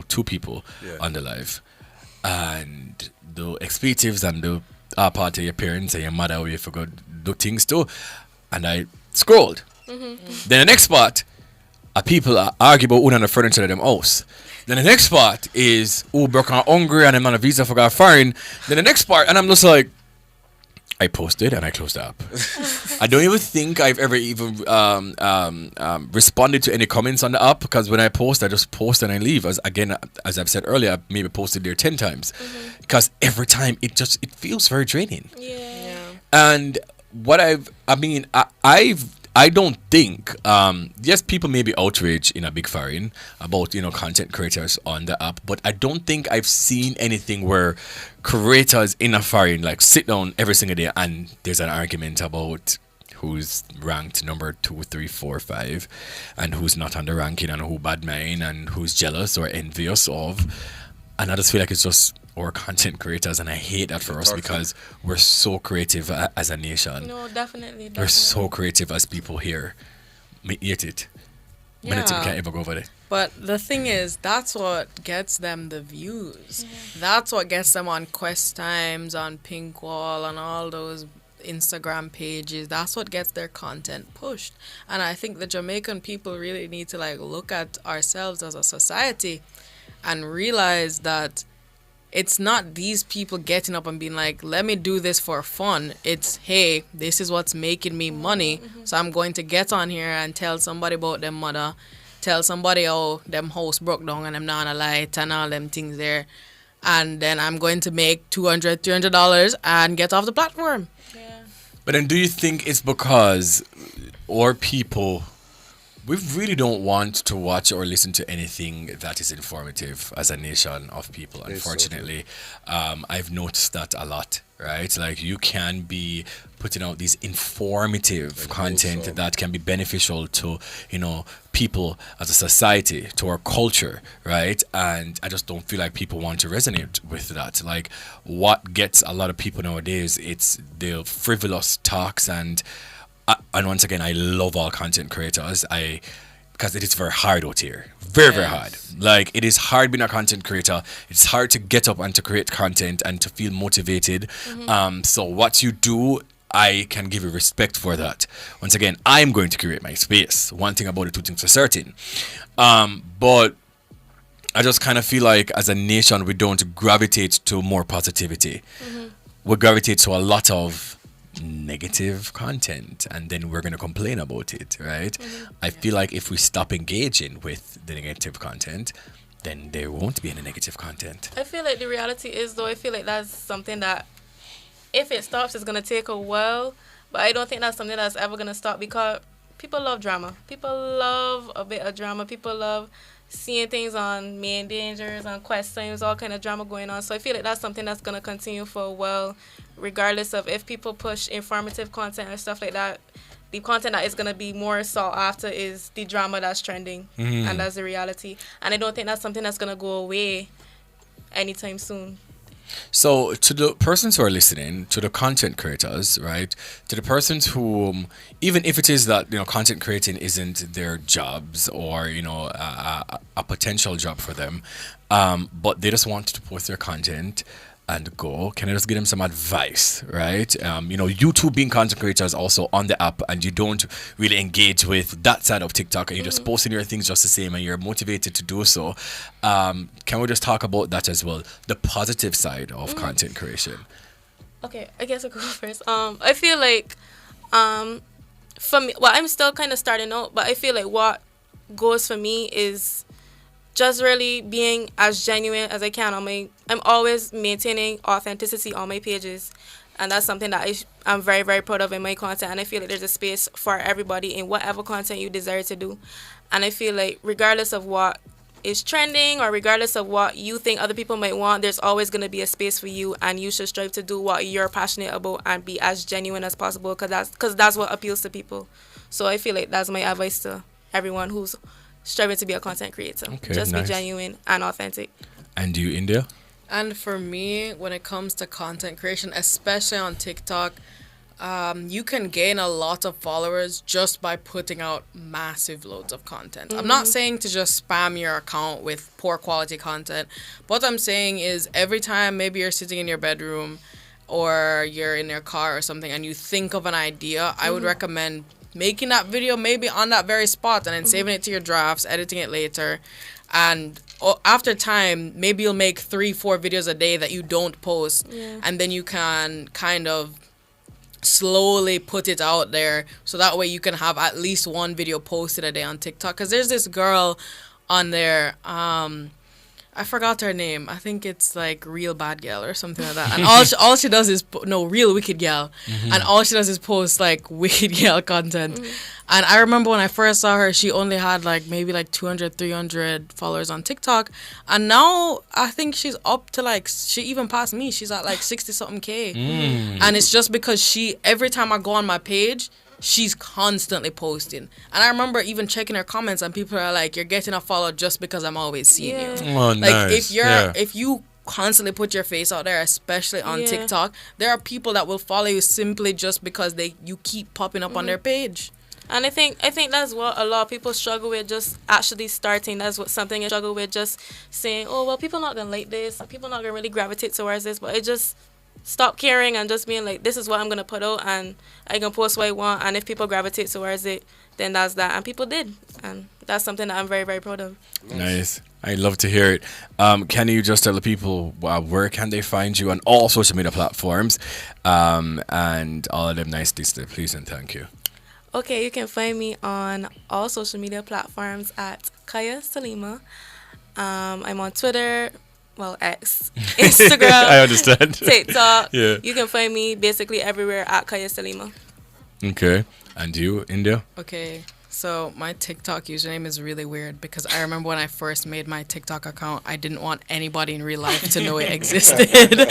two people on the live. And the expletives and the part of your parents and your mother where you forgot do things too, and I scrolled. Then the next part, people are arguing about the furniture of them house. Then the next part is broke and hungry and I'm on a visa for got foreign. Then the next part, and I'm just like, I posted and I closed the app. I don't even think I've ever even responded to any comments on the app, because when I post, I just post and I leave. As I've said earlier, I've maybe posted there 10 times, because every time it feels very draining. Yeah. And what I don't think, yes, people may be outraged in a big foreign about, content creators on the app, but I don't think I've seen anything where creators in a foreign like sit down every single day and there's an argument about who's ranked number 2, 3, 4, 5, and who's not on the ranking, and who bad mind, and who's jealous or envious of. And I just feel like it's just our content creators, and I hate that for us, because we're so creative as a nation. No, definitely. We're so creative as people here. Me hate it. Yeah. But can't ever go over there. But the thing is, that's what gets them the views. That's what gets them on Quest Times, on Pink Wall, on all those Instagram pages. That's what gets their content pushed. And I think the Jamaican people really need to look at ourselves as a society and realize that it's not these people getting up and being like, let me do this for fun. It's, hey, this is what's making me money, so I'm going to get on here and tell somebody about them mother, tell somebody, oh, them house broke down and I'm not on a light and all them things there. And then I'm going to make $200 and get off the platform. Yeah. But then do you think it's because our people... We really don't want to watch or listen to anything that is informative as a nation of people, unfortunately. I've noticed that a lot, right? Like, you can be putting out these informative content that can be beneficial to, people as a society, to our culture, right? And I just don't feel like people want to resonate with that. Like, what gets a lot of people nowadays, it's the frivolous talks, and once again, I love all content creators. Because it is very hard out here. Very, very hard. Like, it is hard being a content creator. It's hard to get up and to create content and to feel motivated. So what you do, I can give you respect for that. Once again, I'm going to create my space. One thing about it, two things for certain. But I just kind of feel like as a nation, we don't gravitate to more positivity. We gravitate to a lot of negative content and then we're going to complain about it, right? I feel like if we stop engaging with the negative content, then there won't be any negative content. I feel like the reality is, though, I feel like that's something that if it stops, it's going to take a while. But I don't think that's something that's ever going to stop because people love drama. People love a bit of drama. People love seeing things on Main Dangers, on Quest Times, all kind of drama going on. So I feel like that's something that's going to continue for a while, regardless of if people push informative content or stuff like that. The content that is going to be more sought after is the drama that's trending, and that's the reality. And I don't think that's something that's going to go away anytime soon. So to the persons who are listening, to the content creators, right, to the persons who, even if it is that, content creating isn't their jobs or, a potential job for them, but they just want to post their content and go, can I just give them some advice, right? You two being content creators also on the app and you don't really engage with that side of TikTok and you're just posting your things just the same and you're motivated to do so. Can we just talk about that as well? The positive side of content creation. Okay, I guess I'll go first. I feel like, for me, I'm still kind of starting out, but I feel like what goes for me is just really being as genuine as I can I'm always maintaining authenticity on my pages, and that's something that I'm very, very proud of in my content, and I feel like there's a space for everybody in whatever content you desire to do. And I feel like regardless of what is trending or regardless of what you think other people might want, there's always going to be a space for you, and you should strive to do what you're passionate about and be as genuine as possible because that's what appeals to people. So I feel like that's my advice to everyone who's striving to be a content creator. Okay, just nice. be genuine and authentic. And you, India? And for me, when it comes to content creation, especially on TikTok, you can gain a lot of followers just by putting out massive loads of content. I'm not saying to just spam your account with poor quality content. What I'm saying is every time maybe you're sitting in your bedroom or you're in your car or something and you think of an idea, I would recommend making that video maybe on that very spot and then saving it to your drafts, editing it later. And after time, maybe you'll make 3-4 videos a day that you don't post. Yeah. And then you can kind of slowly put it out there. So that way you can have at least one video posted a day on TikTok. Because there's this girl on there, I forgot her name. I think it's like Real Bad Girl or something like that. And all she does is Real Wicked Girl. And all she does is post like Wicked Girl content. And I remember when I first saw her, she only had maybe 200, 300 followers on TikTok. And now I think she's up to she even passed me. She's at 60 something K. And it's just because every time I go on my page, she's constantly posting. And I remember even checking her comments and people are like, you're getting a follow just because I'm always seeing you. Oh, nice. If you constantly put your face out there, especially on TikTok, there are people that will follow you simply just because you keep popping up on their page. And I think that's what a lot of people struggle with, just actually starting. That's what something I struggle with, just saying, oh, well, people not going to like this. People not going to really gravitate towards this. But it just stop caring and just being like, this is what I'm going to put out and I can post what I want. And if people gravitate towards it, then that's that. And people did. And that's something that I'm very, very proud of. Nice. I love to hear it. Can you just tell the people where can they find you on all social media platforms and all of them nice things, please and thank you. Okay, you can find me on all social media platforms at Kaya Salima. I'm on Twitter, X, Instagram, I understand. TikTok. Yeah. You can find me basically everywhere at Kaya Salima. Okay. And you, India? Okay. So my TikTok username is really weird because I remember when I first made my TikTok account, I didn't want anybody in real life to know it existed.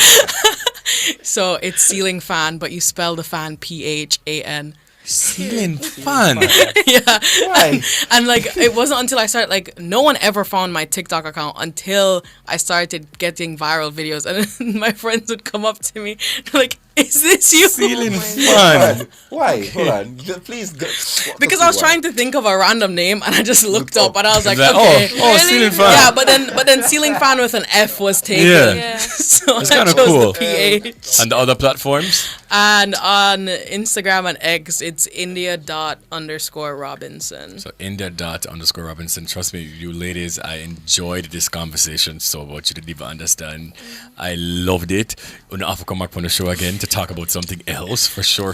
So it's Ceiling Fan, but you spell the fan PHAN. Ceiling Fan. Yeah. Why? And it wasn't until I started no one ever found my TikTok account until I started getting viral videos, and my friends would come up to me like, "Is this you?" Ceiling Fan. Why? Hold on. Please. Because I was trying to think of a random name, and I just looked up, and I was like, okay. Oh, really? Ceiling Fan. Yeah, but then Ceiling Fan with an F was taken. Yeah. So that's I kind of chose cool. the PH. And the other platforms? And on Instagram and X, it's India._Robinson. So India._Robinson. Trust me, you ladies, I enjoyed this conversation so much. You didn't even understand. I loved it. We'll have to come back on the show again to talk about something else for sure.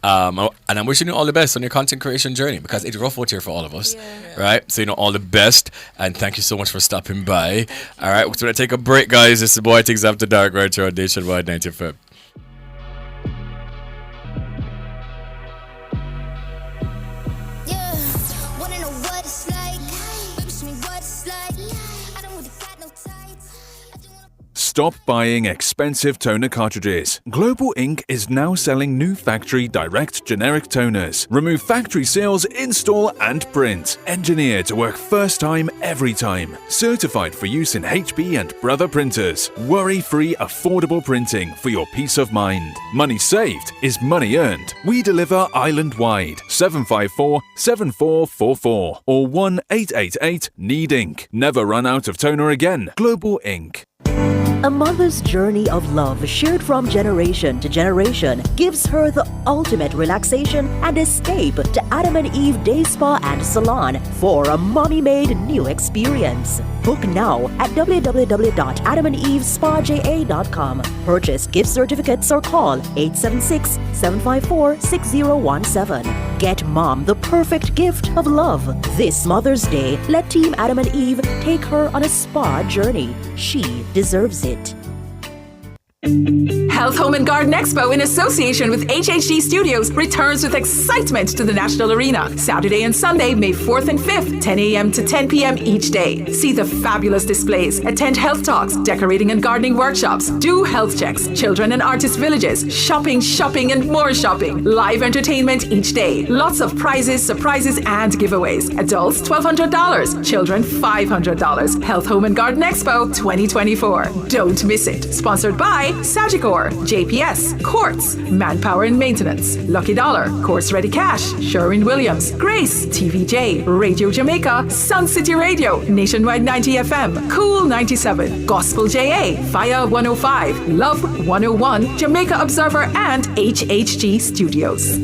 And I'm wishing you all the best on your content creation journey because it's rough out here for all of us, right? So, all the best. And thank you so much for stopping by. All right, we're going to take a break, guys. This is Bwoyatingz After Dark right here on Nationwide 90 FM. Stop buying expensive toner cartridges. Global Ink is now selling new factory direct generic toners. Remove factory seals, install and print. Engineered to work first time, every time. Certified for use in HP and Brother printers. Worry-free, affordable printing for your peace of mind. Money saved is money earned. We deliver island-wide. 754-7444 or 1-888-NEED-INK. Never run out of toner again. Global Ink. A mother's journey of love shared from generation to generation gives her the ultimate relaxation and escape to Adam and Eve Day Spa and Salon for a mommy-made new experience. Book now at www.adamandevespaja.com. Purchase gift certificates or call 876-754-6017. Get mom the perfect gift of love. This Mother's Day, let Team Adam and Eve take her on a spa journey. She deserves it. Health, Home and Garden Expo in association with HHG Studios returns with excitement to the National Arena. Saturday and Sunday, May 4th and 5th, 10 a.m. to 10 p.m. each day. See the fabulous displays, attend health talks, decorating and gardening workshops, do health checks, children and artist villages, shopping, and more shopping. Live entertainment each day. Lots of prizes, surprises, and giveaways. Adults, $1,200. Children, $500. Health, Home and Garden Expo 2024. Don't miss it. Sponsored by Sagicor, JPS, Quartz, Manpower and Maintenance, Lucky Dollar, Course Ready Cash, Sherwin-Williams, Grace, TVJ, Radio Jamaica, Sun City Radio, Nationwide 90 FM, Cool 97, Gospel JA, Fire 105, Love 101, Jamaica Observer, and HHG Studios.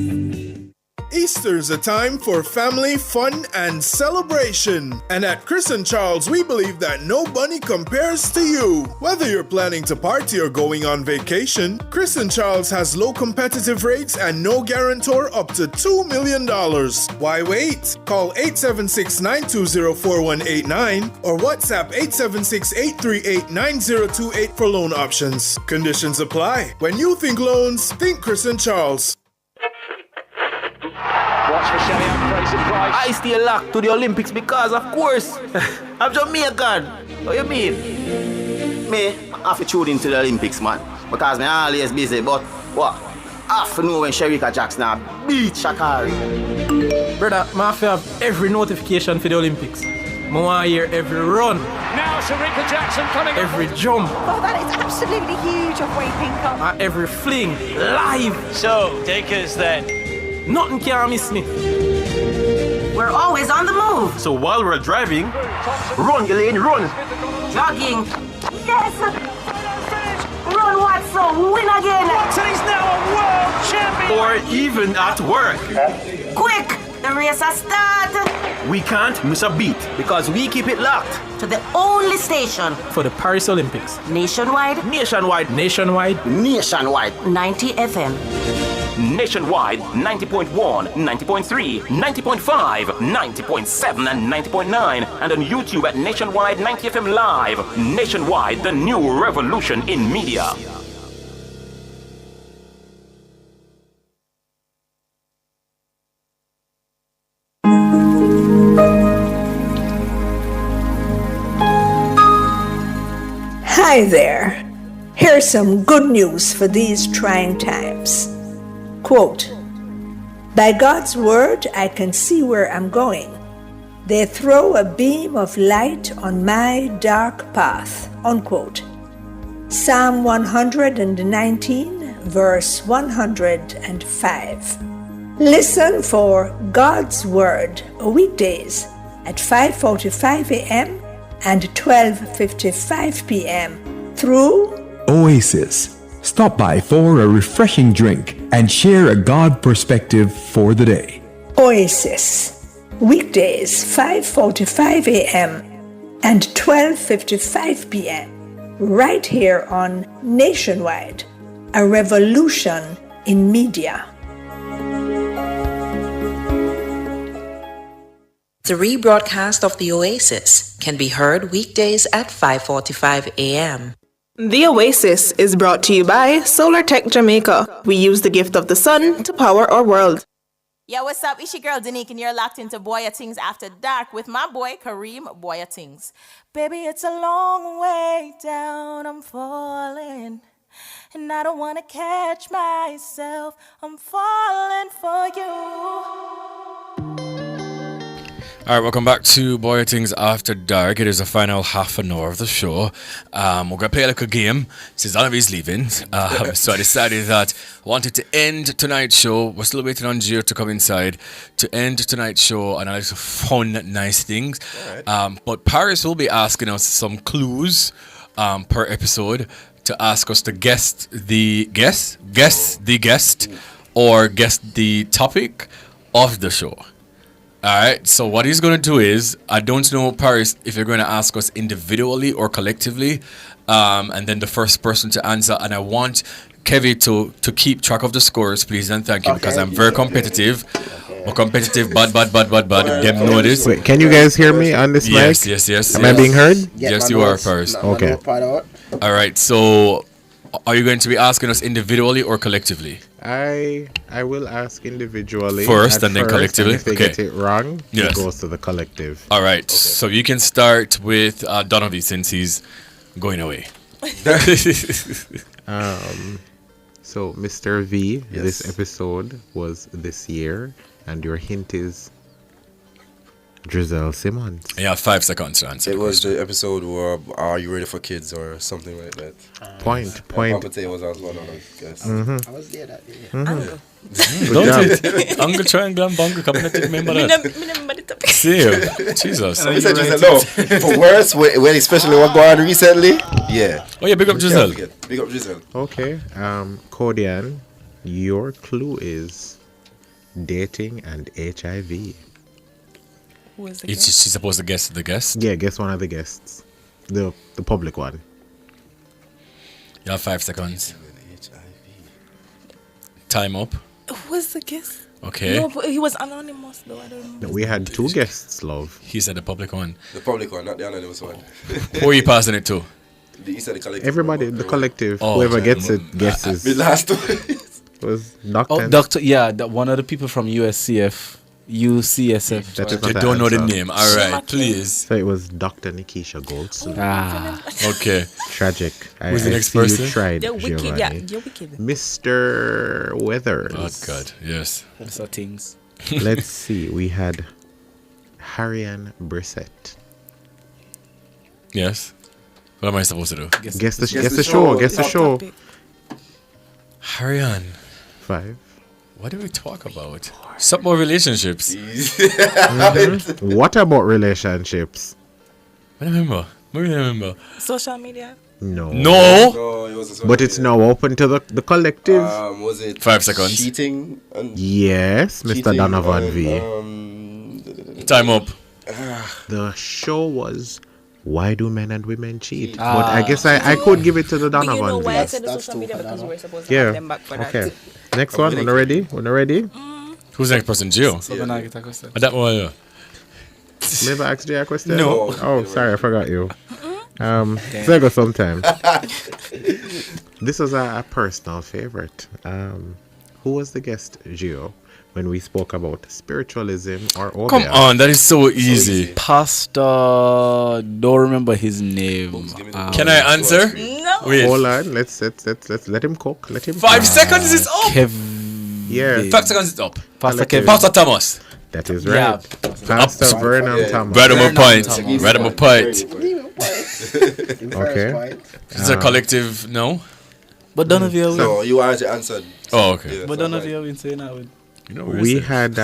Easter's a time for family, fun, and celebration. And at Chris and Charles, we believe that no bunny compares to you. Whether you're planning to party or going on vacation, Chris and Charles has low competitive rates and no guarantor up to $2 million. Why wait? Call 876-920-4189 or WhatsApp 876-838-9028 for loan options. Conditions apply. When you think loans, think Chris and Charles. I stay locked to the Olympics because, of course, I'm Jamaican. What you mean? Me, I have to tune into the Olympics, man. Because I'm always busy, but what? I have to know when Sherika Jackson beat Shakari. Brother, I have to have every notification for the Olympics. I want to hear every run. Now Sherika Jackson coming every jump. Oh, that is absolutely huge of Wade Pinkham. Every fling, live. So, take us then. Nothing can miss me. We're always on the move. So while we're driving, run, Elaine, run. Jogging. Yes. Run, Watson. Win again. Watson is now a world champion. Or even at work. Quick, the race has started. We can't miss a beat because we keep it locked to the only station for the Paris Olympics. Nationwide. 90 FM. Nationwide 90.1, 90.3, 90.5, 90.7 and 90.9 and on YouTube at Nationwide 90 FM Live. Nationwide, the new revolution in media. Hi there. Here's some good news for these trying times. Quote, by God's word, I can see where I'm going. They throw a beam of light on my dark path. Unquote. Psalm 119, verse 105. Listen for God's word weekdays at 5:45 a.m. and 12:55 p.m. through Oasis. Stop by for a refreshing drink and share a God perspective for the day. Oasis, weekdays 5:45 a.m. and 12:55 p.m. right here on Nationwide a revolution in media. The rebroadcast of The Oasis can be heard weekdays at 5:45 a.m. The Oasis is brought to you by Solar Tech Jamaica. We use the gift of the sun to power our world. Yo, what's up? It's your girl Danique, and you're locked into Bwoyatingz After Dark with my boy Kareem Bwoyatingz. Baby, it's a long way down, I'm falling, and I don't want to catch myself. I'm falling for you. All right, welcome back to Bwoyatingz After Dark. It is the final half an hour of the show. We're going to play a little game since Danovi's leaving. So I decided that I wanted to end tonight's show. We're still waiting on Gio to come inside to end tonight's show and a little fun, nice things. Right. But Paris will be asking us some clues per episode to ask us to guess the guest or guess the topic of the show. Alright, so what he's going to do is, I don't know, Paris, if you're going to ask us individually or collectively, and then the first person to answer, and I want Kevin to keep track of the scores, please, and thank you, because I'm very competitive. We're competitive, bad. Them know this. Wait, can you guys hear me on this mic? Yes. Am I being heard? Yes, you are, Paris. Okay. Alright, so are you going to be asking us individually or collectively? I will ask individually first and then collectively. And if they get it wrong, it goes to the collective. All right. So you can start with Danovi since he's going away. So Mr. V, this episode was this year, and your hint is Giselle Simmons. Yeah, 5 seconds to answer. It was the episode where Are You Ready for Kids or something like that. Point. Papa Tay was also one of them, guys. Mm-hmm. I was there that day. Mm-hmm. Don't Uncle Triangle and Bungle come and remember that. See, Jesus. I said Giselle, no. For worse, when especially what going on recently, yeah. Oh yeah, big up Giselle. Big up Giselle. Okay. Kodian, your clue is dating and HIV. Who is the guest? She's supposed to guess the guest? Yeah, guess one of the guests. The public one. You have 5 seconds. Time up. Who was the guest? Okay. No, but he was anonymous though. I don't know. We had 2 guests, love. He said the public one. The public one, not the anonymous one. Who are you passing it to? He said the collective. Everybody, the collective. Oh, whoever gets it guesses. The last was Doctor. Oh, Doctor. Yeah, one of the people from USCF. UCSF. That is you not don't know the answer. name. All right, please. So it was Dr. Nikisha Goldson. Okay. Tragic. Who's the next see person? You tried, They're wicked. Giovanni. Yeah, you're wicked. Mr. Weathers. Oh God, yes. Mr. Things. Let's see. We had Harrian Brissett. Yes. What am I supposed to do? Guess the show. Harrian. 5. What did we talk about? Some more relationships. Mm-hmm. What about relationships? I remember. Social media. No. It wasn't But it's now open to the collective. Was it 5 seconds. Cheating? Yes, Mr. Cheating Donovan V. Time up. The show was Why Do Men and Women Cheat? But I guess I could give it to the Donovan But you know V. why I said the social media because we were supposed to have them back for that. Okay. Next one. When you're ready? Who's the next person? Gio? That one. Yeah. Never asked you a question? No. Oh, sorry, I forgot you. So I go sometime. This was a personal favorite. Who was the guest, Gio, when we spoke about spiritualism or Obia? Come on, that is so easy. Pastor, don't remember his name. Can I answer? No. Wait. Hold on. Let's let him cook. 5 seconds is up. Yeah. 5 seconds is up. Pastor Kevin. Pastor Thomas. That is right. Pastor Vernon Thomas. Right on my point. Okay. It's a collective, no? But none of you. No, you already answered. Oh, okay. But none of you have been saying that. You know, we had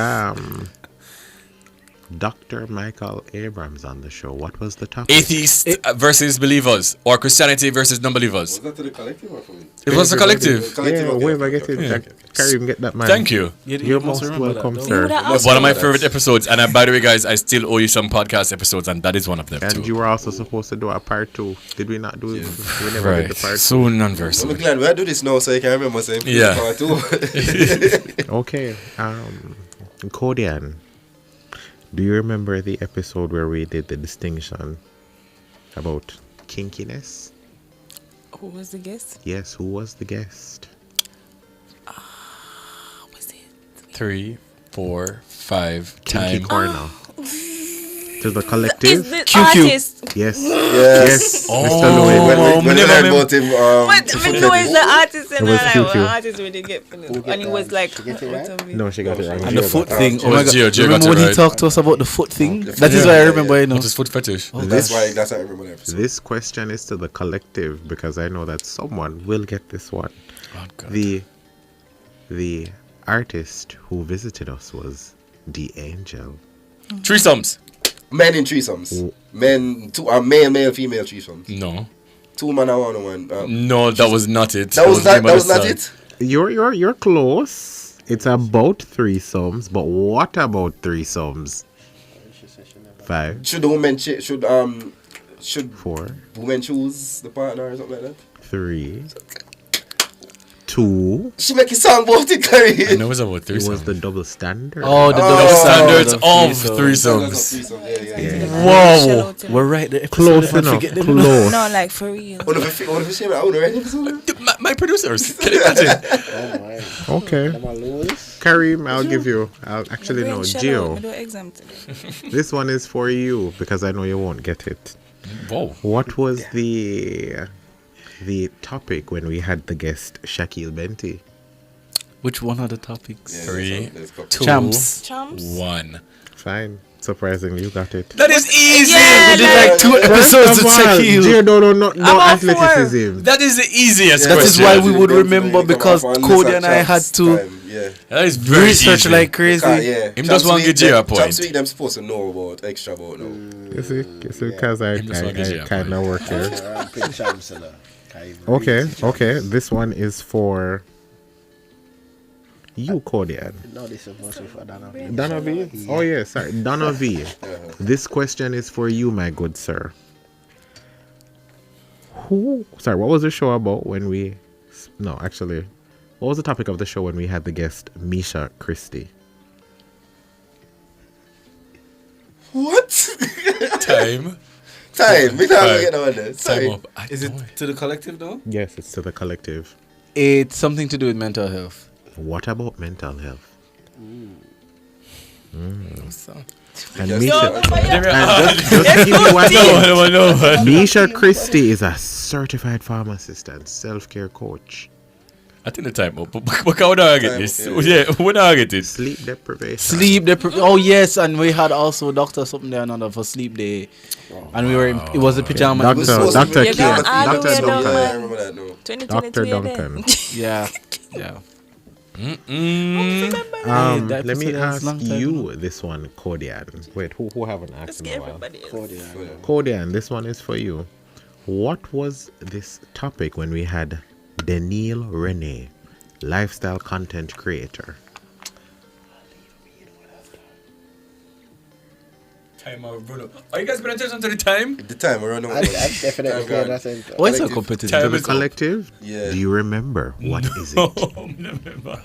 Dr. Michael Abrams on the show. What was the topic? Atheists versus believers, or Christianity versus non-believers. Was that to the collective or for me? It was the collective. Yeah, whoever get it. Carry him, get that man. Thank you. You're most welcome, sir. One of my favorite episodes, and by the way, guys, I still owe you some podcast episodes, and that is one of them And too. you were also supposed to do a part 2. Did we not do it? We never did the part 2. Soon and very soon. I'm glad we do this now so you can remember saying Yeah. part 2. Okay. Kodian, do you remember the episode where we did the distinction about kinkiness? Who was the guest? Yes, who was the guest? 3, 4, 5 Kinky time. Corner. To the collective. Is the artist? Yes. Yes. Mr. Louis. When we learned about him, But I know it's the artist and It was like, QQ. well, artist we didn't get from it. And he was like, No, she got it wrong. And the foot thing. It was Gio. Gio Remember got when it he right. talked to us about the foot thing? That is why I remember, you know. What is foot fetish? Oh, that's gosh. why I remember the episode. This question is to the collective because I know that someone will get this one. Oh, God. The artist who visited us was The Angel. Threesomes. Men in threesomes. Men, male, female threesomes. No. 2 man and 1. No, that was not it. That was not it. You're close. It's about threesomes, but what about threesomes? 5. Should the women should 4. women choose the partner or something like that? 3. 2. She make a song about it, Carrie. I know it was about It threesomes. was the double standard. Oh, the Double standards of threesomes. threesomes. Whoa. We're right there. Close enough. Close. no, like for real. What if I would have read episode? My producers. Can you imagine? Okay. Kareem, I'll give you. I'll actually know. Gio. This one is for you because I know you won't get it. Whoa. What was the topic when we had the guest Shaquille Benti? Which one are the topics? 3, 2, Champs. 1. Fine. Surprisingly, you got it. That is easy. We did like 2 episodes with Shaquille. Gio, no athleticism. That is the easiest That question. is why we would remember because Cody and I had to That is very research easy. like crazy. Him just want to get Gio a point. Champs Week, them supposed to know about extra about now. You see, because I kind of work here. Okay. This one is for you, Kodian. No, this is mostly for Danovi. Danovi? Oh, yes, sorry. Danovi. This question is for you, my good sir. What was the show about when we... No, actually, what was the topic of the show when we had the guest Misha Christie? What? Time. We can't get on there. Time up. Is it to the collective though? Yes, it's to the collective. It's something to do with mental health. What about mental health? So. And Misha, just to give you one hint, Misha Christie is a certified pharmacist and self-care coach. I think the time up. But how do I get this? Yeah, when do I get it? Sleep deprivation. Oh yes, and we had also Doctor something there another for sleep day, and we were in, it was a pajama. Doctor Duncan. Dr. Duncan. Yeah. Let me ask you this one, Kodian. Wait, who haven't asked in a while? Kodian, this one is for you. What was this topic when we had Daniel Rene, lifestyle content creator? Time out, Bruno. Are you guys paying attention to the time? The time we're running. I'm definitely paying attention. Why so competitive? To the collective? Yeah. Do you remember what is it? Remember.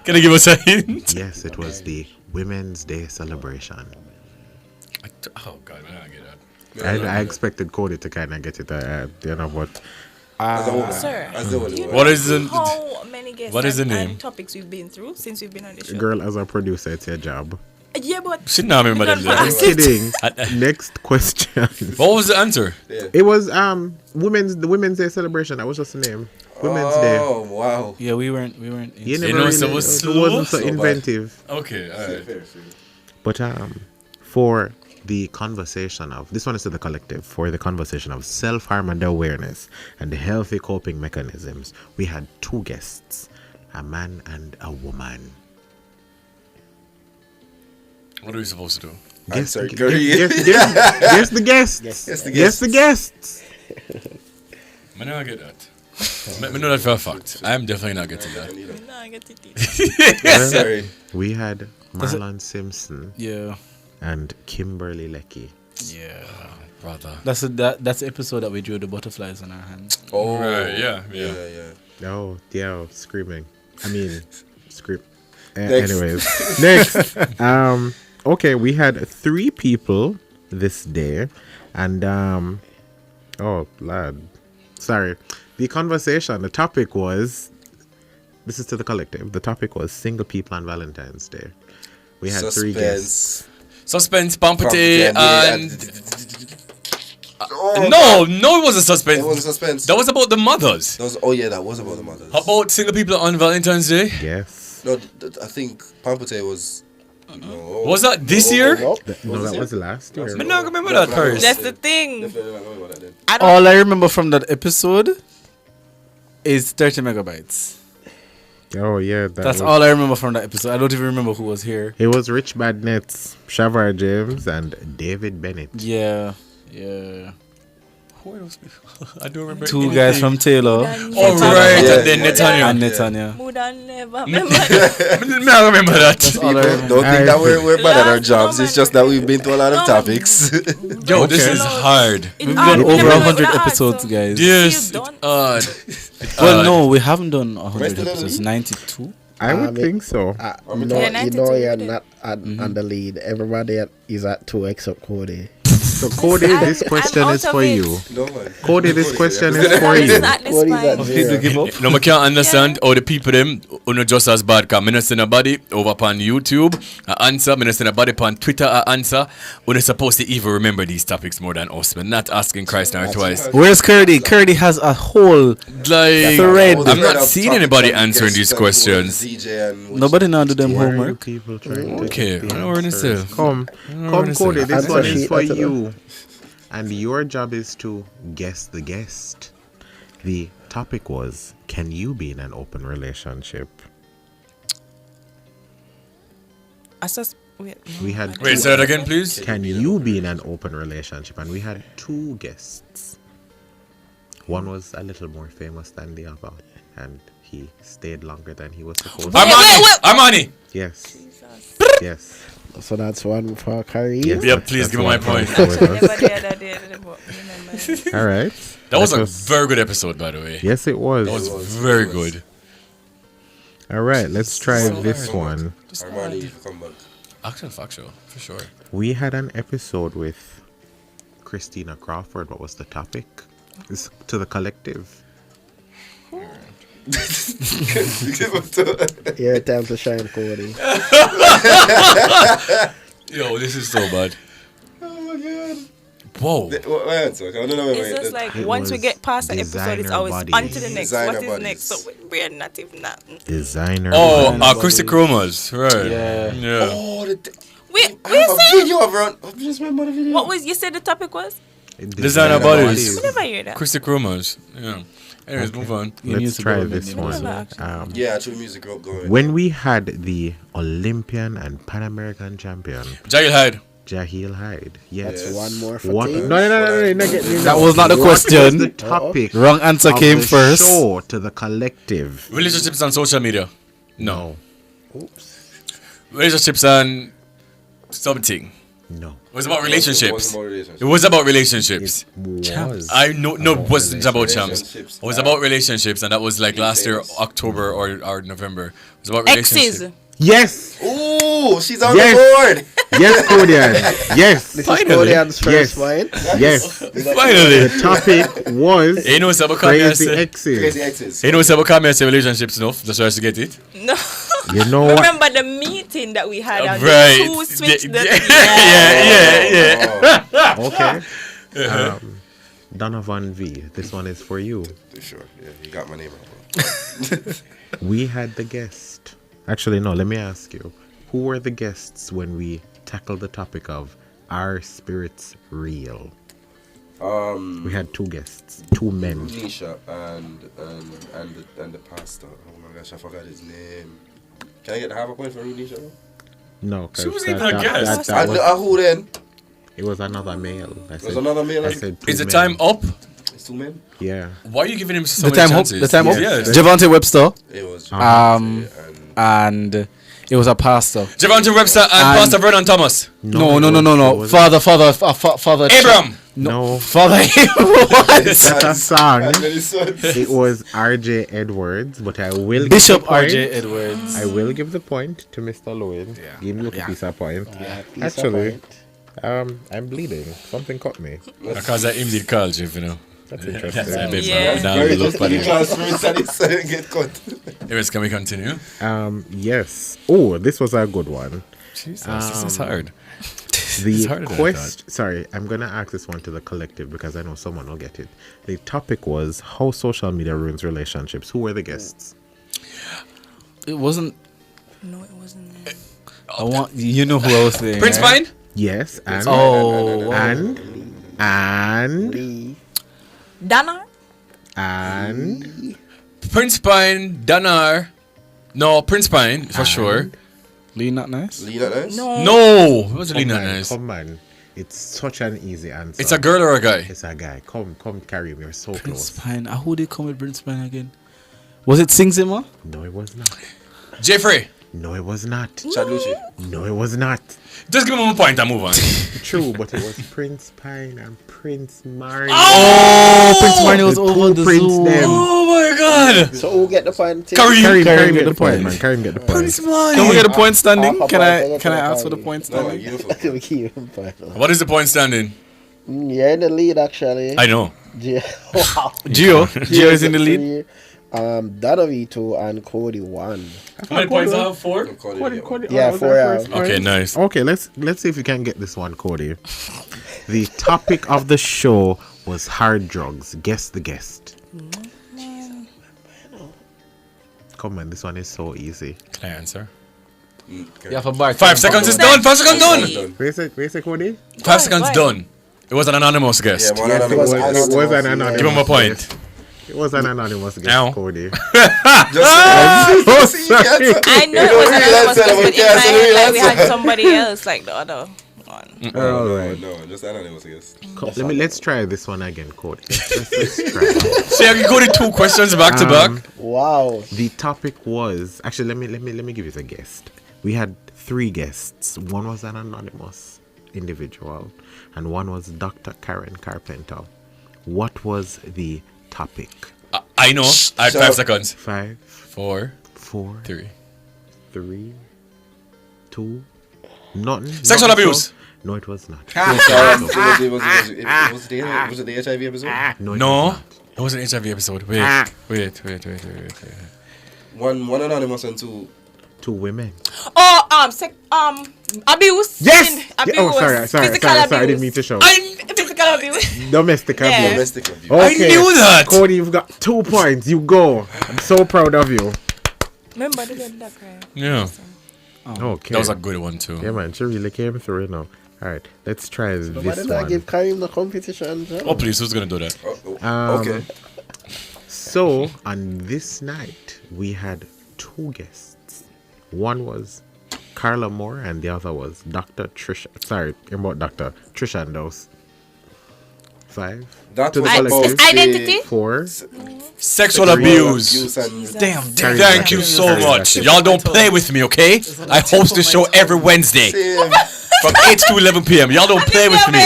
Can you give us a hint? Yes, it was the Women's Day celebration. Oh God, man, I get that. I expected Cody to kind of get it, but Sir, what is the how many guests what is the and name? topics we've been through since we've been on the show? Girl, as a producer, it's your job. Yeah, but She not remember them. I'm kidding. Next question. What was the answer? It was the Women's Day celebration. That was just the name. Women's Day. Oh wow. Yeah, we weren't. You never so really, it was it wasn't so inventive. Okay, alright. But for the conversation of this one is to the collective, for the conversation of self-harm and awareness and the healthy coping mechanisms, we had 2 guests, a man and a woman. What are we supposed to do? Guess sorry, the guests. Guess the guests. I never get that. I know that for a fact. I'm definitely not getting that. Sorry. We had Marlon Simpson. Yeah. And Kimberly Leckie. Yeah. Brother. That's the episode that we drew the butterflies on our hands. Oh, right. Yeah. Oh, yeah, screaming. I mean, scream. Next. Anyways, next. Okay, we had 3 people this day, and oh, lad, sorry. The conversation, the topic was. This is to the collective. The topic was single people on Valentine's Day. We had 3 guests. Suspense, Pampete, and. Oh, no, it wasn't suspense. It wasn't suspense. That was about the mothers. That was about the mothers. How about single people on Valentine's Day? Yes. No, I think Pampete was. No. Was that this year? No, that was last year. I don't remember that first. That's the thing. All I remember from that episode is 30 megabytes. Oh, yeah. That's all I remember from that episode. I don't even remember who was here. It was Rich Badnets, Shavar James, and David Bennett. Yeah. Who are those people? I don't remember. 2 guys from Taylor. Oh, right. And then Netanya. And Netanya. Would I never I remember that. Don't think that we're bad at our jobs. It's just that we've been to a lot of topics. Yo, this is hard. We've done over 100 episodes, guys. Yes. Well, no, we haven't done 100 episodes. 92? I would think so. You know you're not on the lead. Everybody is at 2 except Cody. So Cody, this question is for you. Cody, this question is for you. No, I can't understand how the people them are just as bad. Because I don't see nobody over on YouTube answer. I don't see nobody on Twitter answer. We're supposed to even remember these topics more than us. We're not asking Christ now twice. Where's Curdy? Curdy has a whole thread. I'm not seeing anybody answering these questions. Nobody now do them homework. Okay, I don't want to say. Come, Cody, this one is for you. And your job is to guess the guest. The topic was, can you be in an open relationship? We had Wait, say that again, please. Can you be in an open relationship? And we had 2 guests. One was a little more famous than the other, and he stayed longer than he was supposed to. Armani. Yes. Yes. So that's one for Kareem. Yes, yeah, please give me my point. All right. That was a very good episode, by the way. Yes, it was. That was very good. All right, let's try this one. Actual factual, for sure. We had an episode with Christina Crawford. What was the topic? It's to the collective. Yeah, time to shine, Cody. Yo, this is so bad. Oh my god. Whoa. It's just like once we get past the episode, it's always on to the next. What is next? So we're not even that. Designer. Oh, Christy Chromas, right? Yeah. Oh, we I have a video of her. I just remember the video. What was you said the topic was? Designer bodies. We never hear that. Christy Chromas. Yeah. Anyways, move on. Let's try this one. Yeah, actually, music going. When we had the Olympian and Pan American champion, Jahil Hyde. Yes. That's one more for No. That was not the question. The topic. Wrong answer came first. Show to the collective. Relationships on social media. No. Oops. Relationships on something. No. It was about relationships. It was about relationships. I know. No, it wasn't about champs. It was about relationships, and that was like last year, October or November. It was about relationships. Yes. Ooh, she's on the board. Yes, Codian. Yes. This is Codian's first point. Yes. Finally. The topic was crazy exes. Crazy exes. You know, so come here say relationships enough. Just try to get it. No. You know what? Remember the meeting that we had? And right. Who switched the? Yeah. Okay. Donovan V. This one is for you. Sure. Yeah, you got my name out. We had the guest. Actually, no, let me ask you. Who were the guests when we tackled the topic of Are Spirits Real? We had 2 guests, 2 men. Nisha and the pastor. Oh my gosh, I forgot his name. Can I get half a point for Nisha? No, because She wasn't even a guest. Who then? It was another male. It was another male. I said Is the men. time up? It's 2 men. Yeah. Why are you giving him so The many time up. chances? The time up. Yes. Javante Webster. It was and it was a pastor. Javante Webster and Pastor Vernon Thomas. No. Father. Abraham. No. Father. What? That's a song. It was R.J. Edwards, but I will Bishop give the point. R.J. Edwards. I will give the point to Mr. Lowen. Give me a piece of point. Piece of Actually, I'm bleeding. Something caught me. Because I did call you, you know. That's interesting. Anyways, can we continue? Yes. Oh, this was a good one. Jesus, this is hard. The harder than I quest. Sorry, I'm gonna ask this one to the collective because I know someone will get it. The topic was how social media ruins relationships. Who were the guests? It wasn't. No, it wasn't. I want you know who else there. Prince Pine? Yes, and Danar? and Prince Pine, Danar. No, Prince Pine for sure. Lee Not Nice? No, it wasn't Lee Not Nice. Come on. It's such an easy answer. It's a girl or a guy? It's a guy. Come, carry me. You're so Prince close. Pine. Who did come with Prince Pine again? Was it Sing Zimmer? No, it was not. Jeffrey. No, it was not. Chadlucci. No, it was not. Just give him 1 point and move on. True, but it was Prince Pine and Prince Mario. Oh, Prince Mario was over the Prince zoo. them. Oh my God. So who get the point? Kareem get the point, man. Kareem get the point. Can we get a point standing? Half a Can I point, ask for the point standing? What is the point standing? You're in the lead, actually. I know. Wow. Gio is in the lead. Danovi 2 and Cody 1. How many points I have? 4? Cody. Yeah, 4 out. Okay, nice. Okay, let's see if you can get this one, Cody. The topic of the show was hard drugs. Guess the guest. Come on, this one is so easy. Can I answer? Yeah, for Bart. 5 seconds is done. 5 seconds done. Wait a sec, Cody. 5 seconds done. It was an anonymous guest. It was an anonymous. Give him a point. guest. It was an anonymous guest, Ow. Cody. I know it was anonymous, but in my head, like, we had somebody else, like the other one. No, just anonymous guess. Let's try this one again, Cody. Let's try. So you can go to 2 questions back to back. Wow. The topic was actually let me give you the guest. We had 3 guests. One was an anonymous individual, and one was Dr. Karen Carpenter. What was the topic? I know. I have 5 seconds. 5, 4, 3, 2, nothing. Sexual abuse. No, it was not. Was it the HIV episode? No, it was an HIV episode. Wait. One anonymous and 2 women. Oh, abuse. Yes. Abuse. Oh, sorry. Physical abuse. I didn't mean to show. Physical abuse. Domestic Yeah. abuse. Domestic abuse. Okay. I knew that. Cody, you've got 2 points. You go. I'm so proud of you. Remember the girl that cried? Yeah. Okay. That was a good one too. Yeah, man. She really came through, you know. All right. Let's try Why this did I one. give Kareem the competition? Oh, please. Who's going to do that? Okay. So, on this night, we had 2 guests. One was Carla Moore, and the other was Dr. Trisha. Sorry, about Dr. Trisha Andos. 5. That to the was collective. It's identity. 4. Sexual abuse. Damn. Thank you so much. Y'all don't play with me, okay? I host the show every Wednesday from 8 to 11 p.m. Y'all don't play with me.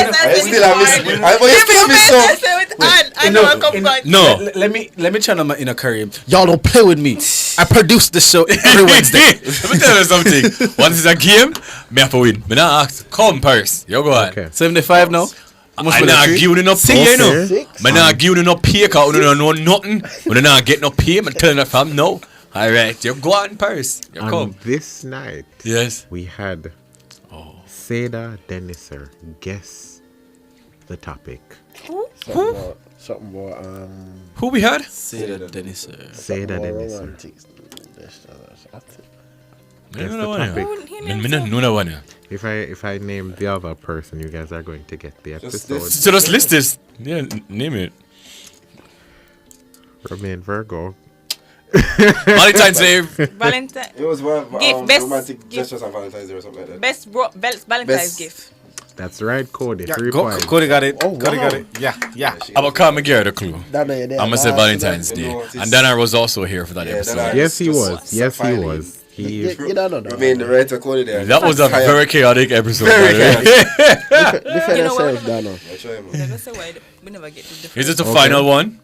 No. Let me channel my inner Kareem. Y'all don't play with me. I produce the show every Wednesday. Let me tell you something. Once it's a game, me have to win. Me not ask. Come first. You go on. Okay. 75 now. I not give you no pay, you know. I not give you no pay, cause you don't know nothing. You not get no pay. I'm telling the fam no. All right, you go on first. You On come. this night, Yes. we had Seda Deniser guess the topic. Something more. Who we had? Seda Deniser. Seda Deniser. Me Guess no the know topic. one. Me no know one. If I name the other person, you guys are going to get the episode. So just list this. Yeah, name it. Remain Virgo. Valentine's Day. Valentine. It was one Gift, best romantic gift. gestures on Valentine's Day or something like that. Best Valentine's gift. That's right, Cody. Yeah, 3 points. Cody got it. Oh, Cody wow. got it. Yeah, yeah. I'm gonna call McGarrett a clue. That day, I'm gonna say Valentine's Day. And then I was also here for that episode. Yes, he was. Yes, he was. You don't know. I mean, the writer Cody there. That was a very chaotic episode. Very chaotic. Defend You know what? yourself, Dano. Never say why we never get to different. Is it the final one?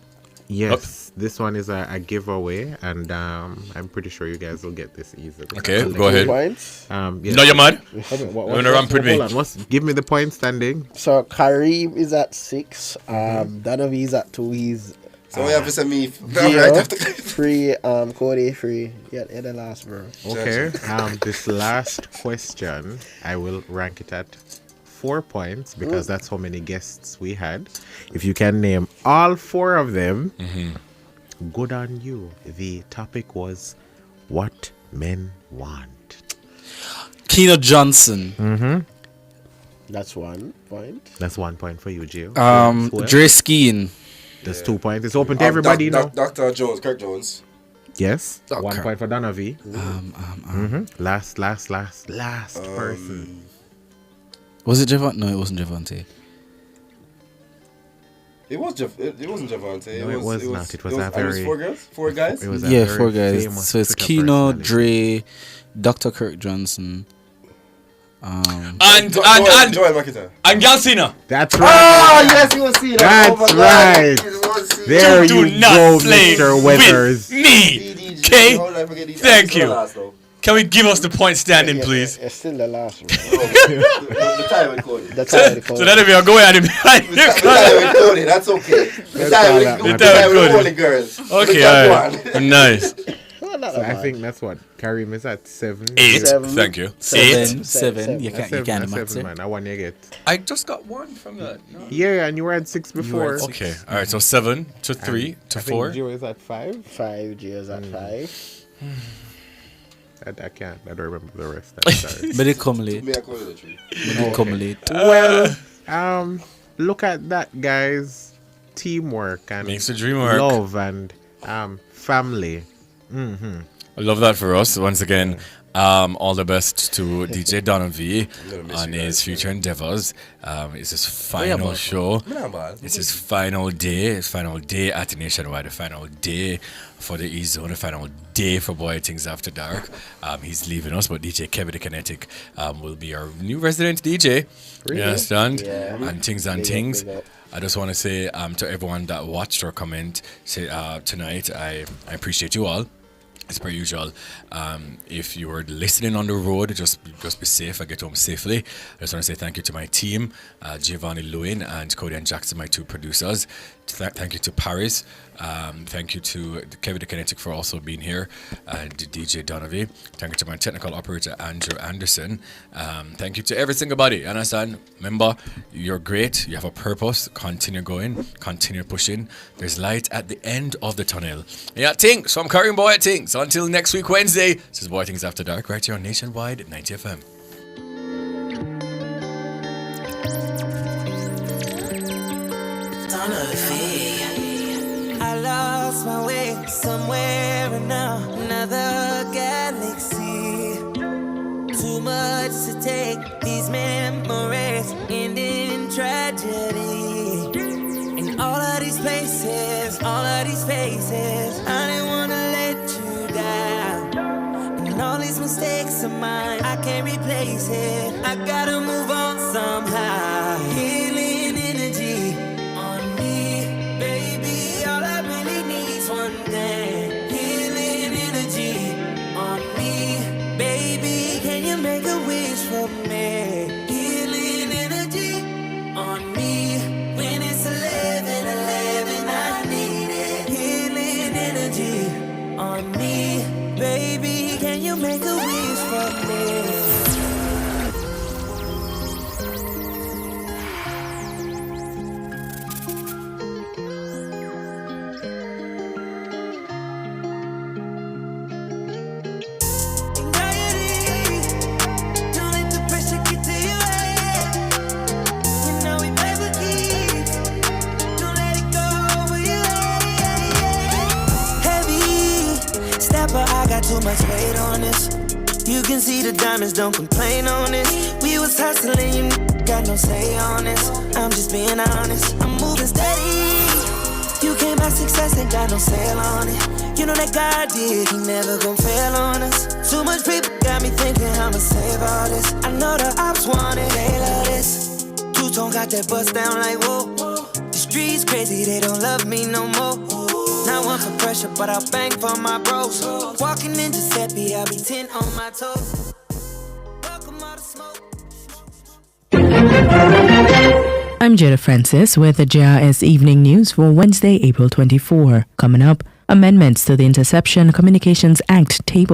Yes, this one is a giveaway, and I'm pretty sure you guys will get this easily. Okay, go ahead. Points. Yes. No, you're mad. Hold on, give me the point standing. So Kareem is at 6. Danovi is at 2. He's So we have to send me Gio, 3. Cody 3. Yeah, the last bro. Okay. This last question, I will rank it at 4 points because that's how many guests we had. If you can name all 4 of them, good on you. The topic was what men want. Keno Johnson. That's 1 point. That's 1 point for you, Gio. Dre Skeen. That's 2 points. It's open to everybody now. Dr. Jones, Kirk Jones. Yes. Oh, 1 Kirk. point for Danovi. Last person. Was it Javante? No, it wasn't Javante. It wasn't Javante. No, it was not. It was a it was very... 4 guys? It was a Yeah, very 4 guys. famous So it's Twitter Keno, personality. Dre, Dr. Kirk Johnson. And Joel McIntyre. And Galcina. That's right. Oh, yes, you will see that. That's right. There Do you not go, play Mr. with Weathers. me. Okay? Thank you. Can we give us the point standing, please? It's still the last one. The tie with Cody. The tie with Cody. So that if you're going at him behind The tie with Cody, that's okay. The tie with Cody girls. Okay, alright. Nice. So I think that's what Kareem is at 7. 8. Thank you. 8. 7. You can't That's match 7, it. man. I want you get. I just got 1 from that. No. Yeah, and you were at 6 before. Okay. All right. So 7 to 3 to I 4. think Gio is at 5. 5. Gio's at 5. I can't. I don't remember the rest. I'm sorry. But it come late. Me, I call it a 3. It come late. Well, look at that, guys. Teamwork and Makes the dream work. love and family. I love that for us. Once again, all the best to DJ Danovi on his future endeavors. It's his final show. It's his final day. His final day at the Nationwide. The final day for the E-Zone. The final day for Bwoyatingz After Dark. He's leaving us, but DJ Kevin the Kinetic will be our new resident DJ. Really? You understand? Yeah. And things. Big up. I just want to say to everyone that watched or comment tonight, I appreciate you all. As per usual, if you were listening on the road, just be safe and get home safely. I just want to say thank you to my team, Giovanni Lewin and Cody and Jackson, my 2 producers. Thank you to Paris. Thank you to Kevin the Kinetic for also being here, and DJ Danovi. Thank you to my technical operator, Andrew Anderson. Thank you to every single body. Understand? Remember, you're great. You have a purpose. Continue going. Continue pushing. There's light at the end of the tunnel. Yeah, things from Kareem Bwoyatingz. Until next week, Wednesday. This is Bwoyatingz After Dark, right here on Nationwide at 90 FM. I lost my way somewhere in another galaxy. Too much to take, these memories end in tragedy. In all of these places, all of these faces, I didn't wanna let you down. And all these mistakes of mine, I can't replace it. I gotta move on somehow. Healing energy on me, baby. All I really need is one thing. Healing energy on me, baby. Can you make a wish for me? Healing energy on me. When it's 11:11, I need it. Healing energy on me, baby. Can you make a wish for me? much weight on this. You can see the diamonds, don't complain on it. We was hustling, you got no say on this. I'm just being honest, I'm moving steady. You came by success, ain't got no sale on it. You know that God did, he never gon' fail on us. Too much people got me thinking I'ma save all this. I know the ops want it, they love this. Two-tone got that bust down like whoa. The streets crazy, they don't love me no more. Not one for pressure, but I'll bang for my bros. Walking in Giuseppe, I'll be 10 on my toes. Welcome all the smoke. I'm Jada Francis with the JRS Evening News for Wednesday, April 24. Coming up, amendments to the Interception Communications Act table.